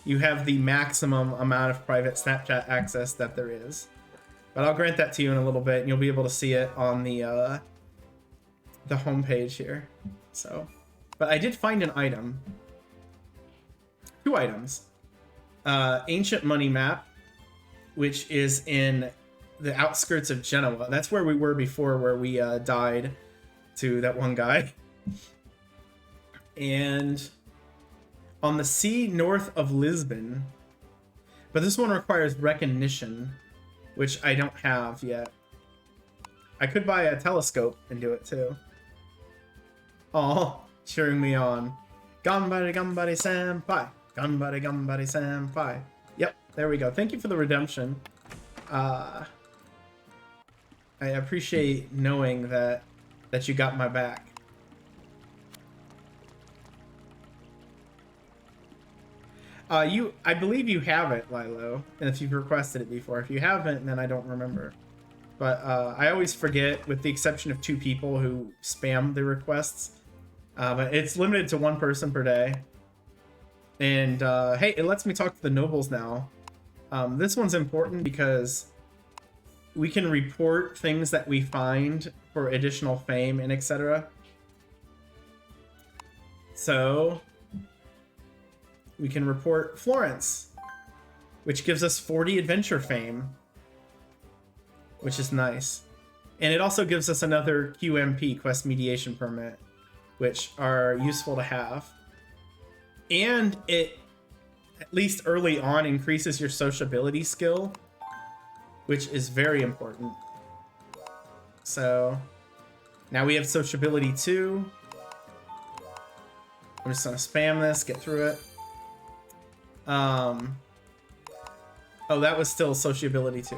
you have the maximum amount of private Snapchat access that there is. But I'll grant that to you in a little bit, and you'll be able to see it on the homepage here. So, but I did find an item. 2 items. Ancient money map, which is in the outskirts of Genoa. That's where we were before, where we died to that one guy. And on the sea north of Lisbon. But this one requires recognition, which I don't have yet. I could buy a telescope and do it too. Oh, cheering me on. Gambari gambari senpai. Gambari gambari senpai. Yep, there we go. Thank you for the redemption. I appreciate knowing that you got my back. I believe you have it, Lilo, and if you've requested it before. If you haven't, then I don't remember. But I always forget, with the exception of 2 people who spam the requests. But it's limited to 1 person per day. And hey, it lets me talk to the nobles now. This one's important because we can report things that we find for additional fame and etc. So we can report Florence, which gives us 40 adventure fame, which is nice. And it also gives us another QMP, quest mediation permit, which are useful to have. And it, at least early on, increases your sociability skill, which is very important. So Now we have sociability 2. I'm just gonna spam this, get through it. Oh, that was still sociability 2.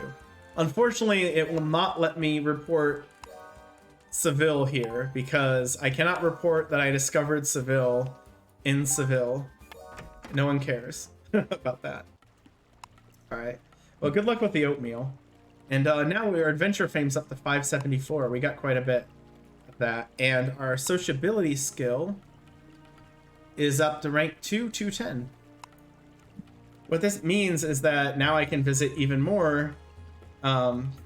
Unfortunately, it will not let me report Seville here because I cannot report that I discovered Seville in Seville. No one cares about that. Alright. Well, good luck with the oatmeal. And now our adventure fame's up to 574. We got quite a bit of that. And our sociability skill is up to rank 2, 210. What this means is that now I can visit even more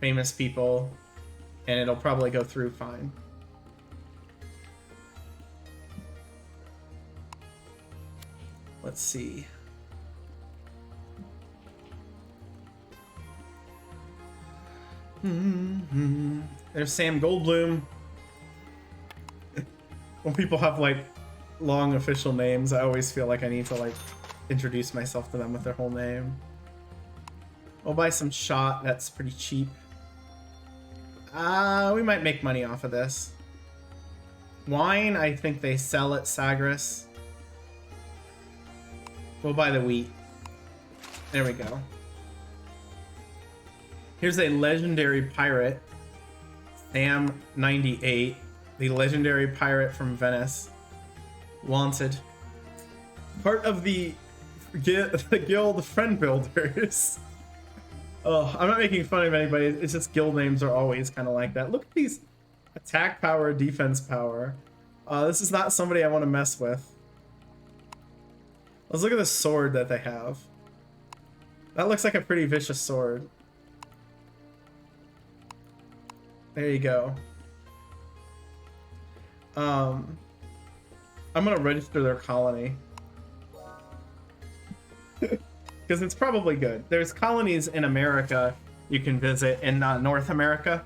famous people, and it'll probably go through fine. Let's see. There's Sam Goldblum. When people have like long official names, I always feel like I need to like introduce myself to them with their whole name. We'll buy some shot. That's pretty cheap. We might make money off of this. Wine, I think they sell at Sagres. We'll buy the wheat. There we go. Here's a legendary pirate, Sam 98, the legendary pirate from Venice. Wanted. Part of the guild Friend Builders. Oh, I'm not making fun of anybody. It's just guild names are always kind of like that. Look at these attack power, defense power. This is not somebody I want to mess with. Let's look at the sword that they have. That looks like a pretty vicious sword. There you go. I'm gonna register their colony. Because it's probably good. There's colonies in America you can visit in North America.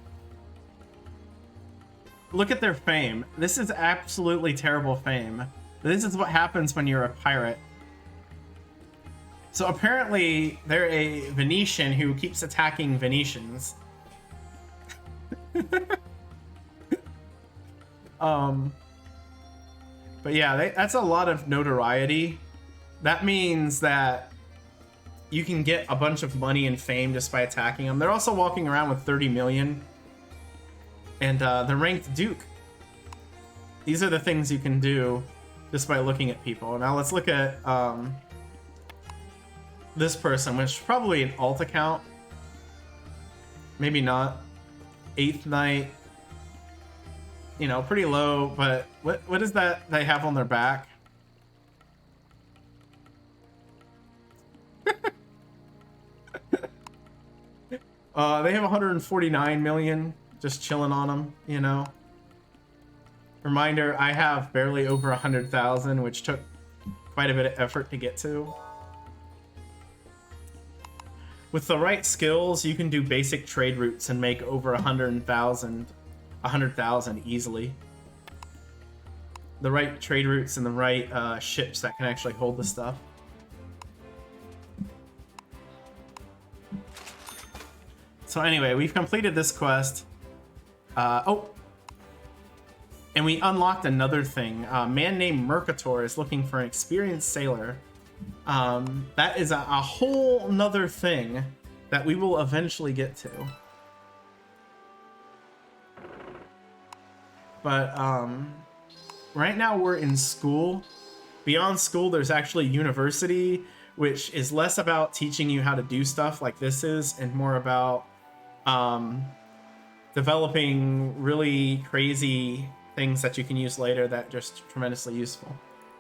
Look at their fame. This is absolutely terrible fame. This is what happens when you're a pirate. So apparently they're a Venetian who keeps attacking Venetians. But yeah, that's a lot of notoriety. That means that you can get a bunch of money and fame just by attacking them. They're also walking around with 30 million. And they're ranked Duke. These are the things you can do just by looking at people. Now let's look at this person, which is probably an alt account. Maybe not. 8th Knight. You know, pretty low, but what is that they have on their back? They have 149 million just chilling on them, you know. Reminder, I have barely over 100,000, which took quite a bit of effort to get to. With the right skills, you can do basic trade routes and make over 100,000 easily. The right trade routes and the right ships that can actually hold the stuff. So anyway, we've completed this quest. Oh, and we unlocked another thing. A man named Mercator is looking for an experienced sailor. That is a whole nother thing that we will eventually get to. But right now we're in school. Beyond school, there's actually university, which is less about teaching you how to do stuff like this is, and more about developing really crazy things that you can use later that are just tremendously useful.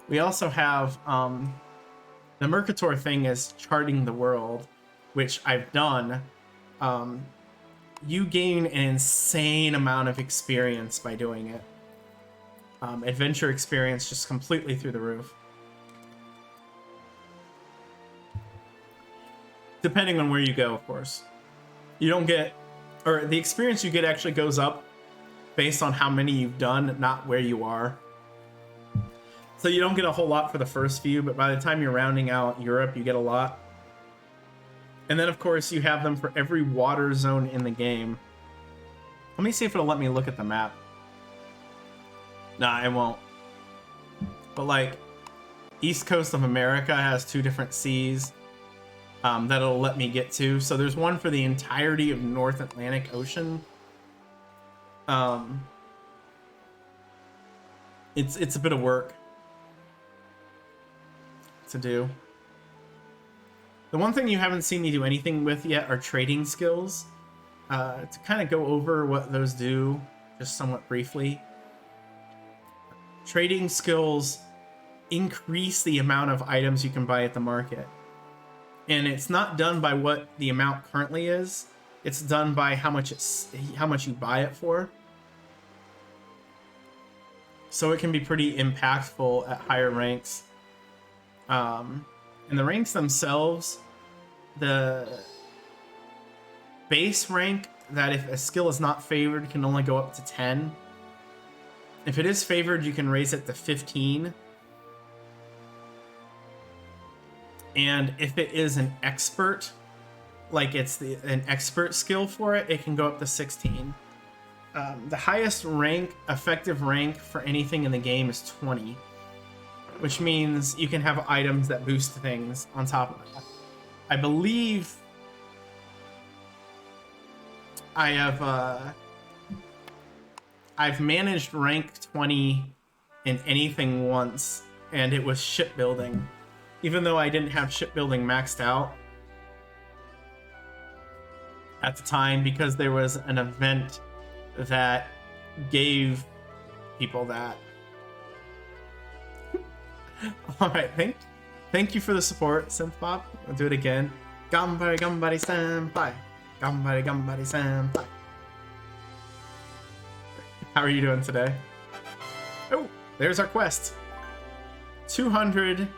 We also have the Mercator thing is charting the world, which I've done. You gain an insane amount of experience by doing it. Adventure experience just completely through the roof. Depending on where you go, of course. You don't get, or the experience you get actually goes up based on how many you've done, not where you are. So you don't get a whole lot for the first few, but by the time you're rounding out Europe, you get a lot. And then, of course, you have them for every water zone in the game. Let me see if it'll let me look at the map. Nah, it won't. But like, East Coast of America has 2 different seas that'll let me get to. So there's one for the entirety of North Atlantic Ocean. It's a bit of work to do. The one thing you haven't seen me do anything with yet are trading skills. To kind of go over what those do, just somewhat briefly. Trading skills increase the amount of items you can buy at the market. And it's not done by what the amount currently is. It's done by how much you buy it for. So it can be pretty impactful at higher ranks. And the ranks themselves, the base rank that if a skill is not favored can only go up to 10. If it is favored, you can raise it to 15. And if it is an expert, like it's an expert skill for it, it can go up to 16. The highest rank, effective rank for anything in the game is 20, which means you can have items that boost things on top of that. I believe I've managed rank 20 in anything once, and it was shipbuilding. Even though I didn't have shipbuilding maxed out at the time, because there was an event that gave people that. Alright, thank you for the support, Synthpop. I'll do it again. Gambari gambari senpai. Gambari gambari senpai. How are you doing today? Oh, there's our quest. 200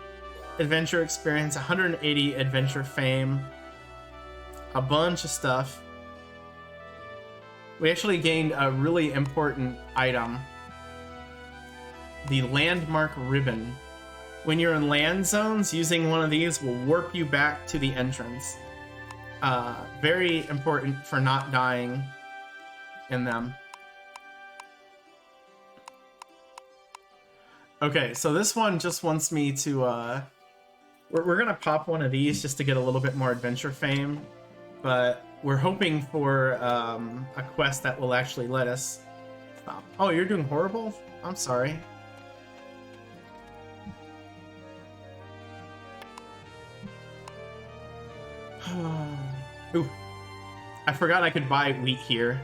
adventure experience, 180 adventure fame, a bunch of stuff. We actually gained a really important item, the landmark ribbon. When you're in land zones, using one of these will warp you back to the entrance. Very important for not dying in them. Okay, so this one just wants me to, we're gonna pop one of these just to get a little bit more adventure fame, but we're hoping for a quest that will actually let us stop. Oh, you're doing horrible? I'm sorry. Ooh, I forgot I could buy wheat here.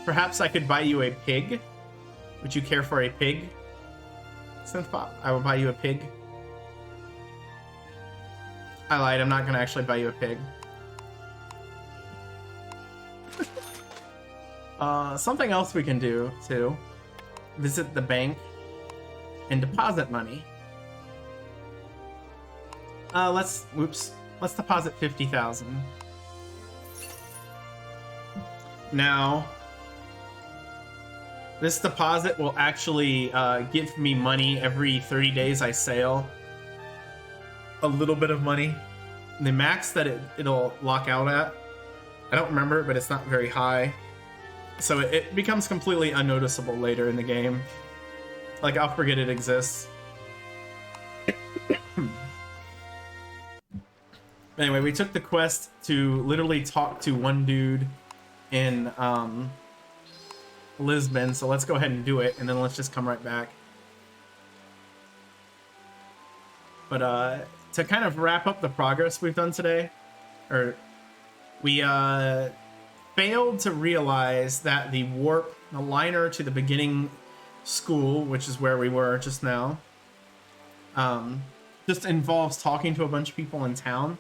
Perhaps I could buy you a pig. Would you care for a pig? Synthpop, I will buy you a pig. I lied, I'm not gonna actually buy you a pig. Something else we can do, too. Visit the bank and deposit money. Let's deposit 50,000. Now, this deposit will actually give me money every 30 days I sail. A little bit of money. The max that it'll lock out at, I don't remember it, but it's not very high. So it becomes completely unnoticeable later in the game. Like, I'll forget it exists. Anyway, we took the quest to literally talk to one dude in Lisbon, so let's go ahead and do it, and then let's just come right back. But to kind of wrap up the progress we've done today, we failed to realize that the liner to the beginning school, which is where we were just now, just involves talking to a bunch of people in town.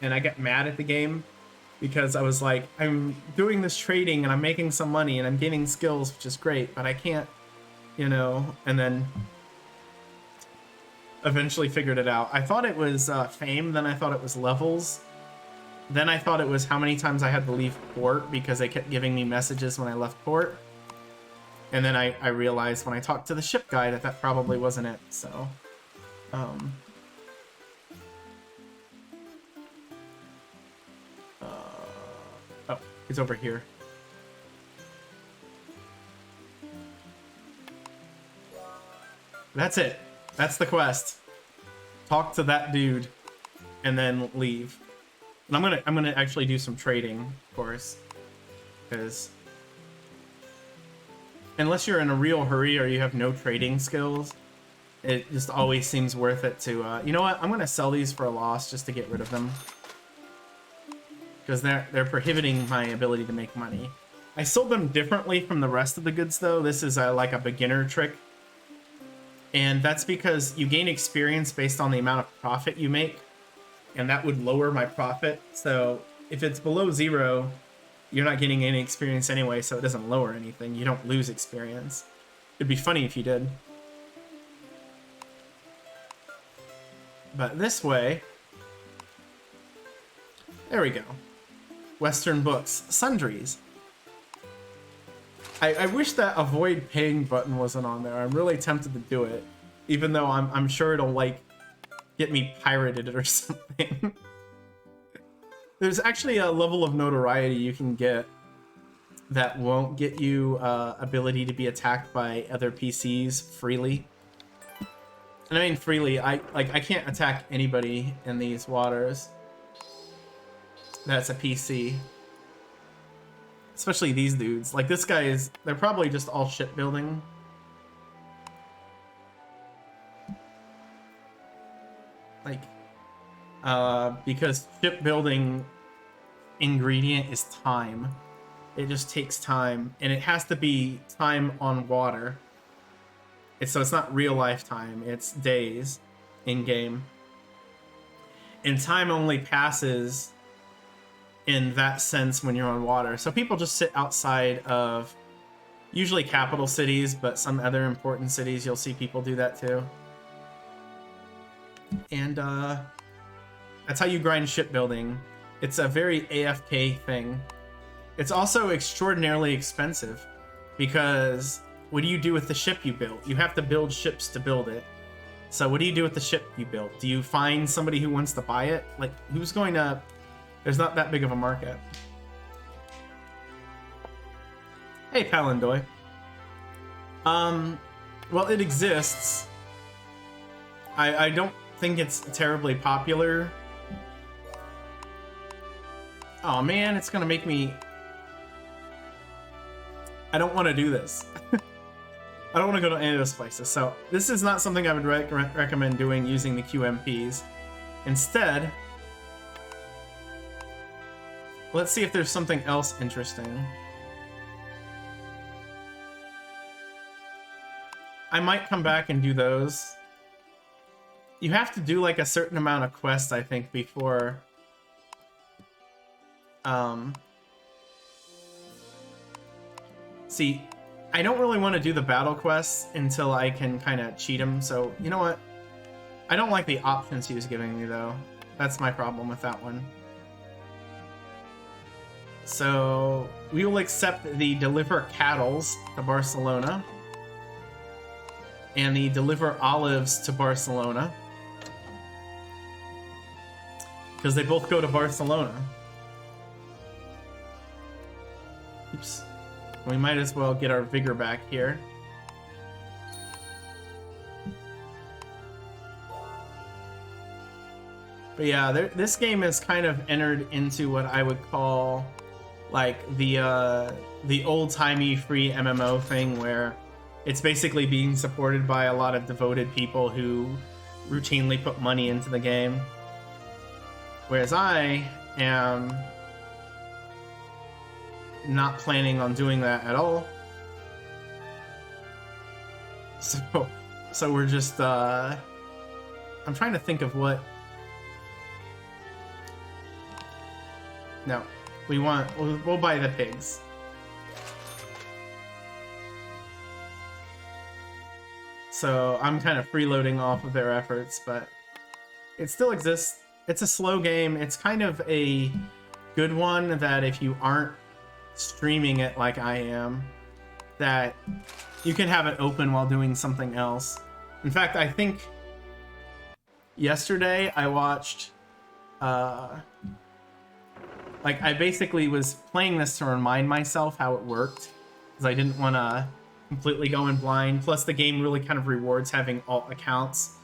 And I got mad at the game because I was like, I'm doing this trading and I'm making some money and I'm gaining skills, which is great, but I can't, you know, and then eventually figured it out. I thought it was fame, then I thought it was levels. Then I thought it was how many times I had to leave port because they kept giving me messages when I left port. And then I realized when I talked to the ship guy that probably wasn't it, so... He's over here. That's it. That's the quest. Talk to that dude and then leave. And I'm gonna actually do some trading, of course, because unless you're in a real hurry or you have no trading skills, it just always seems worth it to, you know what? I'm gonna sell these for a loss just to get rid of them, because they're prohibiting my ability to make money. I sold them differently from the rest of the goods, though. This is like a beginner trick, and that's because you gain experience based on the amount of profit you make, and that would lower my profit. So if it's below 0, you're not getting any experience anyway, so it doesn't lower anything. You don't lose experience. It'd be funny if you did. But this way... There we go. Western books. Sundries. I wish that avoid paying button wasn't on there. I'm really tempted to do it. Even though I'm sure it'll, like, get me pirated or something. There's actually a level of notoriety you can get that won't get you ability to be attacked by other PCs freely. And I mean freely, I can't attack anybody in these waters. That's a PC. Especially these dudes. Like, this guy is... They're probably just all shipbuilding. Like, because shipbuilding ingredient is time. It just takes time. And it has to be time on water. So it's not real life time. It's days in-game. And time only passes... in that sense when you're on water. So people just sit outside of usually capital cities, but some other important cities you'll see people do that too. And that's how you grind shipbuilding. It's a very AFK thing. It's also extraordinarily expensive because what do you do with the ship you built? You have to build ships to build it. So what do you do with the ship you built? Do you find somebody who wants to buy it? Like, who's going to... There's not that big of a market. Hey, Palandoy. Well, it exists. I don't think it's terribly popular. Oh man, it's gonna make me... I don't want to do this. I don't want to go to any of those places. So this is not something I would recommend doing using the QMPs. Instead... Let's see if there's something else interesting. I might come back and do those. You have to do like a certain amount of quests, I think, before... See, I don't really want to do the battle quests until I can kind of cheat them, so you know what? I don't like the options he was giving me, though. That's my problem with that one. So we will accept the deliver cattles to Barcelona and the deliver olives to Barcelona because they both go to Barcelona. Oops. We might as well get our vigor back here. But yeah, this game has kind of entered into what I would call like the old-timey free MMO thing, where it's basically being supported by a lot of devoted people who routinely put money into the game. Whereas I am not planning on doing that at all. So we're just I'm trying to think of what... No. We'll buy the pigs. So I'm kind of freeloading off of their efforts, but it still exists. It's a slow game. It's kind of a good one that if you aren't streaming it like I am, that you can have it open while doing something else. In fact, I think yesterday I watched Like, I basically was playing this to remind myself how it worked, because I didn't want to completely go in blind. Plus, the game really kind of rewards having alt accounts.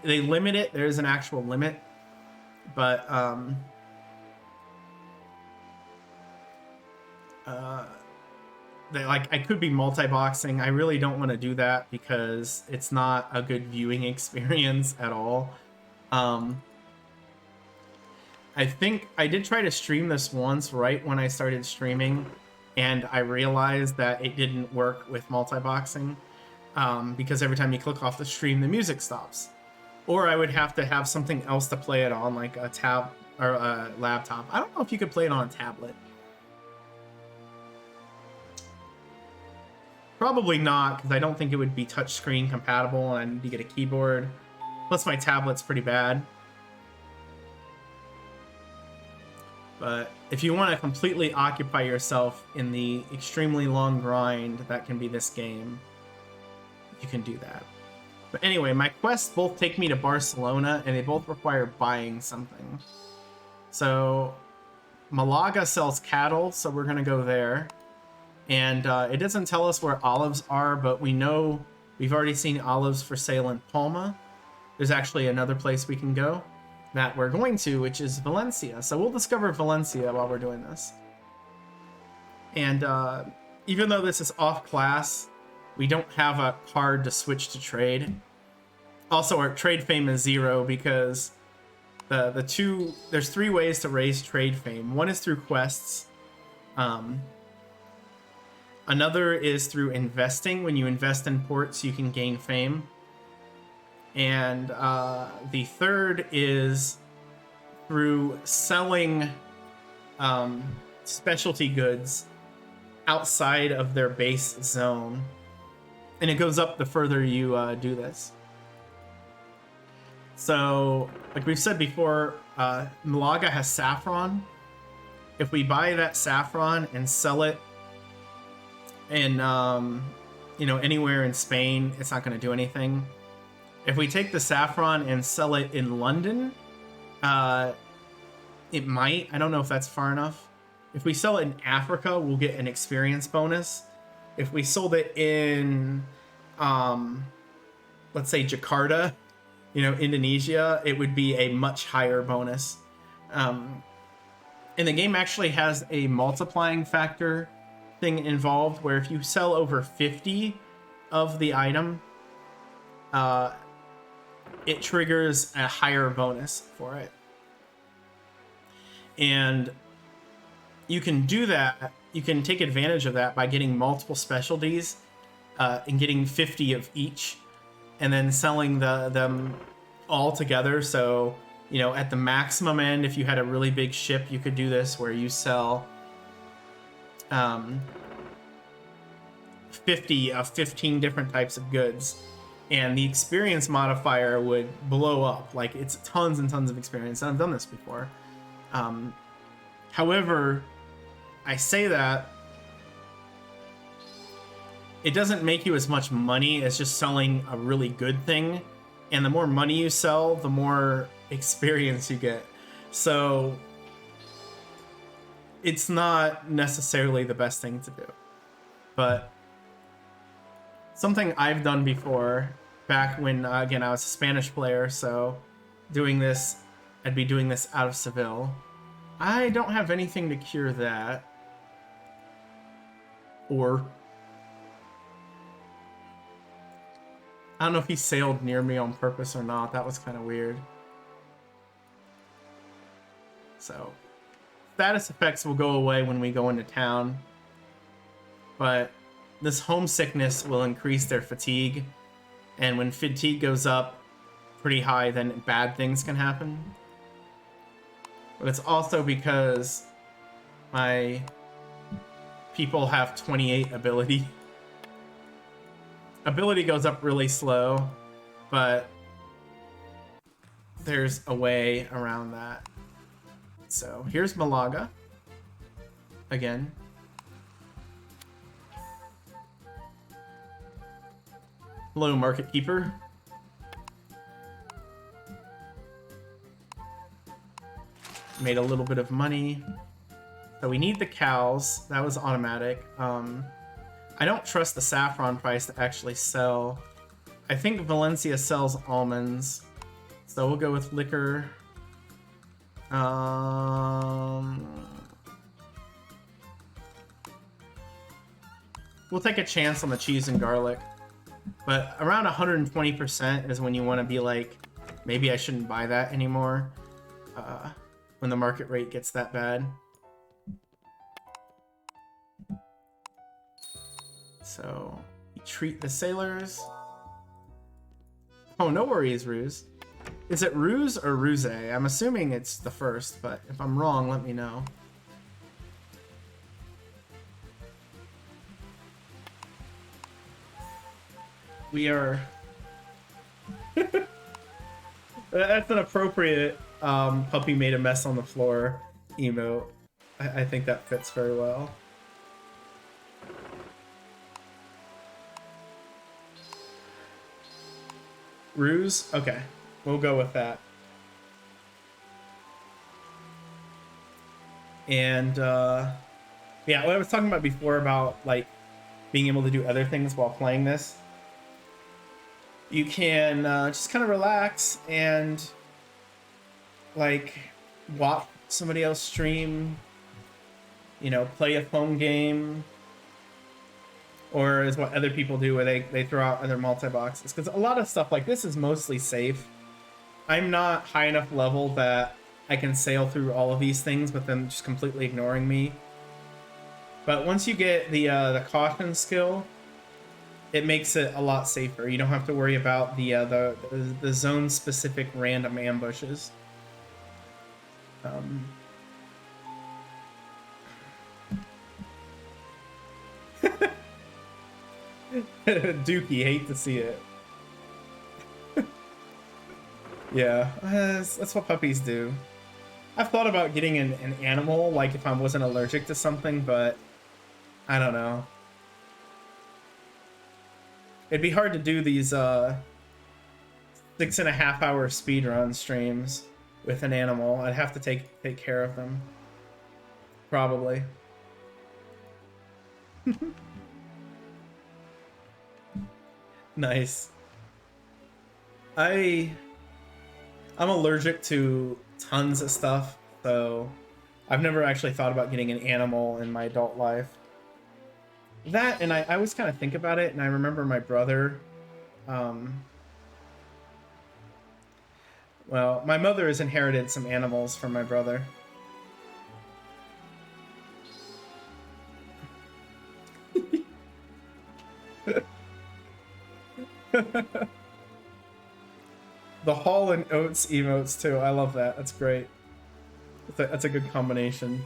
They limit it. There is an actual limit, but I could be multi-boxing. I really don't want to do that because it's not a good viewing experience at all. I think I did try to stream this once right when I started streaming, and I realized that it didn't work with multi-boxing because every time you click off the stream, the music stops. Or I would have to have something else to play it on, like a tab or a laptop. I don't know if you could play it on a tablet. Probably not, because I don't think it would be touchscreen compatible, and I need to get a keyboard. Plus, my tablet's pretty bad. But if you want to completely occupy yourself in the extremely long grind that can be this game, you can do that. But anyway, my quests both take me to Barcelona, and they both require buying something. So Malaga sells cattle, so we're going to go there. And it doesn't tell us where olives are, but we know we've already seen olives for sale in Palma. There's actually another place we can go that we're going to, which is Valencia. So we'll discover Valencia while we're doing this. And even though this is off class, we don't have a card to switch to trade. Also, our trade fame is 0 because there's 3 ways to raise trade fame. One is through quests. Another is through investing. When you invest in ports, you can gain fame. And the third is through selling specialty goods outside of their base zone. And it goes up the further you do this. So, like we've said before, Malaga has saffron. If we buy that saffron and sell it in, anywhere in Spain, it's not going to do anything. If we take the saffron and sell it in London, it might. I don't know if that's far enough. If we sell it in Africa, we'll get an experience bonus. If we sold it in, let's say Jakarta, Indonesia, it would be a much higher bonus. And the game actually has a multiplying factor thing involved where if you sell over 50 of the item, it triggers a higher bonus for it. And you can do that. You can take advantage of that by getting multiple specialties and getting 50 of each, and then selling them all together. So, at the maximum end, if you had a really big ship, you could do this where you sell 50 of 15 different types of goods, and the experience modifier would blow up. Like, it's tons and tons of experience, and I've done this before. However, I say that it doesn't make you as much money as just selling a really good thing, and the more money you sell, the more experience you get. So it's not necessarily the best thing to do, but something I've done before back when, again, I was a Spanish player, so I'd be doing this out of Seville. I don't have anything to cure that. Or I don't know if he sailed near me on purpose or not. That was kind of weird. So, status effects will go away when we go into town. But this homesickness will increase their fatigue. And when fatigue goes up pretty high, then bad things can happen. But it's also because my people have 28 ability. Ability goes up really slow, but there's a way around that. So here's Malaga again. Hello, Market Keeper. Made a little bit of money. So we need the cows. That was automatic. I don't trust the saffron price to actually sell. I think Valencia sells almonds. So we'll go with liquor. We'll take a chance on the cheese and garlic. But around 120% is when you want to be like, maybe I shouldn't buy that anymore. When the market rate gets that bad. So, you treat the sailors. Oh, no worries, Ruse. Is it Ruse or Ruse? I'm assuming it's the first, but if I'm wrong, let me know. We are... That's an appropriate puppy made a mess on the floor emote. I think that fits very well. Ruse? Okay, we'll go with that. And yeah, what I was talking about before about like being able to do other things while playing this. You can just kind of relax and like watch somebody else stream, you know, play a phone game, or is what other people do where they throw out other multi-boxes. Because a lot of stuff like this is mostly safe. I'm not high enough level that I can sail through all of these things with them just completely ignoring me. But once you get the caution skill, it makes it a lot safer. You don't have to worry about the zone-specific random ambushes. Dookie, hate to see it. Yeah, that's what puppies do. I've thought about getting an animal, like if I wasn't allergic to something, but I don't know. It'd be hard to do these 6.5 hour speedrun streams with an animal. I'd have to take care of them. Probably. Nice. I'm allergic to tons of stuff, so I've never actually thought about getting an animal in my adult life. That, and I always kind of think about it, and I remember my brother, well, my mother has inherited some animals from my brother. The Hall and Oates emotes too. I love that. That's great. That's a good combination.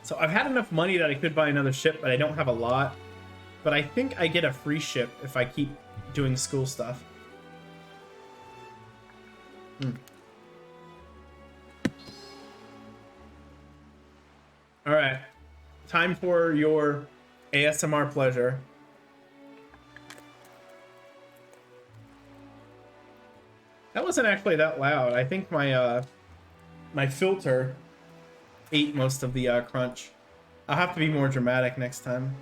So I've had enough money that I could buy another ship, but I don't have a lot. But I think I get a free ship if I keep doing school stuff. Alright. Time for your ASMR pleasure. That wasn't actually that loud. I think my my filter ate most of the crunch. I'll have to be more dramatic next time.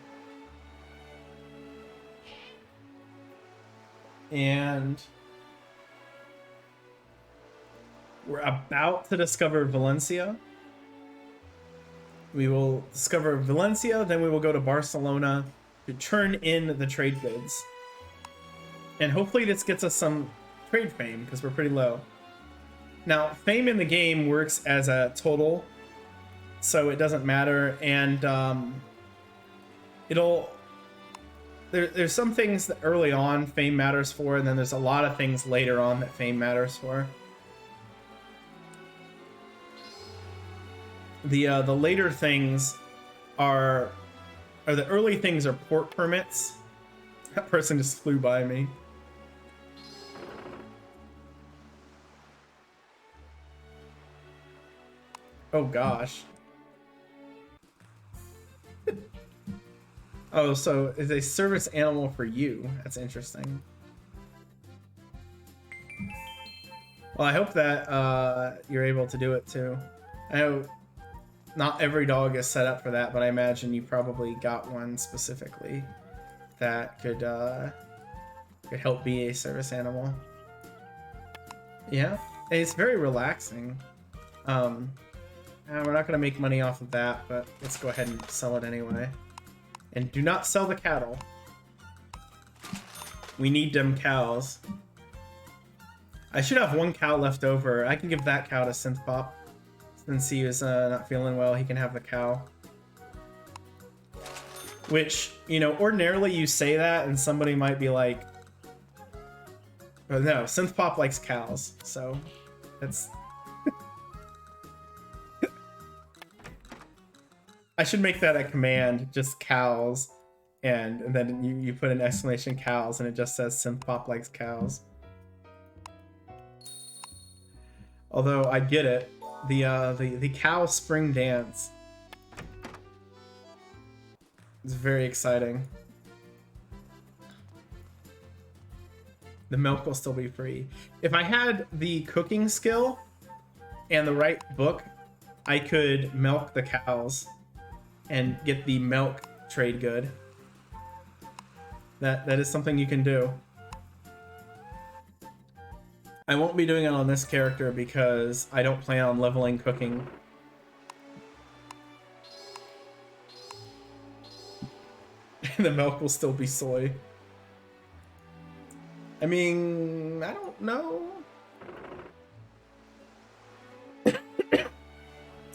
And we're about to discover Valencia. We will discover Valencia, then we will go to Barcelona to turn in the trade goods. And hopefully this gets us some trade fame, because we're pretty low. Now, fame in the game works as a total, so it doesn't matter, and there's some things that early on fame matters for, and then there's a lot of things later on that fame matters for. The later things or the early things are port permits. That person just flew by me. Oh gosh. Oh, so is a service animal for you. That's interesting. Well, I hope that you're able to do it too. I know Not every dog is set up for that, but I imagine you probably got one specifically that could help be a service animal. Yeah, it's very relaxing. We're not gonna make money off of that, but let's go ahead and sell it anyway. And do not sell the cattle. We need them cows. I should have one cow left over. I can give that cow to Synthpop. Since he is not feeling well, he can have the cow. Which, you know, ordinarily you say that and somebody might be like, but no, Synthpop likes cows, so that's... I should make that a command, just cows, and then you put an exclamation cows and it just says Synthpop likes cows. Although I get it, the cow spring dance is very exciting. The milk will still be free. If I had the cooking skill and the right book, I could milk the cows and get the milk trade good. That is something you can do. I won't be doing it on this character because I don't plan on leveling cooking. The milk will still be soy. I mean, I don't know. I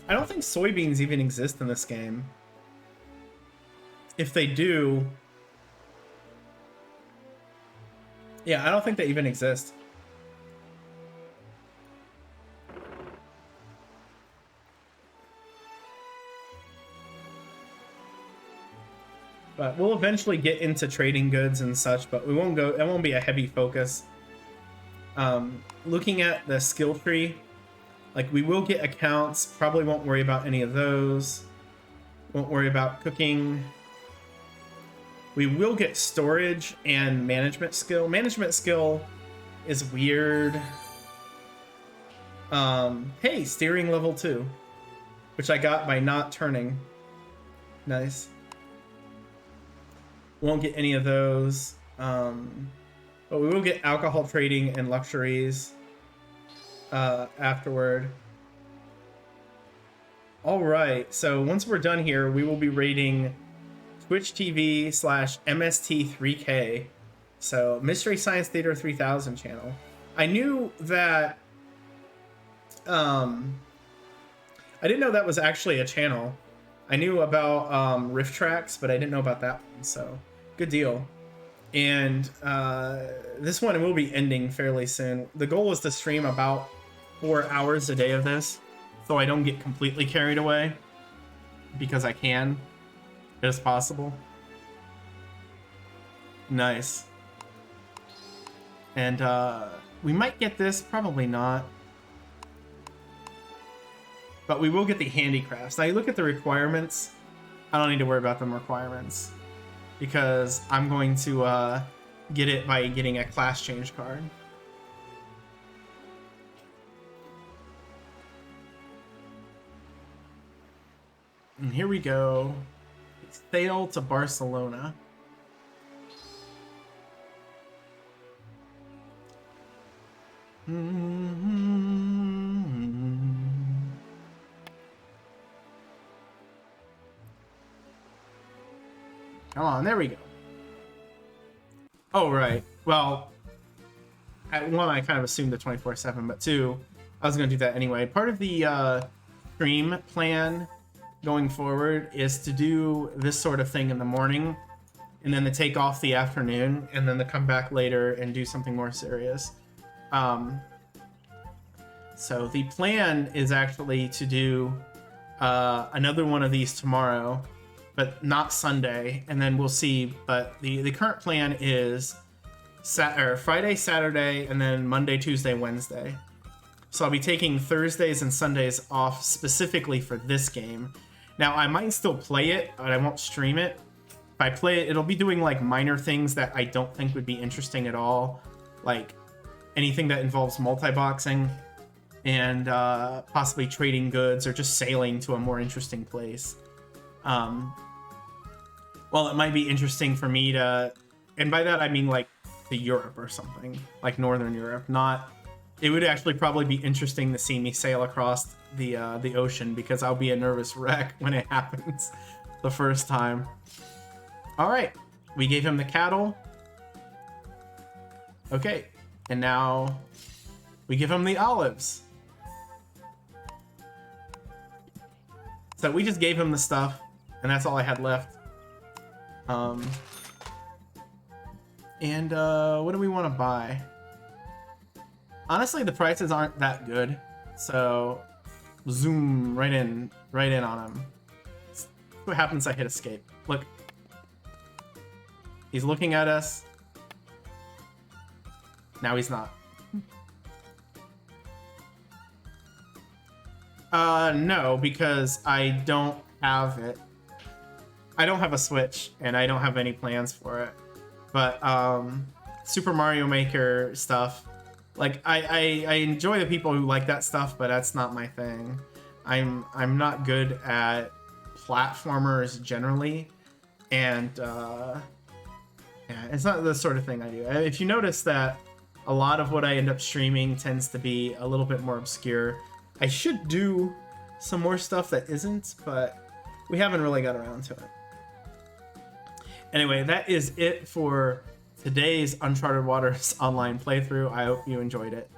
don't think soybeans even exist in this game. If they do... Yeah, I don't think they even exist. But we'll eventually get into trading goods and such, but we won't go. It won't be a heavy focus. Looking at the skill tree, like we will get accounts. Probably won't worry about any of those. Won't worry about cooking. We will get storage and management skill. Management skill is weird. Hey, steering level 2, which I got by not turning. Nice. Won't get any of those. But we will get alcohol trading and luxuries afterward. Alright, so once we're done here, we will be rating Twitch TV /MST3K. So, Mystery Science Theater 3000 channel. I knew that... I didn't know that was actually a channel. I knew about Rift Tracks, but I didn't know about that one, so... Good deal. And this one will be ending fairly soon. The goal is to stream about 4 hours a day of this, so I don't get completely carried away, because I can, as possible. Nice. And we might get this, probably not. But we will get the handicrafts. Now you look at the requirements. I don't need to worry about them requirements, because I'm going to get it by getting a class change card. And here we go. Sail to Barcelona. Come on, there we go. Oh, right. Well, one, I kind of assumed the 24/7, but two, I was going to do that anyway. Part of the stream plan going forward is to do this sort of thing in the morning, and then to take off the afternoon, and then to come back later and do something more serious. So the plan is actually to do another one of these tomorrow, but not Sunday, and then we'll see. But the current plan is Friday, Saturday, and then Monday, Tuesday, Wednesday. So I'll be taking Thursdays and Sundays off specifically for this game. Now, I might still play it, but I won't stream it. If I play it, it'll be doing like minor things that I don't think would be interesting at all. Like anything that involves multi-boxing. and possibly trading goods or just sailing to a more interesting place. Well, it might be interesting for me to, and by that I mean like to Europe or something, like Northern Europe. Not, it would actually probably be interesting to see me sail across the ocean, because I'll be a nervous wreck when it happens the first time. All right, we gave him the cattle. Okay, and now we give him the olives. So we just gave him the stuff, and that's all I had left. What do we want to buy? Honestly, the prices aren't that good, so zoom right in on him. What happens? I hit escape. Look, he's looking at us. Now he's not. No, because I don't have it. I don't have a Switch, and I don't have any plans for it. But Super Mario Maker stuff, like I enjoy the people who like that stuff, but that's not my thing. I'm not good at platformers generally, and yeah, it's not the sort of thing I do. If you notice that a lot of what I end up streaming tends to be a little bit more obscure. I should do some more stuff that isn't, but we haven't really got around to it. Anyway, that is it for today's Uncharted Waters Online playthrough. I hope you enjoyed it.